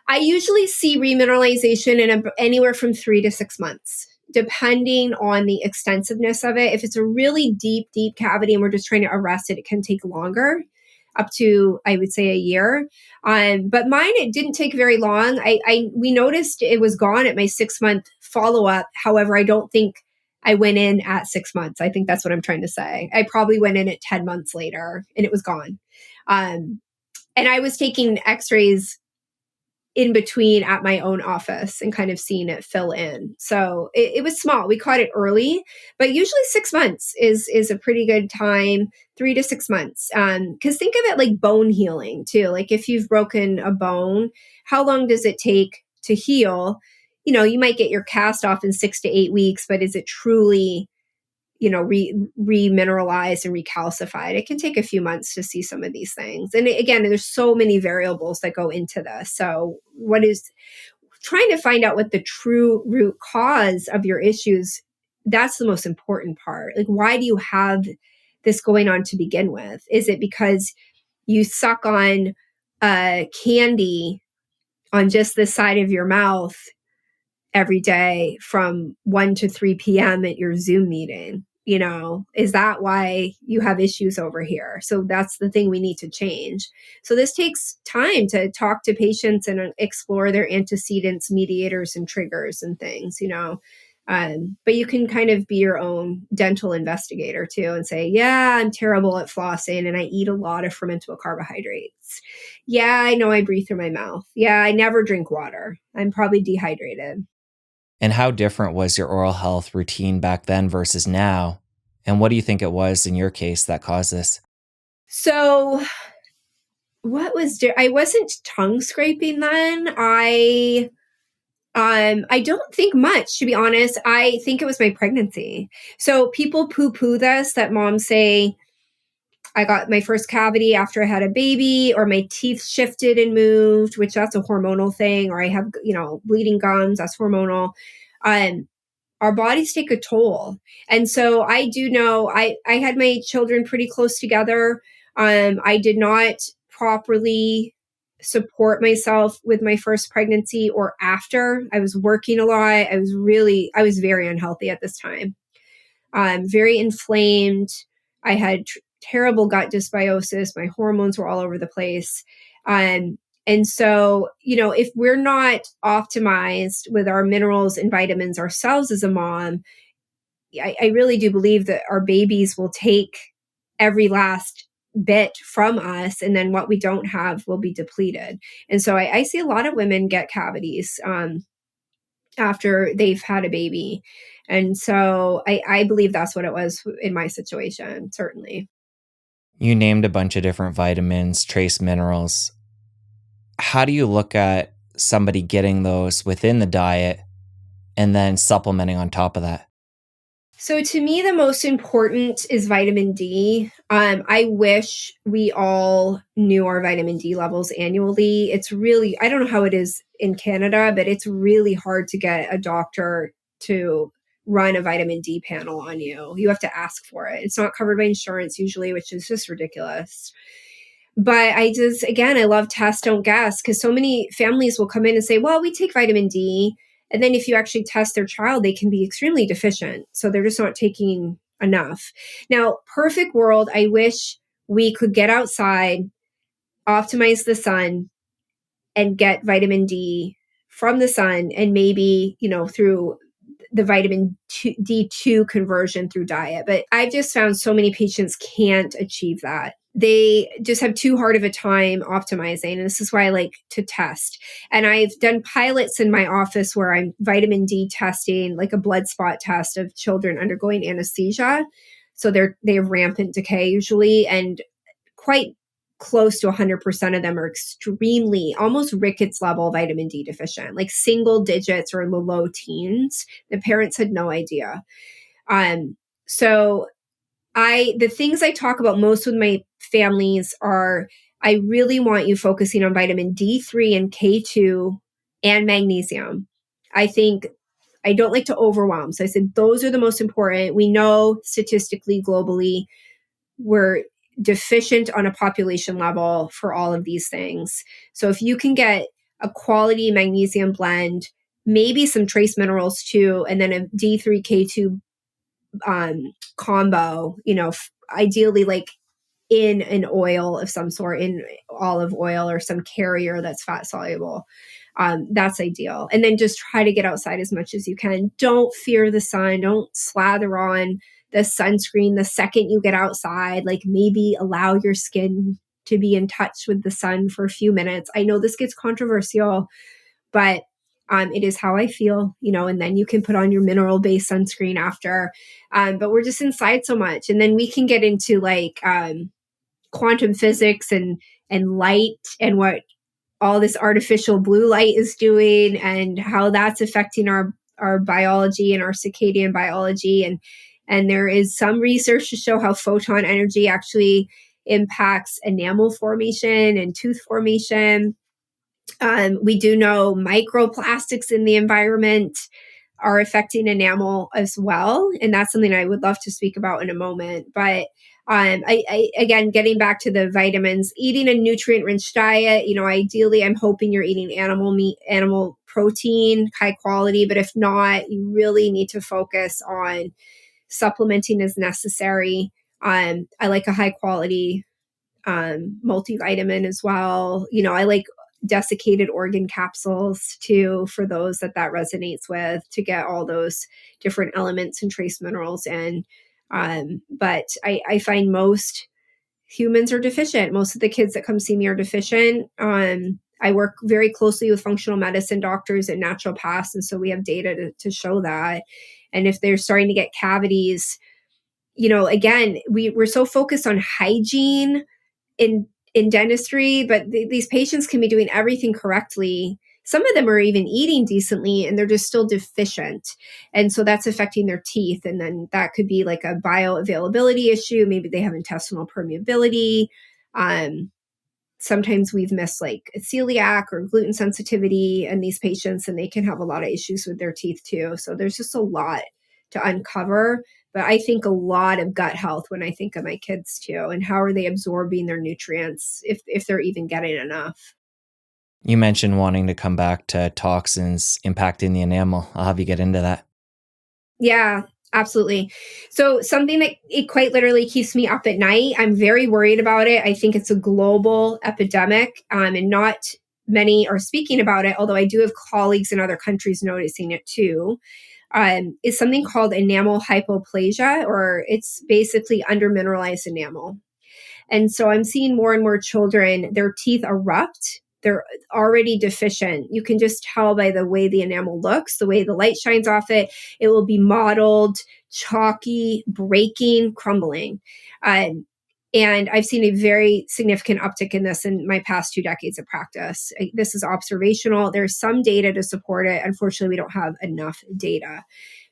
I usually see remineralization in anywhere from 3 to 6 months, depending on the extensiveness of it. If it's a really deep, deep cavity and we're just trying to arrest it, it can take longer, up to, I would say, a year. But mine, it didn't take very long. We noticed it was gone at my 6-month follow-up. However, I don't think I went in at 6 months. I think that's what I'm trying to say. I probably went in at 10 months later and it was gone. And I was taking x-rays in between at my own office and kind of seeing it fill in. So it was small. We caught it early, but usually 6 months is a pretty good time, 3 to 6 months. Because think of it like bone healing too. Like if you've broken a bone, how long does it take to heal? You know, you might get your cast off in 6 to 8 weeks, but is it truly, you know, remineralized and recalcified? It can take a few months to see some of these things. And again, there's so many variables that go into this. So what is trying to find out what the true root cause of your issues, that's the most important part. Like, why do you have this going on to begin with? Is it because you suck on candy on just the side of your mouth every day from 1 to 3 p.m. at your Zoom meeting? You know, is that why you have issues over here? So that's the thing we need to change. So this takes time to talk to patients and explore their antecedents, mediators, and triggers and things, you know. But you can kind of be your own dental investigator too and say, yeah, I'm terrible at flossing and I eat a lot of fermentable carbohydrates. Yeah, I know I breathe through my mouth. Yeah, I never drink water. I'm probably dehydrated. And how different was your oral health routine back then versus now? And what do you think it was in your case that caused this? So what was I wasn't tongue scraping then. I don't think much, to be honest. I think it was my pregnancy. So people poo-poo this, that moms say, I got my first cavity after I had a baby, or my teeth shifted and moved, which that's a hormonal thing, or I have, you know, bleeding gums, that's hormonal. Our bodies take a toll. And so I do know I had my children pretty close together. I did not properly support myself with my first pregnancy or after. I was working a lot. I was very unhealthy at this time. Very inflamed. I had terrible gut dysbiosis. My hormones were all over the place. And so, you know, if we're not optimized with our minerals and vitamins ourselves as a mom, I really do believe that our babies will take every last bit from us, and then what we don't have will be depleted. And so I see a lot of women get cavities after they've had a baby. And so I believe that's what it was in my situation, certainly. You named a bunch of different vitamins, trace minerals. How do you look at somebody getting those within the diet and then supplementing on top of that? So to me, the most important is vitamin D. I wish we all knew our vitamin D levels annually. It's really, I don't know how it is in Canada, but it's really hard to get a doctor to run a vitamin D panel on you. You have to ask for it. It's not covered by insurance usually, which is just ridiculous. But I love test, don't guess, because so many families will come in and say, well, we take vitamin D. And then if you actually test their child, they can be extremely deficient. So they're just not taking enough. Now, perfect world, I wish we could get outside, optimize the sun, and get vitamin D from the sun, and maybe, you know, through the vitamin D2 conversion through diet. But I've just found so many patients can't achieve that. They just have too hard of a time optimizing. And this is why I like to test. And I've done pilots in my office where I'm vitamin D testing, like a blood spot test of children undergoing anesthesia. So they have rampant decay usually, and quite close to 100% of them are extremely, almost rickets level vitamin D deficient, like single digits or in the low teens. The parents had no idea. So the things I talk about most with my families are, I really want you focusing on vitamin D3 and K2 and magnesium. I think I don't like to overwhelm. So I said, those are the most important. We know statistically, globally, we're deficient on a population level for all of these things. So if you can get a quality magnesium blend, maybe some trace minerals too, and then a D3K2 combo, ideally like in an oil of some sort, in olive oil or some carrier that's fat soluble. That's ideal. And then just try to get outside as much as you can. Don't fear the sun. Don't slather on the sunscreen the second you get outside. Like maybe allow your skin to be in touch with the sun for a few minutes. I know this gets controversial, but it is how I feel, and then you can put on your mineral-based sunscreen after. But we're just inside so much. And then we can get into like quantum physics and light and what all this artificial blue light is doing and how that's affecting our biology and our circadian biology. And there is some research to show how photon energy actually impacts enamel formation and tooth formation. We do know microplastics in the environment are affecting enamel as well. And that's something I would love to speak about in a moment. But I again, getting back to the vitamins, eating a nutrient-rich diet, ideally, I'm hoping you're eating animal meat, animal protein, high quality. But if not, you really need to focus on supplementing as necessary. I like a high quality multivitamin as well. I like desiccated organ capsules too, for those that resonates with, to get all those different elements and trace minerals in. But I find most humans are deficient. Most of the kids that come see me are deficient. I work very closely with functional medicine doctors and naturopaths, and so we have data to show that. And if they're starting to get cavities, again, we're so focused on hygiene in dentistry, but these patients can be doing everything correctly. Some of them are even eating decently and they're just still deficient. And so that's affecting their teeth. And then that could be like a bioavailability issue. Maybe they have intestinal permeability. Sometimes we've missed like a celiac or gluten sensitivity in these patients, and they can have a lot of issues with their teeth too. So there's just a lot to uncover. But I think a lot of gut health when I think of my kids too, and how are they absorbing their nutrients if they're even getting enough. You mentioned wanting to come back to toxins impacting the enamel. I'll have you get into that. Yeah, absolutely. So something that it quite literally keeps me up at night. I'm very worried about it. I think it's a global epidemic, and not many are speaking about it, although I do have colleagues in other countries noticing it too. Is something called enamel hypoplasia, or it's basically undermineralized enamel. And so I'm seeing more and more children, their teeth erupt. They're already deficient. You can just tell by the way the enamel looks, the way the light shines off it. It will be mottled, chalky, breaking, crumbling. And I've seen a very significant uptick in this in my past 2 decades of practice. This is observational. There's some data to support it. Unfortunately, we don't have enough data.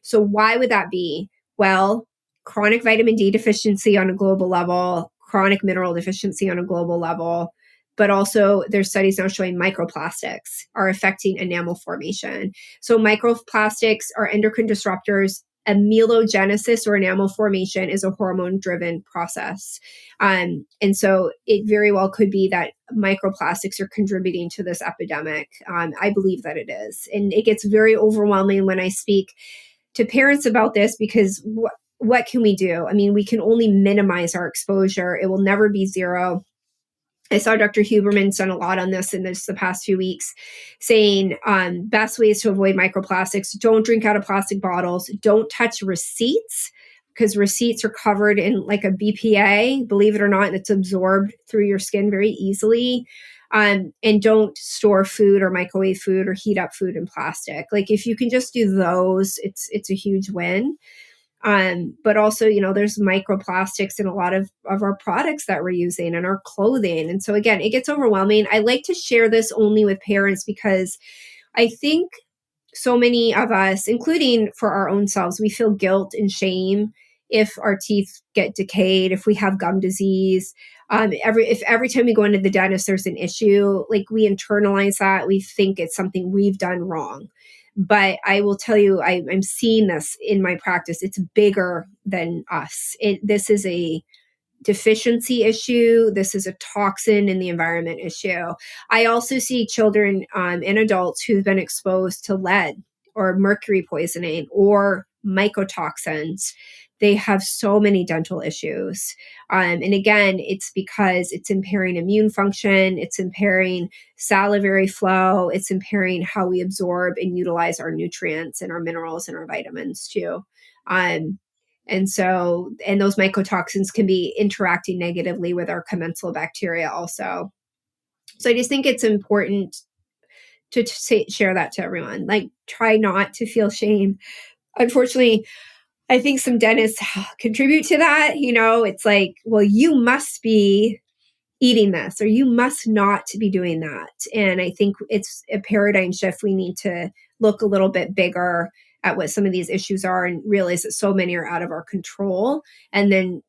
So why would that be? Well, chronic vitamin D deficiency on a global level, chronic mineral deficiency on a global level, but also there's studies now showing microplastics are affecting enamel formation. So microplastics are endocrine disruptors. Amelogenesis or enamel formation is a hormone-driven process. And so it very well could be that microplastics are contributing to this epidemic. I believe that it is. And it gets very overwhelming when I speak to parents about this, because what can we do? I mean, we can only minimize our exposure. It will never be zero. I saw Dr. Huberman's done a lot on this in the past few weeks, saying best ways to avoid microplastics: don't drink out of plastic bottles, don't touch receipts, because receipts are covered in like a BPA, believe it or not, and it's absorbed through your skin very easily. And don't store food or microwave food or heat up food in plastic. Like if you can just do those, it's a huge win. But also, there's microplastics in a lot of our products that we're using and our clothing. And so again, it gets overwhelming. I like to share this only with parents because I think so many of us, including for our own selves, we feel guilt and shame if our teeth get decayed, if we have gum disease. Every time we go into the dentist, there's an issue, like we internalize that, we think it's something we've done wrong. But I will tell you, I'm seeing this in my practice. It's bigger than us. This is a deficiency issue. This is a toxin in the environment issue. I also see children and adults who've been exposed to lead or mercury poisoning or mycotoxins. They have so many dental issues. And again, it's because it's impairing immune function, it's impairing salivary flow, it's impairing how we absorb and utilize our nutrients and our minerals and our vitamins too. And those mycotoxins can be interacting negatively with our commensal bacteria also. So I just think it's important to share that to everyone. Like, try not to feel shame. Unfortunately, I think some dentists contribute to that. It's like, well, you must be eating this or you must not be doing that. And I think it's a paradigm shift. We need to look a little bit bigger at what some of these issues are and realize that so many are out of our control. And then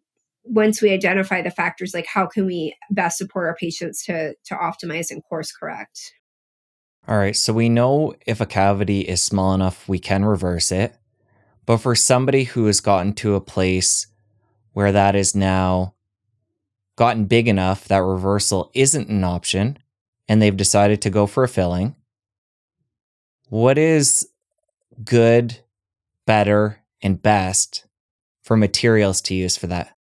once we identify the factors, like how can we best support our patients to optimize and course correct? All right, so we know if a cavity is small enough, we can reverse it. But for somebody who has gotten to a place where that is now gotten big enough that reversal isn't an option, and they've decided to go for a filling, what is good, better, and best for materials to use for that?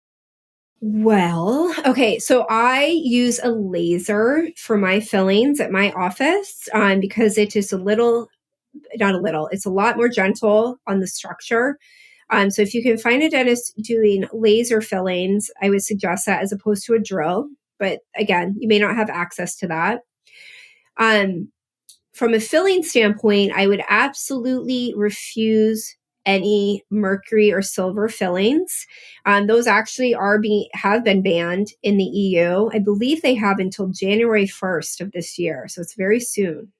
Well, okay, so I use a laser for my fillings at my office because it is it's a lot more gentle on the structure. So if you can find a dentist doing laser fillings, I would suggest that as opposed to a drill. But again, you may not have access to that. From a filling standpoint, I would absolutely refuse any mercury or silver fillings. Those actually have been banned in the EU. I believe they have until January 1st of this year, so it's very soon.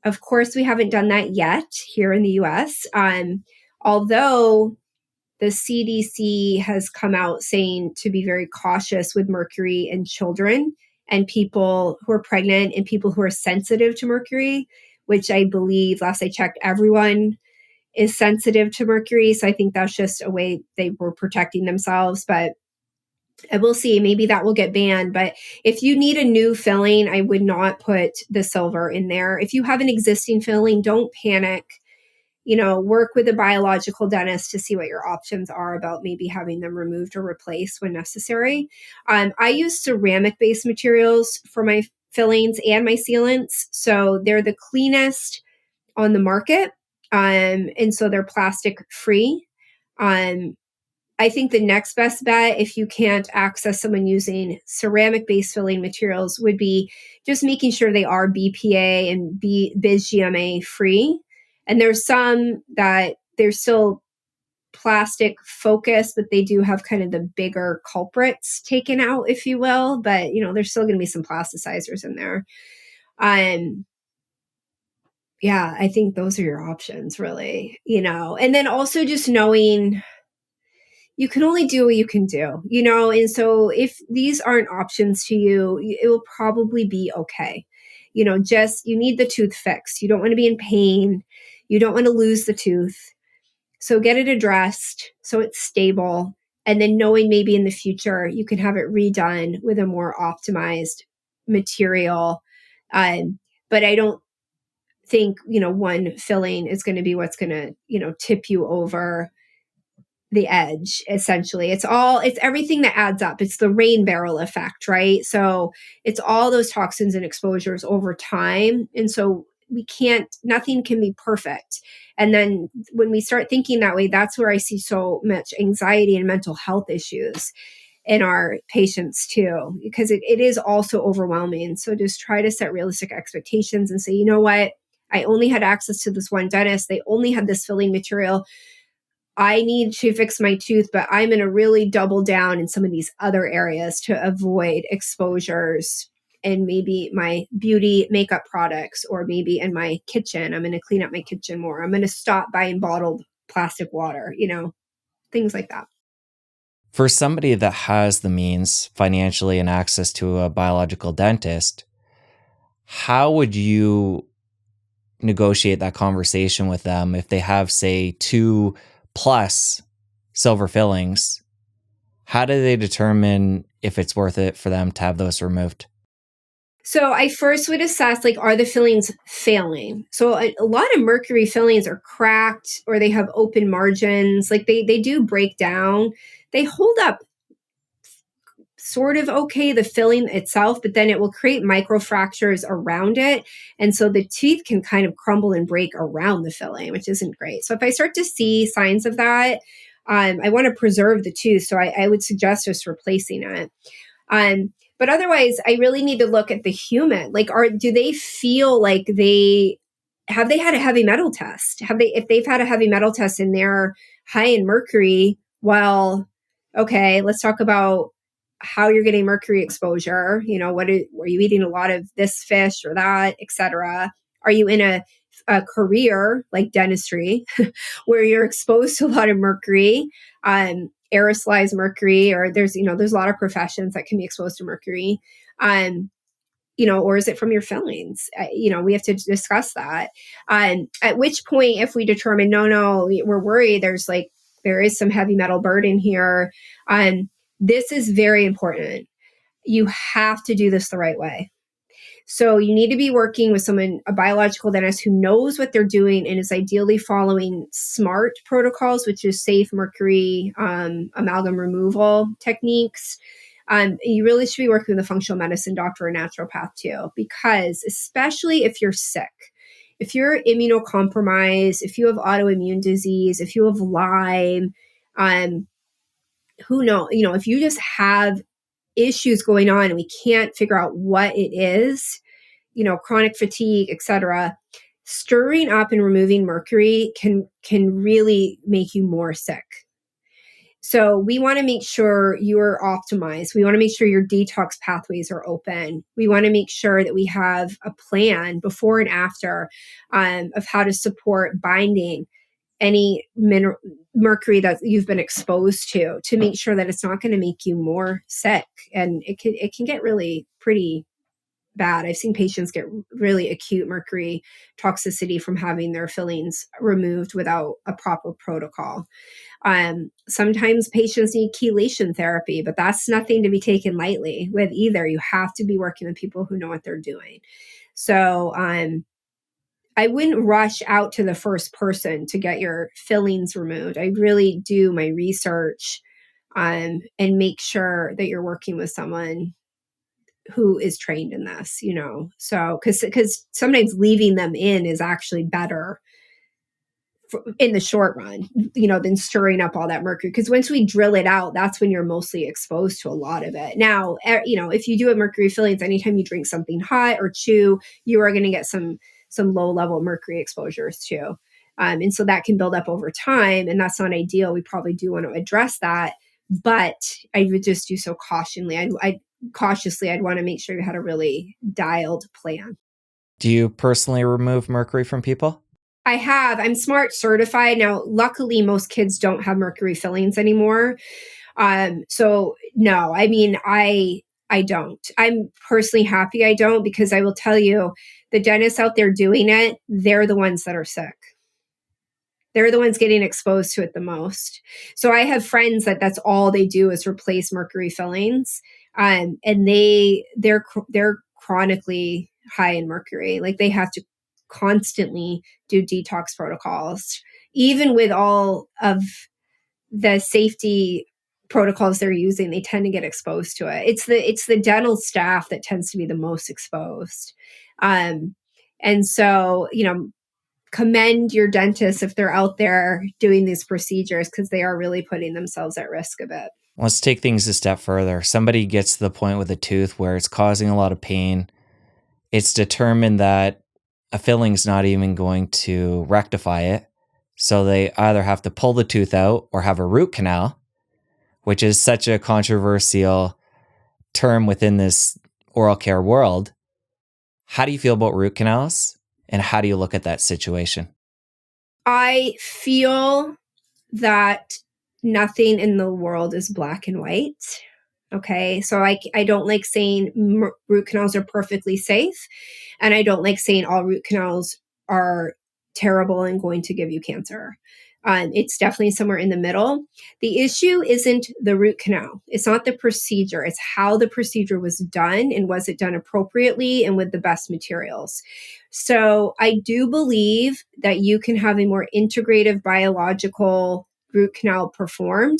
Of course, we haven't done that yet here in the US, although the CDC has come out saying to be very cautious with mercury in children and people who are pregnant and people who are sensitive to mercury, which I believe, last I checked, everyone is sensitive to mercury. So I think that's just a way they were protecting themselves. But I will see, maybe that will get banned. But if you need a new filling, I would not put the silver in there. If you have an existing filling, don't panic. Work with a biological dentist to see what your options are about maybe having them removed or replaced when necessary. I use ceramic-based materials for my fillings and my sealants. So they're the cleanest on the market. And so they're plastic free. I think the next best bet, if you can't access someone using ceramic-based filling materials, would be just making sure they are BPA and BizGMA free. And there's some that they're still plastic focused, but they do have kind of the bigger culprits taken out, if you will. But, there's still going to be some plasticizers in there. Yeah, I think those are your options, really, and then also just knowing you can only do what you can do, and so if these aren't options to you, it will probably be okay. Just you need the tooth fixed. You don't want to be in pain. You don't want to lose the tooth. So get it addressed so it's stable. And then knowing maybe in the future you can have it redone with a more optimized material. But I don't think, one filling is going to be what's going to, tip you over the edge. Essentially, it's everything that adds up. It's the rain barrel effect, right? So it's all those toxins and exposures over time. And so nothing can be perfect. And then when we start thinking that way, that's where I see so much anxiety and mental health issues in our patients too, because it is also overwhelming. So just try to set realistic expectations and say, you know what? I only had access to this one dentist. They only had this filling material. I need to fix my tooth, but I'm going to really double down in some of these other areas to avoid exposures. And maybe my beauty makeup products, or maybe in my kitchen, I'm going to clean up my kitchen more. I'm going to stop buying bottled plastic water, things like that. For somebody that has the means financially and access to a biological dentist, how would you negotiate that conversation with them if they have, say, 2+ silver fillings? How do they determine if it's worth it for them to have those removed? So I first would assess, are the fillings failing? So a lot of mercury fillings are cracked, or they have open margins. They do break down. They hold up sort of okay, the filling itself, but then it will create microfractures around it. And so the teeth can kind of crumble and break around the filling, which isn't great. So if I start to see signs of that, I want to preserve the tooth. So I would suggest just replacing it. But otherwise, I really need to look at the human. Do they feel like have they had a heavy metal test? If they've had a heavy metal test and they're high in mercury, well, okay, let's talk about how you're getting mercury exposure. Were you eating a lot of this fish or that, etc.? Are you in a career like dentistry where you're exposed to a lot of mercury? Aerosolized mercury, or there's a lot of professions that can be exposed to mercury, or is it from your fillings? We have to discuss that. At which point, if we determine, no, we're worried, there is some heavy metal burden here. This is very important. You have to do this the right way. So you need to be working with a biological dentist who knows what they're doing and is ideally following SMART protocols, which is safe mercury amalgam removal techniques. You really should be working with a functional medicine doctor or naturopath too, because especially if you're sick, if you're immunocompromised, if you have autoimmune disease, if you have Lyme, who knows, if you just have issues going on and we can't figure out what it is, chronic fatigue, etc., stirring up and removing mercury can really make you more sick. So we want to make sure you're optimized. We want to make sure your detox pathways are open. We want to make sure that we have a plan before and after of how to support binding any mercury that you've been exposed to make sure that it's not going to make you more sick. And it can get really pretty bad. I've seen patients get really acute mercury toxicity from having their fillings removed without a proper protocol. Sometimes patients need chelation therapy, but that's nothing to be taken lightly with either. You have to be working with people who know what they're doing. So I wouldn't rush out to the first person to get your fillings removed. I really do my research and make sure that you're working with someone who is trained in this, so because sometimes leaving them in is actually better in the short run, than stirring up all that mercury. Because once we drill it out, that's when you're mostly exposed to a lot of it. Now, if you do have mercury fillings, anytime you drink something hot or chew, you are going to get some low level mercury exposures too. And so that can build up over time, and that's not ideal. We probably do want to address that, but I would just do so cautiously. I'd want to make sure you had a really dialed plan. Do you personally remove mercury from people? I have. I'm SMART certified. Now, luckily, most kids don't have mercury fillings anymore. So no, I don't. I'm personally happy I don't, because I will tell you, the dentists out there doing it, they're the ones that are sick. They're the ones getting exposed to it the most. So I have friends that's all they do is replace mercury fillings. And they're chronically high in mercury. They have to constantly do detox protocols, even with all of the safety protocols they're using. They tend to get exposed to it. It's the dental staff that tends to be the most exposed. And so, commend your dentists if they're out there doing these procedures, because they are really putting themselves at risk a bit. Let's take things a step further. Somebody gets to the point with a tooth where it's causing a lot of pain. It's determined that a filling's not even going to rectify it. So they either have to pull the tooth out or have a root canal, which is such a controversial term within this oral care world. How do you feel about root canals, and how do you look at that situation? I feel that nothing in the world is black and white. Okay. So I don't like saying root canals are perfectly safe. And I don't like saying all root canals are terrible and going to give you cancer. It's definitely somewhere in the middle. The issue isn't the root canal. It's not the procedure. It's how the procedure was done, and was it done appropriately and with the best materials. So I do believe that you can have a more integrative biological root canal performed,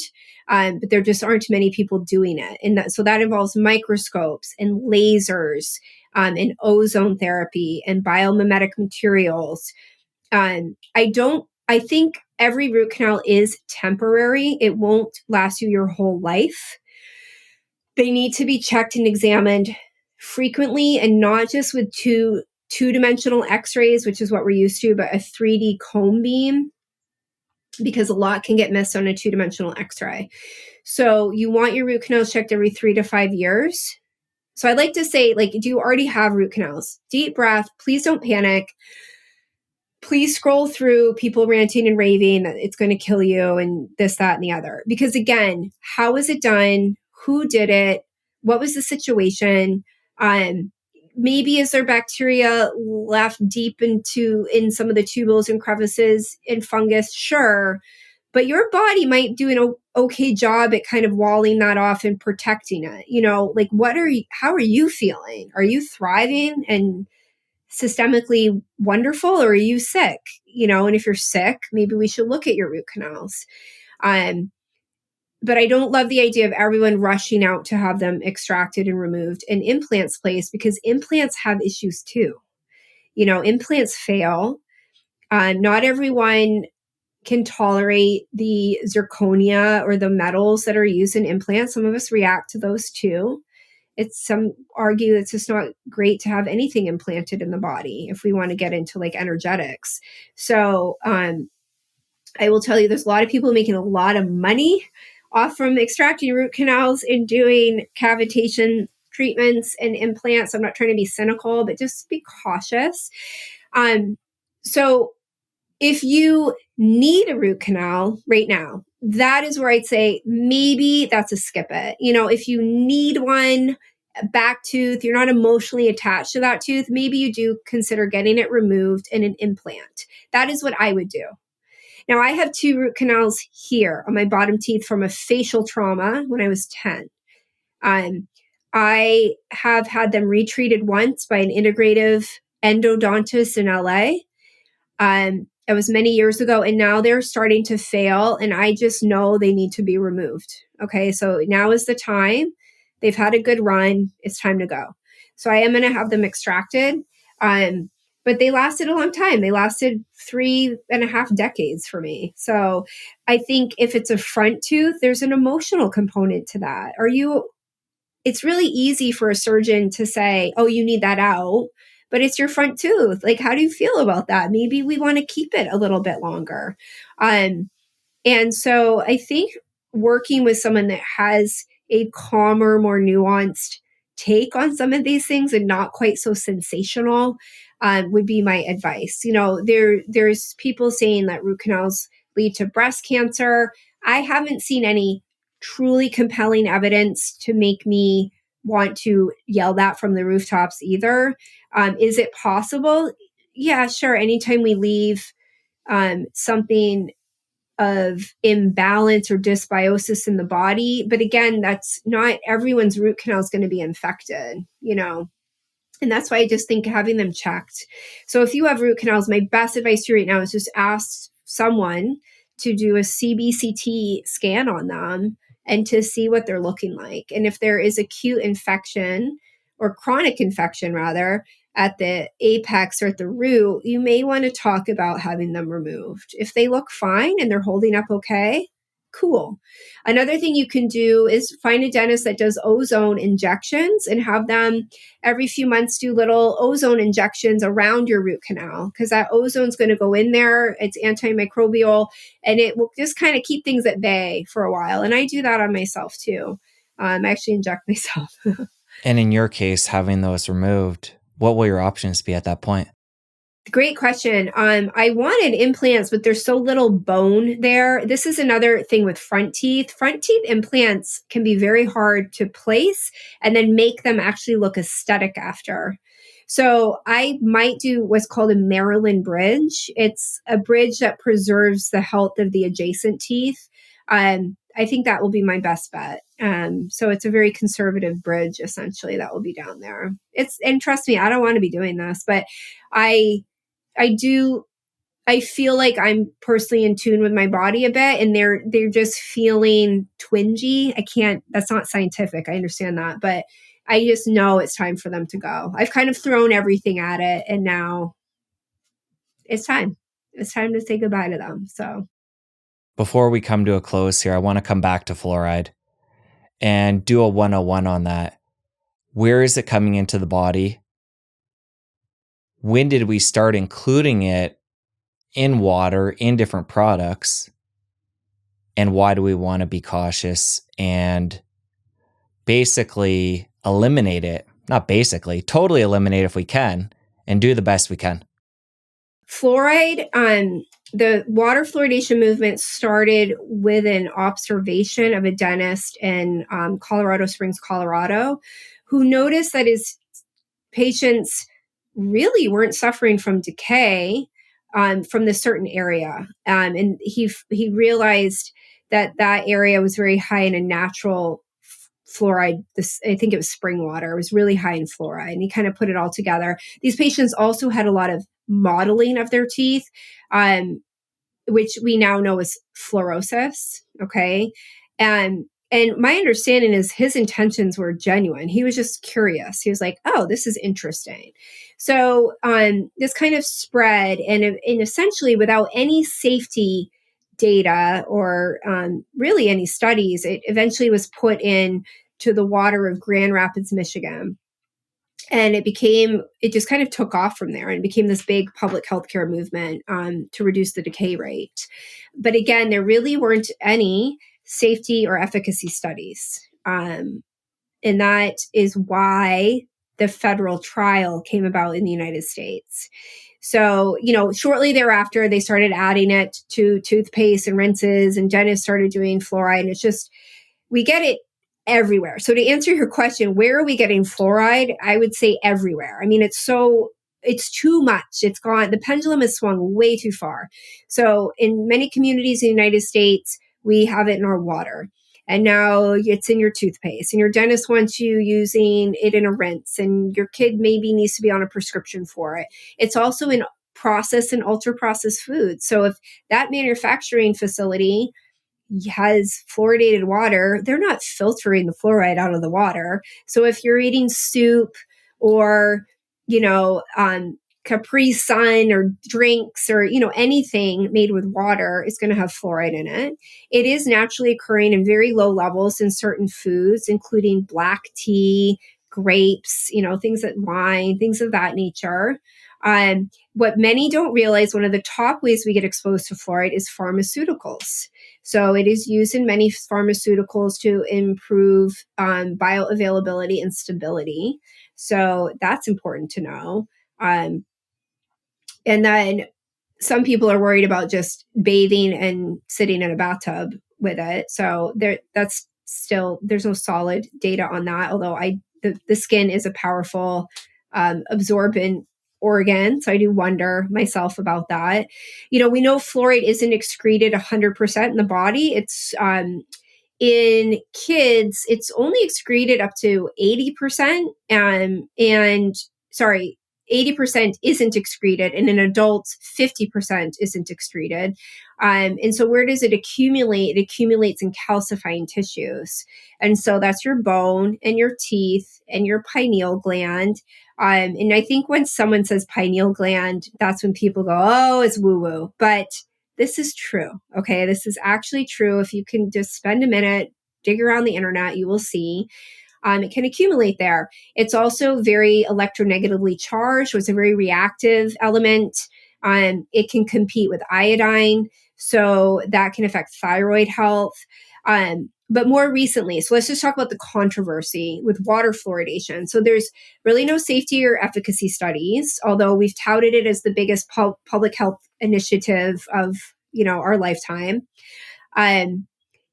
but there just aren't many people doing it. And so that involves microscopes and lasers, and ozone therapy and biomimetic materials. I think every root canal is temporary. It won't last you your whole life. They need to be checked and examined frequently, and not just with two-dimensional x-rays, which is what we're used to, but a 3D cone beam, because a lot can get missed on a two-dimensional x-ray. So you want your root canals checked every 3 to 5 years. So I'd like to say, like, do you already have root canals? Deep breath. Please don't panic. Please scroll through people ranting and raving that it's going to kill you and this, that, and the other. Because again, how was it done? Who did it? What was the situation? Maybe is there bacteria left deep in some of the tubules and crevices and fungus? Sure. But your body might do an okay job at kind of walling that off and protecting it. Like how are you feeling? Are you thriving and systemically wonderful, or are you sick? And if you're sick, maybe we should look at your root canals. But I don't love the idea of everyone rushing out to have them extracted and removed and implants placed, because implants have issues too. Implants fail. Not everyone can tolerate the zirconia or the metals that are used in implants. Some of us react to those too. Some argue it's just not great to have anything implanted in the body if we want to get into like energetics. So I will tell you, there's a lot of people making a lot of money off from extracting root canals and doing cavitation treatments and implants. I'm not trying to be cynical, but just be cautious. So if you need a root canal right now, that is where I'd say maybe that's a skip it. If you need one, a back tooth, you're not emotionally attached to that tooth, maybe you do consider getting it removed in an implant. That is what I would do. Now, I have 2 root canals here on my bottom teeth from a facial trauma when I was 10. I have had them retreated once by an integrative endodontist in LA. It was many years ago, and now they're starting to fail, and I just know they need to be removed. Okay, so now is the time. They've had a good run. It's time to go. So I am going to have them extracted. But they lasted a long time. They lasted 3.5 decades for me. So I think if it's a front tooth, there's an emotional component to that. It's really easy for a surgeon to say, oh, you need that out, but it's your front tooth. Like, how do you feel about that? Maybe we want to keep it a little bit longer. And so I think working with someone that has a calmer, more nuanced take on some of these things and not quite so sensational would be my advice. There's people saying that root canals lead to breast cancer. I haven't seen any truly compelling evidence to make me want to yell that from the rooftops either. Is it possible? Yeah, sure. Anytime we leave something of imbalance or dysbiosis in the body. But again, that's not everyone's root canal is going to be infected, and that's why I just think having them checked. So if you have root canals, my best advice to you right now is just ask someone to do a CBCT scan on them and to see what they're looking like. And if there is acute infection or chronic infection rather at the apex or at the root, you may want to talk about having them removed. If they look fine and they're holding up okay, cool. Another thing you can do is find a dentist that does ozone injections and have them every few months do little ozone injections around your root canal, because that ozone is going to go in there. It's antimicrobial, and it will just kind of keep things at bay for a while. And I do that on myself too. I actually inject myself. And in your case, having those removed, what will your options be at that point? Great question. I wanted implants, but there's so little bone there. This is another thing with front teeth. Front teeth implants can be very hard to place and then make them actually look aesthetic after. So I might do what's called a Maryland bridge. It's a bridge that preserves the health of the adjacent teeth. I think that will be my best bet. So it's a very conservative bridge, essentially, that will be down there. And trust me, I don't want to be doing this, but I feel like I'm personally in tune with my body a bit, and they're just feeling twingy. That's not scientific. I understand that, but I just know it's time for them to go. I've kind of thrown everything at it, and now it's time. It's time to say goodbye to them. So Before we come to a close here, I want to come back to fluoride and do a 101 on that. Where is it coming into the body? When did we start including it in water, in different products? And why do we want to be cautious and basically eliminate it? Not basically, totally eliminate if we can, and do the best we can. Fluoride, the water fluoridation movement started with an observation of a dentist in Colorado Springs, Colorado, who noticed that his patients really weren't suffering from decay from this certain area. And he realized that area was very high in a natural fluoride. I think it was spring water. It was really high in fluoride. And he kind of put it all together. These patients also had a lot of modeling of their teeth, which we now know is fluorosis. Okay. And my understanding is his intentions were genuine. He was just curious. He was like, oh, this is interesting. So this kind of spread, and essentially without any safety data or really any studies, it eventually was put in to the water of Grand Rapids, Michigan. And it just kind of took off from there and became this big public healthcare movement to reduce the decay rate. But again, there really weren't any safety or efficacy studies. And that is why the federal trial came about in the United States. So, shortly thereafter, they started adding it to toothpaste and rinses, and dentists started doing fluoride. And it's just, we get it everywhere. So to answer your question, where are we getting fluoride? I would say everywhere. I mean, it's too much. It's gone. The pendulum has swung way too far. So in many communities in the United States, we have it in our water. And now it's in your toothpaste, and your dentist wants you using it in a rinse, and your kid maybe needs to be on a prescription for it. It's also in processed and ultra processed foods. So if that manufacturing facility has fluoridated water, they're not filtering the fluoride out of the water. So if you're eating soup or, Capri Sun or drinks or, anything made with water is going to have fluoride in it. It is naturally occurring in very low levels in certain foods, including black tea, grapes, wine, things of that nature. What many don't realize, one of the top ways we get exposed to fluoride is pharmaceuticals. So it is used in many pharmaceuticals to improve bioavailability and stability. So that's important to know. And then some people are worried about just bathing and sitting in a bathtub with it. So there's no solid data on that, although the skin is a powerful absorbent organ. So I do wonder myself about that. We know fluoride isn't excreted 100% in the body. It's in kids, it's only excreted up to 80%. 80% isn't excreted, and in adults, 50% isn't excreted. And so where does it accumulate? It accumulates in calcifying tissues. And so that's your bone and your teeth and your pineal gland. And I think when someone says pineal gland, that's when people go, oh, it's woo-woo. But this is true. Okay. This is actually true. If you can just spend a minute, dig around the internet, you will see it can accumulate there. It's also very electronegatively charged, so it's a very reactive element. It can compete with iodine, so that can affect thyroid health. But more recently, so let's just talk about the controversy with water fluoridation. So there's really no safety or efficacy studies, although we've touted it as the biggest public health initiative of our lifetime.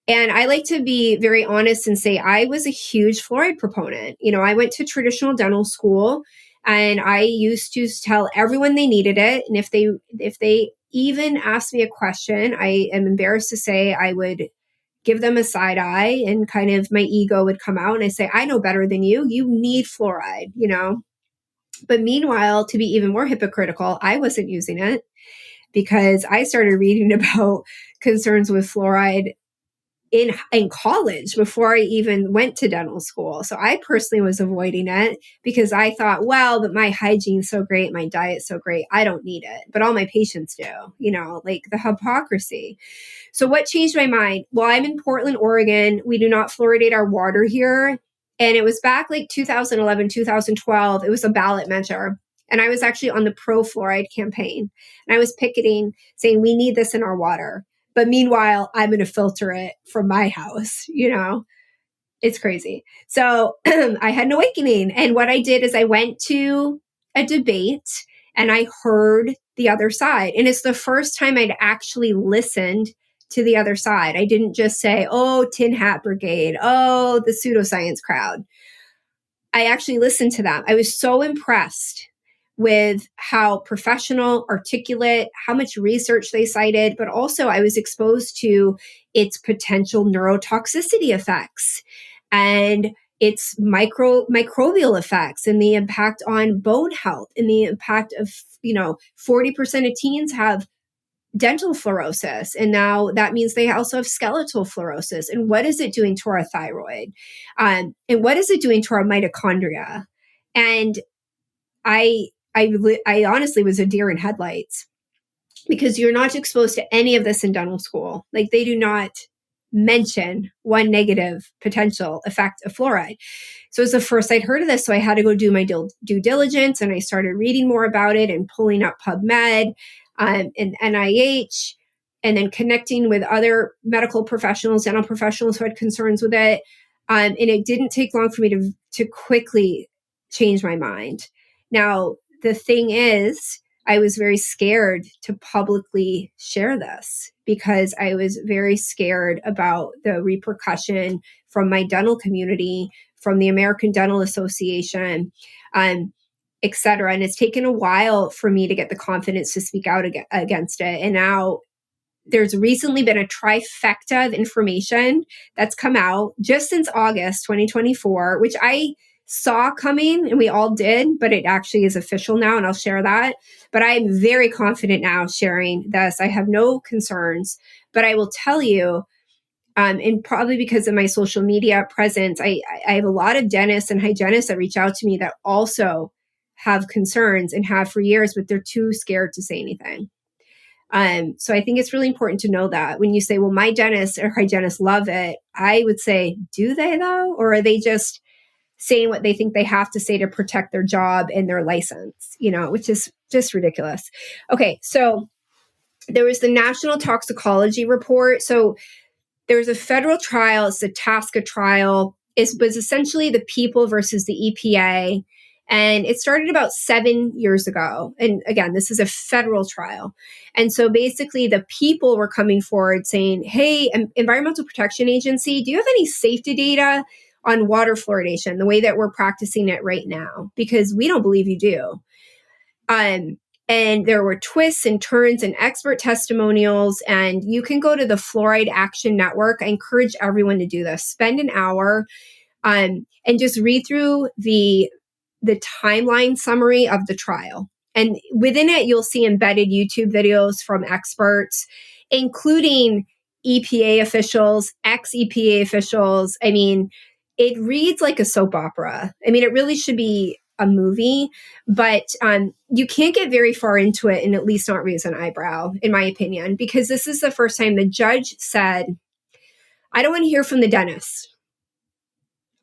And I like to be very honest and say I was a huge fluoride proponent. I went to traditional dental school and I used to tell everyone they needed it. And if they even asked me a question, I am embarrassed to say I would give them a side eye and kind of my ego would come out and I say, I know better than you. You need fluoride, But meanwhile, to be even more hypocritical, I wasn't using it because I started reading about concerns with fluoride in college before I even went to dental school. So I personally was avoiding it because I thought, well, but my hygiene's so great, my diet's so great, I don't need it. But all my patients do, like the hypocrisy. So what changed my mind? Well, I'm in Portland, Oregon. We do not fluoridate our water here. And it was back like 2011, 2012. It was a ballot measure. And I was actually on the pro-fluoride campaign. And I was picketing saying, we need this in our water. But meanwhile, I'm going to filter it from my house, It's crazy. So I had an awakening. And what I did is I went to a debate and I heard the other side. And it's the first time I'd actually listened to the other side. I didn't just say, oh, Tin Hat Brigade, oh, the pseudoscience crowd. I actually listened to them. I was so impressed with how professional, articulate, how much research they cited, but also I was exposed to its potential neurotoxicity effects and its microbial effects and the impact on bone health and the impact of, 40% of teens have dental fluorosis. And now that means they also have skeletal fluorosis. And what is it doing to our thyroid? And what is it doing to our mitochondria? And I honestly was a deer in headlights because you're not exposed to any of this in dental school. Like they do not mention one negative potential effect of fluoride. So it was the first I'd heard of this. So I had to go do my due diligence and I started reading more about it and pulling up PubMed and NIH and then connecting with other medical professionals, dental professionals who had concerns with it. And it didn't take long for me to quickly change my mind. Now, the thing is, I was very scared to publicly share this because I was very scared about the repercussion from my dental community, from the American Dental Association, et cetera. And it's taken a while for me to get the confidence to speak out against it. And now there's recently been a trifecta of information that's come out just since August 2024, which I saw coming and we all did, but it actually is official now and I'll share that. But I'm very confident now sharing this. I have no concerns, but I will tell you, and probably because of my social media presence, I have a lot of dentists and hygienists that reach out to me that also have concerns and have for years, but they're too scared to say anything. So I think it's really important to know that when you say, well, my dentist or hygienist love it, I would say, do they though? Or are they just saying what they think they have to say to protect their job and their license, which is just ridiculous. Okay. So there was the National Toxicology Report. So there was a federal trial. It's the TSCA trial. It was essentially the people versus the EPA. And it started about 7 years ago. And again, this is a federal trial. And so basically the people were coming forward saying, hey, Environmental Protection Agency, do you have any safety data on water fluoridation, the way that we're practicing it right now? Because we don't believe you do. And there were twists and turns and expert testimonials. And you can go to the Fluoride Action Network. I encourage everyone to do this. Spend an hour and just read through the timeline summary of the trial. And within it, you'll see embedded YouTube videos from experts, including EPA officials, ex-EPA officials. I mean, it reads like a soap opera. I mean, it really should be a movie, but you can't get very far into it and at least not raise an eyebrow, in my opinion, because this is the first time the judge said, I don't want to hear from the dentist.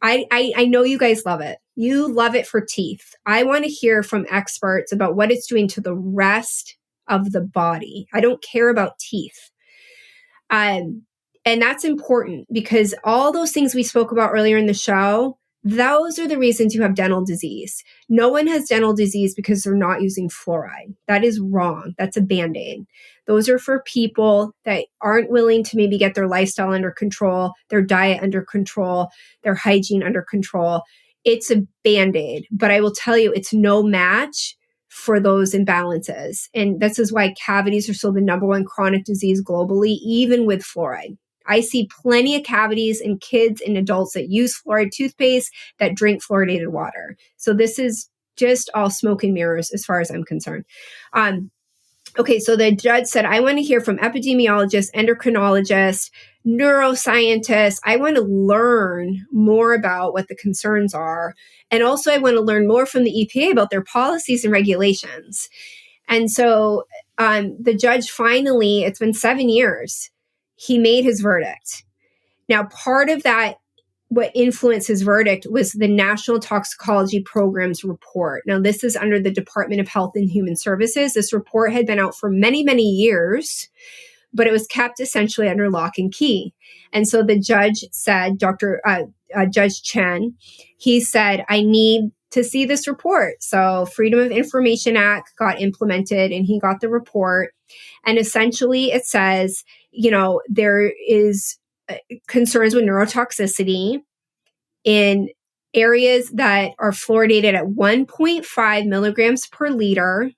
I know you guys love it. You love it for teeth. I want to hear from experts about what it's doing to the rest of the body. I don't care about teeth. And that's important because all those things we spoke about earlier in the show, those are the reasons you have dental disease. No one has dental disease because they're not using fluoride. That is wrong. That's a Band-Aid. Those are for people that aren't willing to maybe get their lifestyle under control, their diet under control, their hygiene under control. It's a Band-Aid, but I will tell you, it's no match for those imbalances. And this is why cavities are still the number one chronic disease globally, even with fluoride. I see plenty of cavities in kids and adults that use fluoride toothpaste that drink fluoridated water. So this is just all smoke and mirrors as far as I'm concerned. Okay, so the judge said, I want to hear from epidemiologists, endocrinologists, neuroscientists. I want to learn more about what the concerns are. And also I want to learn more from the EPA about their policies and regulations. And so the judge finally, it's been 7 years, he made his verdict. Now, part of that, what influenced his verdict was the National Toxicology Program's report. Now, this is under the Department of Health and Human Services. This report had been out for many, many years, but it was kept essentially under lock and key. And so the judge said, Judge Chen, he said, I need to see this report. So Freedom of Information Act got implemented and he got the report. And essentially it says, there is concerns with neurotoxicity in areas that are fluoridated at 1.5 milligrams per liter,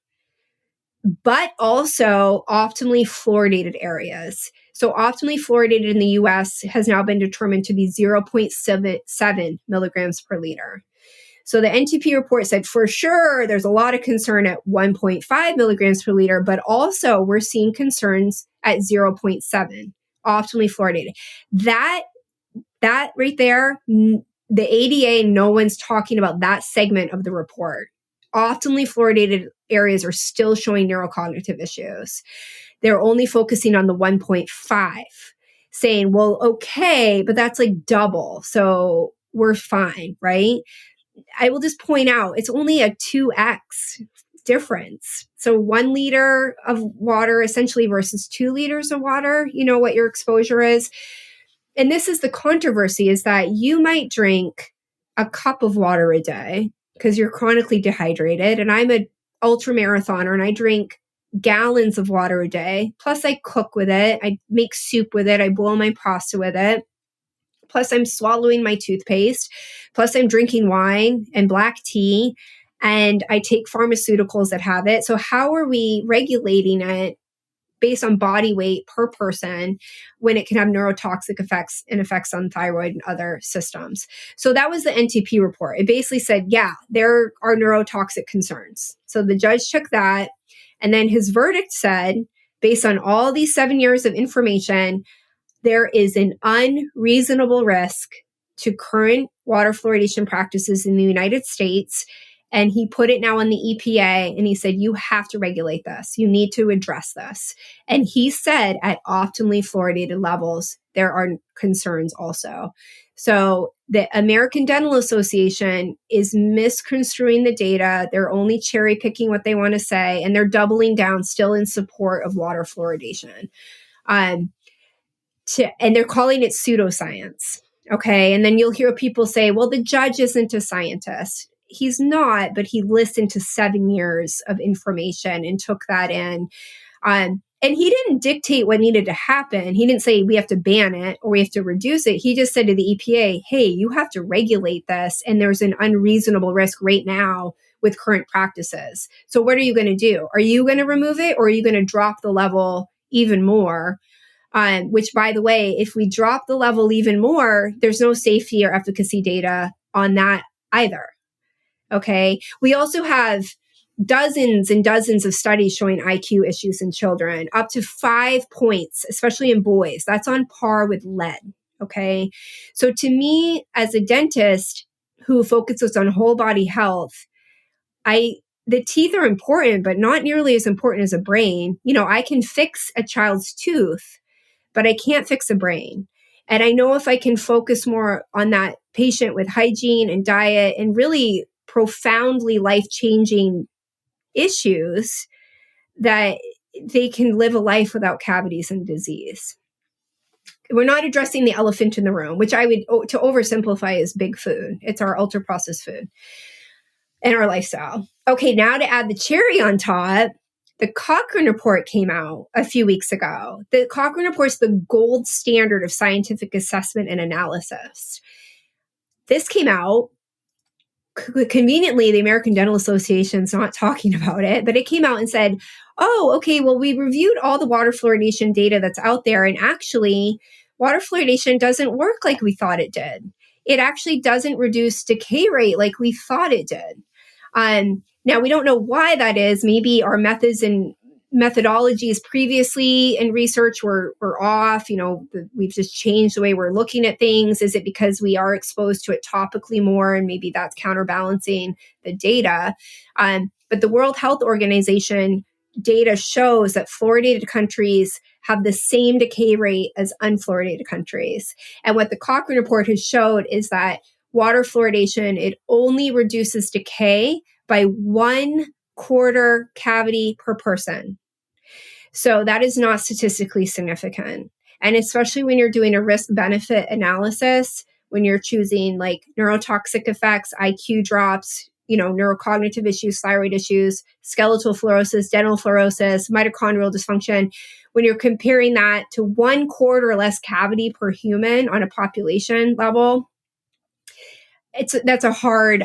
but also optimally fluoridated areas. So optimally fluoridated in the US has now been determined to be 0.77 milligrams per liter. So the NTP report said, for sure, there's a lot of concern at 1.5 milligrams per liter, but also we're seeing concerns at 0.7, optimally fluoridated. That right there, the ADA, no one's talking about that segment of the report. Optimally fluoridated areas are still showing neurocognitive issues. They're only focusing on the 1.5, saying, well, okay, but that's like double. So we're fine, right? I will just point out, it's only a 2x difference. So 1 liter of water essentially versus 2 liters of water, what your exposure is. And this is the controversy, is that you might drink a cup of water a day because you're chronically dehydrated. And I'm an ultra marathoner and I drink gallons of water a day. Plus I cook with it. I make soup with it. I boil my pasta with it. Plus I'm swallowing my toothpaste. Plus I'm drinking wine and black tea. And I take pharmaceuticals that have it. So how are we regulating it based on body weight per person when it can have neurotoxic effects and effects on thyroid and other systems? So that was the NTP report. It basically said, yeah, there are neurotoxic concerns. So the judge took that. And then his verdict said, based on all these 7 years of information, there is an unreasonable risk to current water fluoridation practices in the United States. And he put it now on the EPA and he said, you have to regulate this. You need to address this. And he said at optimally fluoridated levels, there are concerns also. So the American Dental Association is misconstruing the data. They're only cherry picking what they want to say, and they're doubling down still in support of water fluoridation. And they're calling it pseudoscience. Okay. And then you'll hear people say, well, the judge isn't a scientist. He's not, but he listened to 7 years of information and took that in. And he didn't dictate what needed to happen. He didn't say we have to ban it or we have to reduce it. He just said to the EPA, hey, you have to regulate this. And there's an unreasonable risk right now with current practices. So what are you going to do? Are you going to remove it or are you going to drop the level even more? Which, by the way, if we drop the level even more, there's no safety or efficacy data on that either. Okay. We also have dozens and dozens of studies showing IQ issues in children, up to 5 points, especially in boys. That's on par with lead. Okay. So to me, as a dentist who focuses on whole body health, the teeth are important, but not nearly as important as a brain. I can fix a child's tooth, but I can't fix a brain. And I know if I can focus more on that patient with hygiene and diet and really profoundly life-changing issues, that they can live a life without cavities and disease. We're not addressing the elephant in the room, which I would, to oversimplify, is big food. It's our ultra-processed food and our lifestyle. Okay, now to add the cherry on top, the Cochrane report came out a few weeks ago. The Cochrane report is the gold standard of scientific assessment and analysis. This came out. Conveniently, the American Dental Association's not talking about it, but it came out and said, oh, okay, well, we reviewed all the water fluoridation data that's out there, and actually, water fluoridation doesn't work like we thought it did. It actually doesn't reduce decay rate like we thought it did. Now, we don't know why that is. Maybe our methods and methodologies previously in research were off. We've just changed the way we're looking at things. Is it because we are exposed to it topically more, and maybe that's counterbalancing the data? But the World Health Organization data shows that fluoridated countries have the same decay rate as unfluoridated countries. And what the Cochrane report has showed is that water fluoridation, it only reduces decay by 1/4 cavity per person. So that is not statistically significant. And especially when you're doing a risk-benefit analysis, when you're choosing like neurotoxic effects, IQ drops, neurocognitive issues, thyroid issues, skeletal fluorosis, dental fluorosis, mitochondrial dysfunction, when you're comparing that to 1/4 less cavity per human on a population level, that's a hard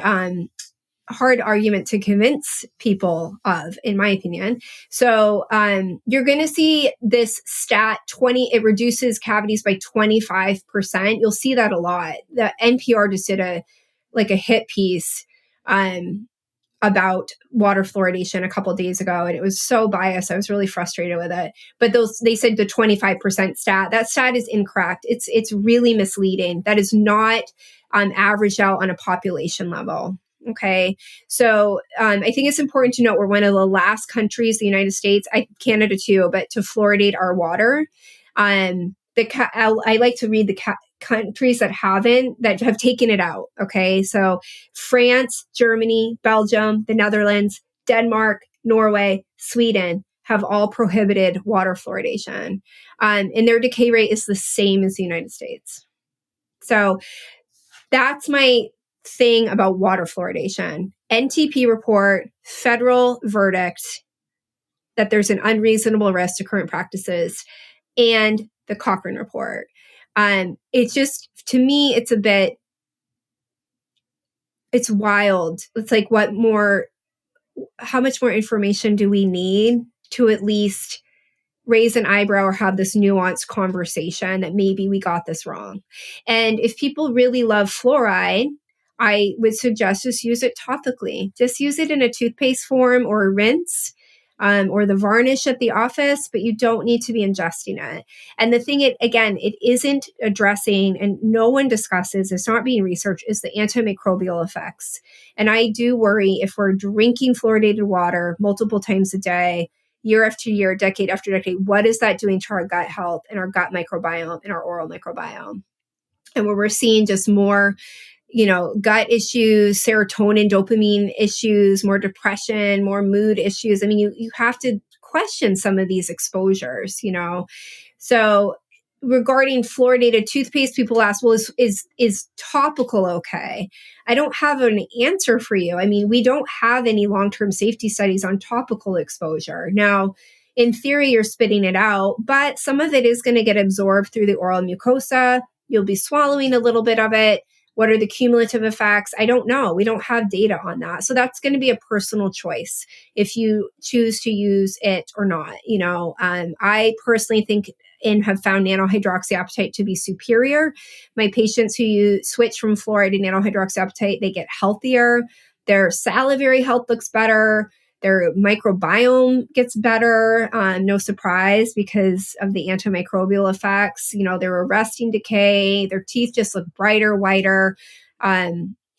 argument to convince people of, in my opinion. So you're going to see this stat 20, it reduces cavities by 25%. You'll see that a lot. The NPR just did a hit piece about water fluoridation a couple of days ago, and it was so biased. I was really frustrated with it. But they said the 25% stat. That stat is incorrect. It's really misleading. That is not averaged out on a population level. Okay, so I think it's important to note we're one of the last countries, the United States, Canada too, but to fluoridate our water. I like to read the countries that have taken it out. Okay, so France, Germany, Belgium, the Netherlands, Denmark, Norway, Sweden have all prohibited water fluoridation, and their decay rate is the same as the United States. So that's my thing about water fluoridation. NTP report, federal verdict that there's an unreasonable risk to current practices, and the Cochrane report. It's just, to me, it's wild. It's like, how much more information do we need to at least raise an eyebrow or have this nuanced conversation that maybe we got this wrong? And if people really love fluoride, I would suggest just use it topically. Just use it in a toothpaste form or a rinse, or the varnish at the office, but you don't need to be ingesting it. And the thing, it isn't addressing, and no one discusses, it's not being researched, is the antimicrobial effects. And I do worry, if we're drinking fluoridated water multiple times a day, year after year, decade after decade, what is that doing to our gut health and our gut microbiome and our oral microbiome? And where we're seeing just more gut issues, serotonin, dopamine issues, more depression, more mood issues. I mean, you have to question some of these exposures, So regarding fluoridated toothpaste, people ask, well, is topical okay? I don't have an answer for you. I mean, we don't have any long-term safety studies on topical exposure. Now, in theory, you're spitting it out, but some of it is going to get absorbed through the oral mucosa. You'll be swallowing a little bit of it. What are the cumulative effects? I don't know. We don't have data on that. So that's going to be a personal choice if you choose to use it or not. I personally think and have found nano-hydroxyapatite to be superior. My patients who switch from fluoride to nano-hydroxyapatite, they get healthier. Their salivary health looks better. Their microbiome gets better, no surprise, because of the antimicrobial effects. They're arresting decay. Their teeth just look brighter, whiter.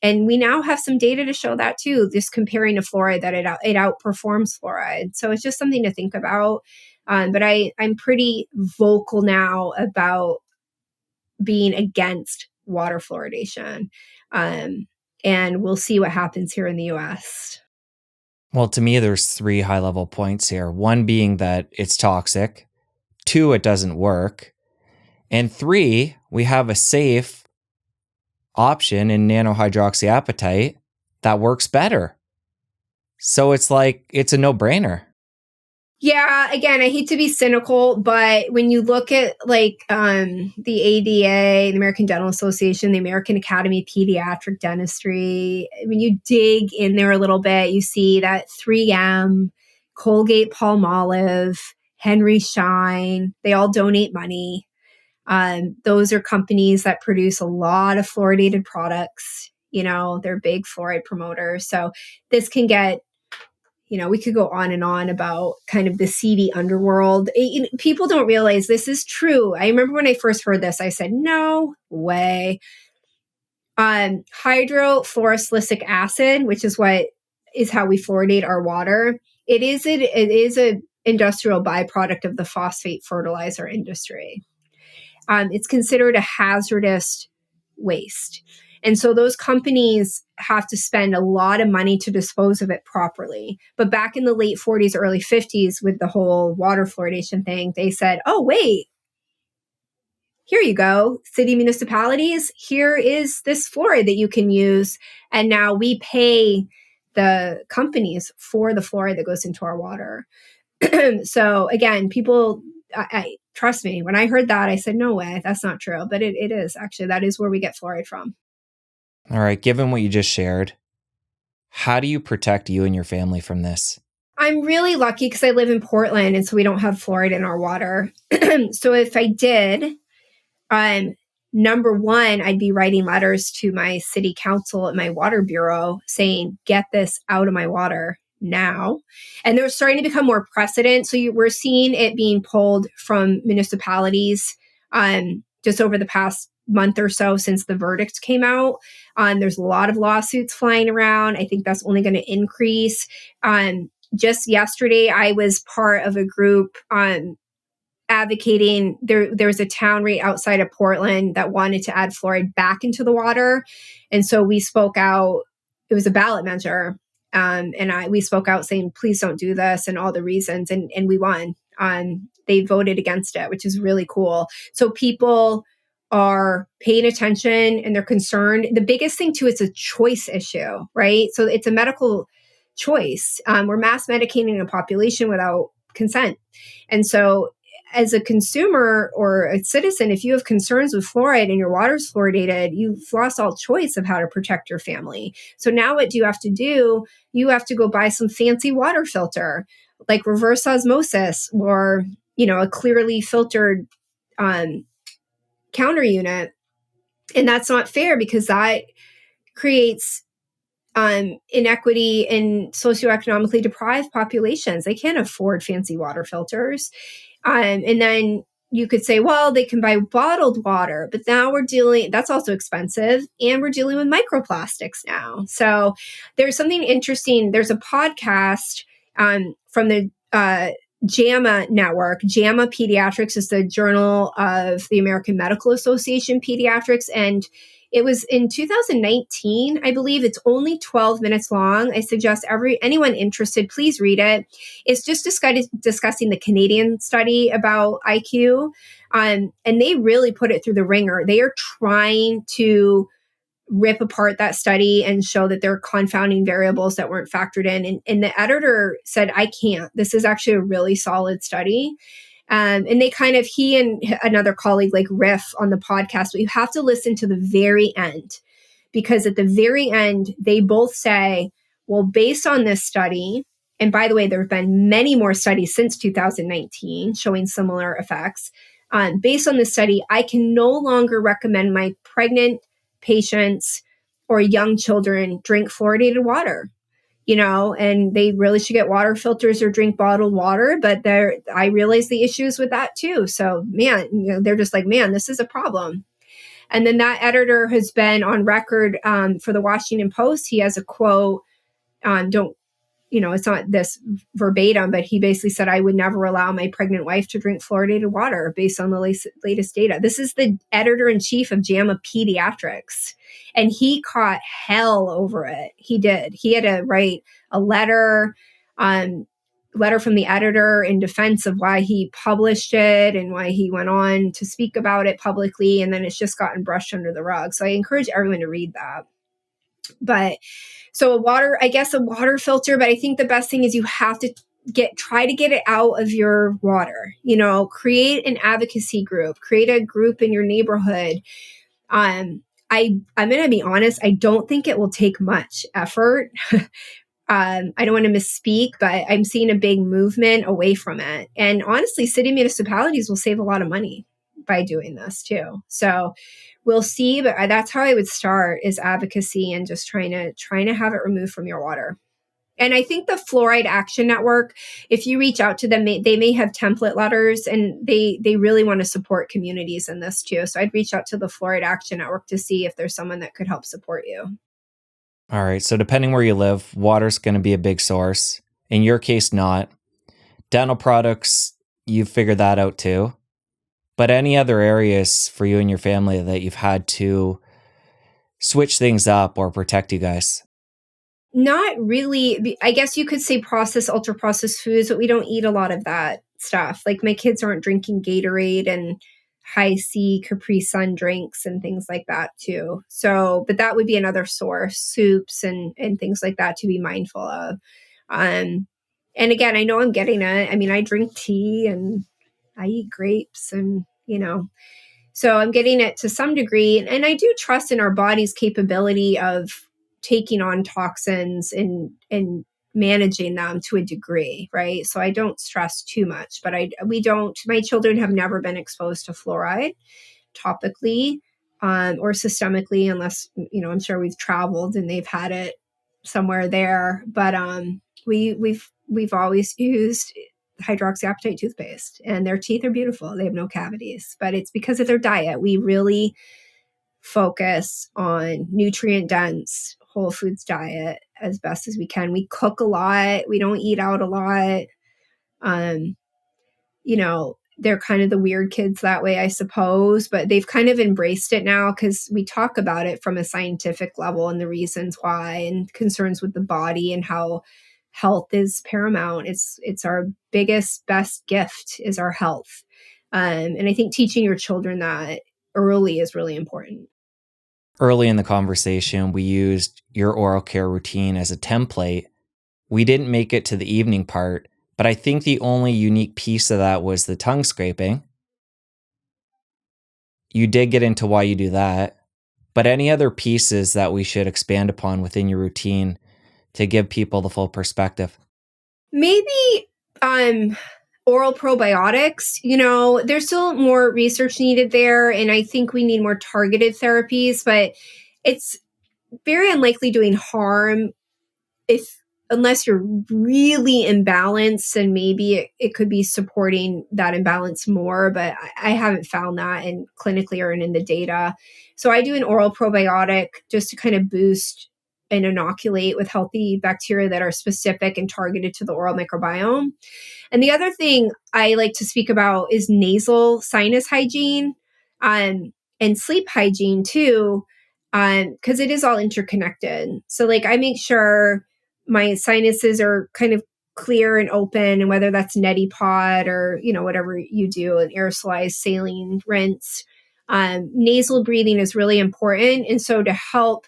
And we now have some data to show that too, just comparing to fluoride, that it outperforms fluoride. So it's just something to think about. But I'm pretty vocal now about being against water fluoridation. And we'll see what happens here in the US. Well, to me, there's 3 high-level points here. 1 being that it's toxic. 2, it doesn't work. And 3, we have a safe option in nano-hydroxyapatite that works better. So it's like, it's a no-brainer. Yeah, again, I hate to be cynical, but when you look at like the ADA, the American Dental Association, the American Academy of Pediatric Dentistry, when you dig in there a little bit, you see that 3M, Colgate Palmolive, Henry Schein, they all donate money. Those are companies that produce a lot of fluoridated products. They're big fluoride promoters. So this can get, we could go on and on about kind of the seedy underworld. People don't realize this is true. I remember when I first heard this, I said, no way. Hydrofluorosilicic acid, which is how we fluoridate our water. It is an industrial byproduct of the phosphate fertilizer industry. It's considered a hazardous waste. And so those companies have to spend a lot of money to dispose of it properly. But back in the late 40s, early 50s, with the whole water fluoridation thing, they said, oh, wait, here you go, city municipalities, here is this fluoride that you can use. And now we pay the companies for the fluoride that goes into our water. So again, people, I trust me, when I heard that, I said, no way, that's not true. But it is actually, that is where we get fluoride from. All right, given what you just shared, how do you protect you and your family from this? I'm really lucky because I live in Portland, and so we don't have fluoride in our water. So if I did, number one, I'd be writing letters to my city council and my water bureau saying, get this out of my water now. And they're starting to become more precedent. So we're seeing it being pulled from municipalities just over the past month or so since the verdict came out. There's a lot of lawsuits flying around. I think that's only going to increase. Just yesterday, I was part of a group advocating. There was a town right outside of Portland that wanted to add fluoride back into the water. And so we spoke out. It was a ballot measure. And we spoke out saying, please don't do this, and all the reasons. And we won. They voted against it, which is really cool. So people are paying attention and they're concerned. The biggest thing too, it's a choice issue, right? So it's a medical choice. We're mass medicating a population without consent. And so as a consumer or a citizen, if you have concerns with fluoride and your water's fluoridated, you've lost all choice of how to protect your family. So now what do you have to do? You have to go buy some fancy water filter, like reverse osmosis, or, a clearly filtered counter unit. And that's not fair because that creates inequity in socioeconomically deprived populations. They can't afford fancy water filters. And then you could say, well, they can buy bottled water, but now that's also expensive. And we're dealing with microplastics now. So there's something interesting. There's a podcast from the JAMA network. JAMA Pediatrics is the Journal of the American Medical Association Pediatrics. And it was in 2019, I believe. It's only 12 minutes long. I suggest anyone interested, please read it. It's just discussing the Canadian study about IQ. And they really put it through the ringer. They are trying to rip apart that study and show that there are confounding variables that weren't factored in. And the editor said, I can't. This is actually a really solid study. And they he and another colleague riff on the podcast, but you have to listen to the very end, because at the very end, they both say, well, based on this study, and by the way, there have been many more studies since 2019 showing similar effects. Based on this study, I can no longer recommend my pregnant patients or young children drink fluoridated water. And they really should get water filters or drink bottled water. But I realize the issues with that too. So, man, they're just like, man, this is a problem. And then that editor has been on record for the Washington Post. He has a quote, don't, it's not this verbatim, but he basically said, I would never allow my pregnant wife to drink fluoridated water based on the latest data. This is the editor-in-chief of JAMA Pediatrics. And he caught hell over it. He did. He had to write a letter from the editor in defense of why he published it and why he went on to speak about it publicly. And then it's just gotten brushed under the rug. So I encourage everyone to read that. But so a water filter, but I think the best thing is you have to try to get it out of your water, create an advocacy group, create a group in your neighborhood. I'm going to be honest. I don't think it will take much effort. I don't want to misspeak, but I'm seeing a big movement away from it. And honestly, city municipalities will save a lot of money by doing this too. So we'll see, but that's how I would start, is advocacy and just trying to have it removed from your water. And I think the Fluoride Action Network, if you reach out to them, they may have template letters, and they really want to support communities in this too. So I'd reach out to the Fluoride Action Network to see if there's someone that could help support you. All right. So depending where you live, water's going to be a big source. In your case, not. Dental products, you've figured that out too. But any other areas for you and your family that you've had to switch things up or protect you guys? Not really. I guess you could say processed, ultra processed foods, but we don't eat a lot of that stuff. Like my kids aren't drinking Gatorade and high C Capri Sun drinks and things like that too. So, but that would be another source, soups and things like that to be mindful of. And again, I know I'm getting it. I mean, I drink tea and I eat grapes and, so I'm getting it to some degree. And I do trust in our body's capability of taking on toxins and managing them to a degree, right? So I don't stress too much, but my children have never been exposed to fluoride topically or systemically, unless, I'm sure we've traveled and they've had it somewhere there. But we've always used hydroxyapatite toothpaste, and their teeth are beautiful. They have no cavities, but it's because of their diet. We really focus on nutrient dense whole foods diet as best as we can. We cook a lot. We don't eat out a lot. They're kind of the weird kids that way, I suppose, but they've kind of embraced it now because we talk about it from a scientific level and the reasons why, and concerns with the body and how health is paramount. It's our biggest, best gift is our health. And I think teaching your children that early is really important. Early in the conversation, we used your oral care routine as a template. We didn't make it to the evening part, but I think the only unique piece of that was the tongue scraping. You did get into why you do that, but any other pieces that we should expand upon within your routine to give people the full perspective? Maybe oral probiotics. There's still more research needed there, and I think we need more targeted therapies, but it's very unlikely doing harm unless you're really imbalanced, and maybe it could be supporting that imbalance more, but I haven't found that in clinically or in the data. So I do an oral probiotic just to kind of boost and inoculate with healthy bacteria that are specific and targeted to the oral microbiome. And the other thing I like to speak about is nasal sinus hygiene and sleep hygiene too, because it is all interconnected. So I make sure my sinuses are kind of clear and open, and whether that's neti pot or, whatever you do, an aerosolized saline rinse. Nasal breathing is really important. And so to help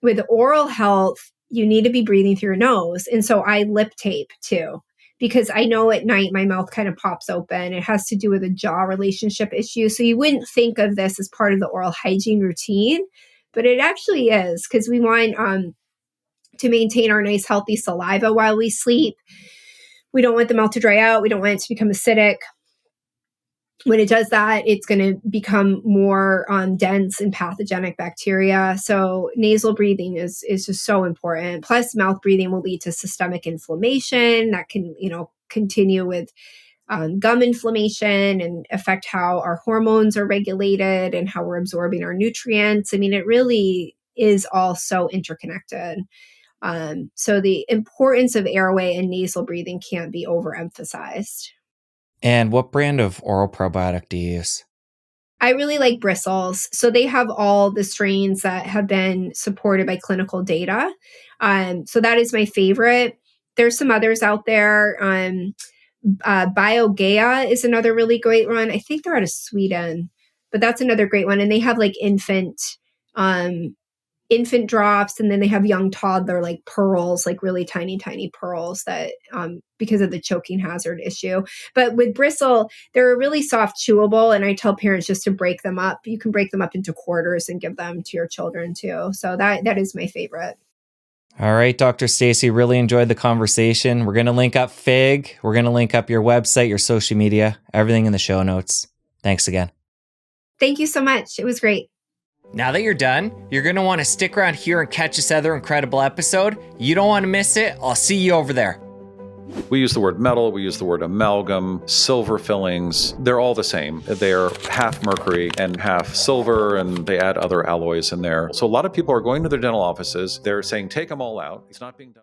with oral health, you need to be breathing through your nose. And so I lip tape too, because I know at night my mouth kind of pops open. It has to do with a jaw relationship issue. So you wouldn't think of this as part of the oral hygiene routine, but it actually is, because we want to maintain our nice healthy saliva while we sleep. We don't want the mouth to dry out. We don't want it to become acidic. When it does that, it's going to become more dense and pathogenic bacteria. So nasal breathing is just so important. Plus, mouth breathing will lead to systemic inflammation that can, continue with gum inflammation and affect how our hormones are regulated and how we're absorbing our nutrients. I mean, it really is all so interconnected. So the importance of airway and nasal breathing can't be overemphasized. And what brand of oral probiotic do you use? I really like Bristles. So they have all the strains that have been supported by clinical data. So that is my favorite. There's some others out there. BioGaia is another really great one. I think they're out of Sweden, but that's another great one. And they have like infant drops, and then they have young toddler like pearls, like really tiny pearls that because of the choking hazard issue. But with Bristle, they're really soft chewable, and I tell parents just to break them up. You can break them up into quarters and give them to your children too. So that is my favorite. All right, Dr. Staci, really enjoyed the conversation. We're going to link up FIG. We're going to link up your website, your social media, everything in the show notes. Thanks again. Thank you so much. It was great. Now that you're done, you're going to want to stick around here and catch this other incredible episode. You don't want to miss it. I'll see you over there. We use the word metal, we use the word amalgam, silver fillings. They're all the same. They're half mercury and half silver, and they add other alloys in there. So a lot of people are going to their dental offices. They're saying, take them all out. It's not being done.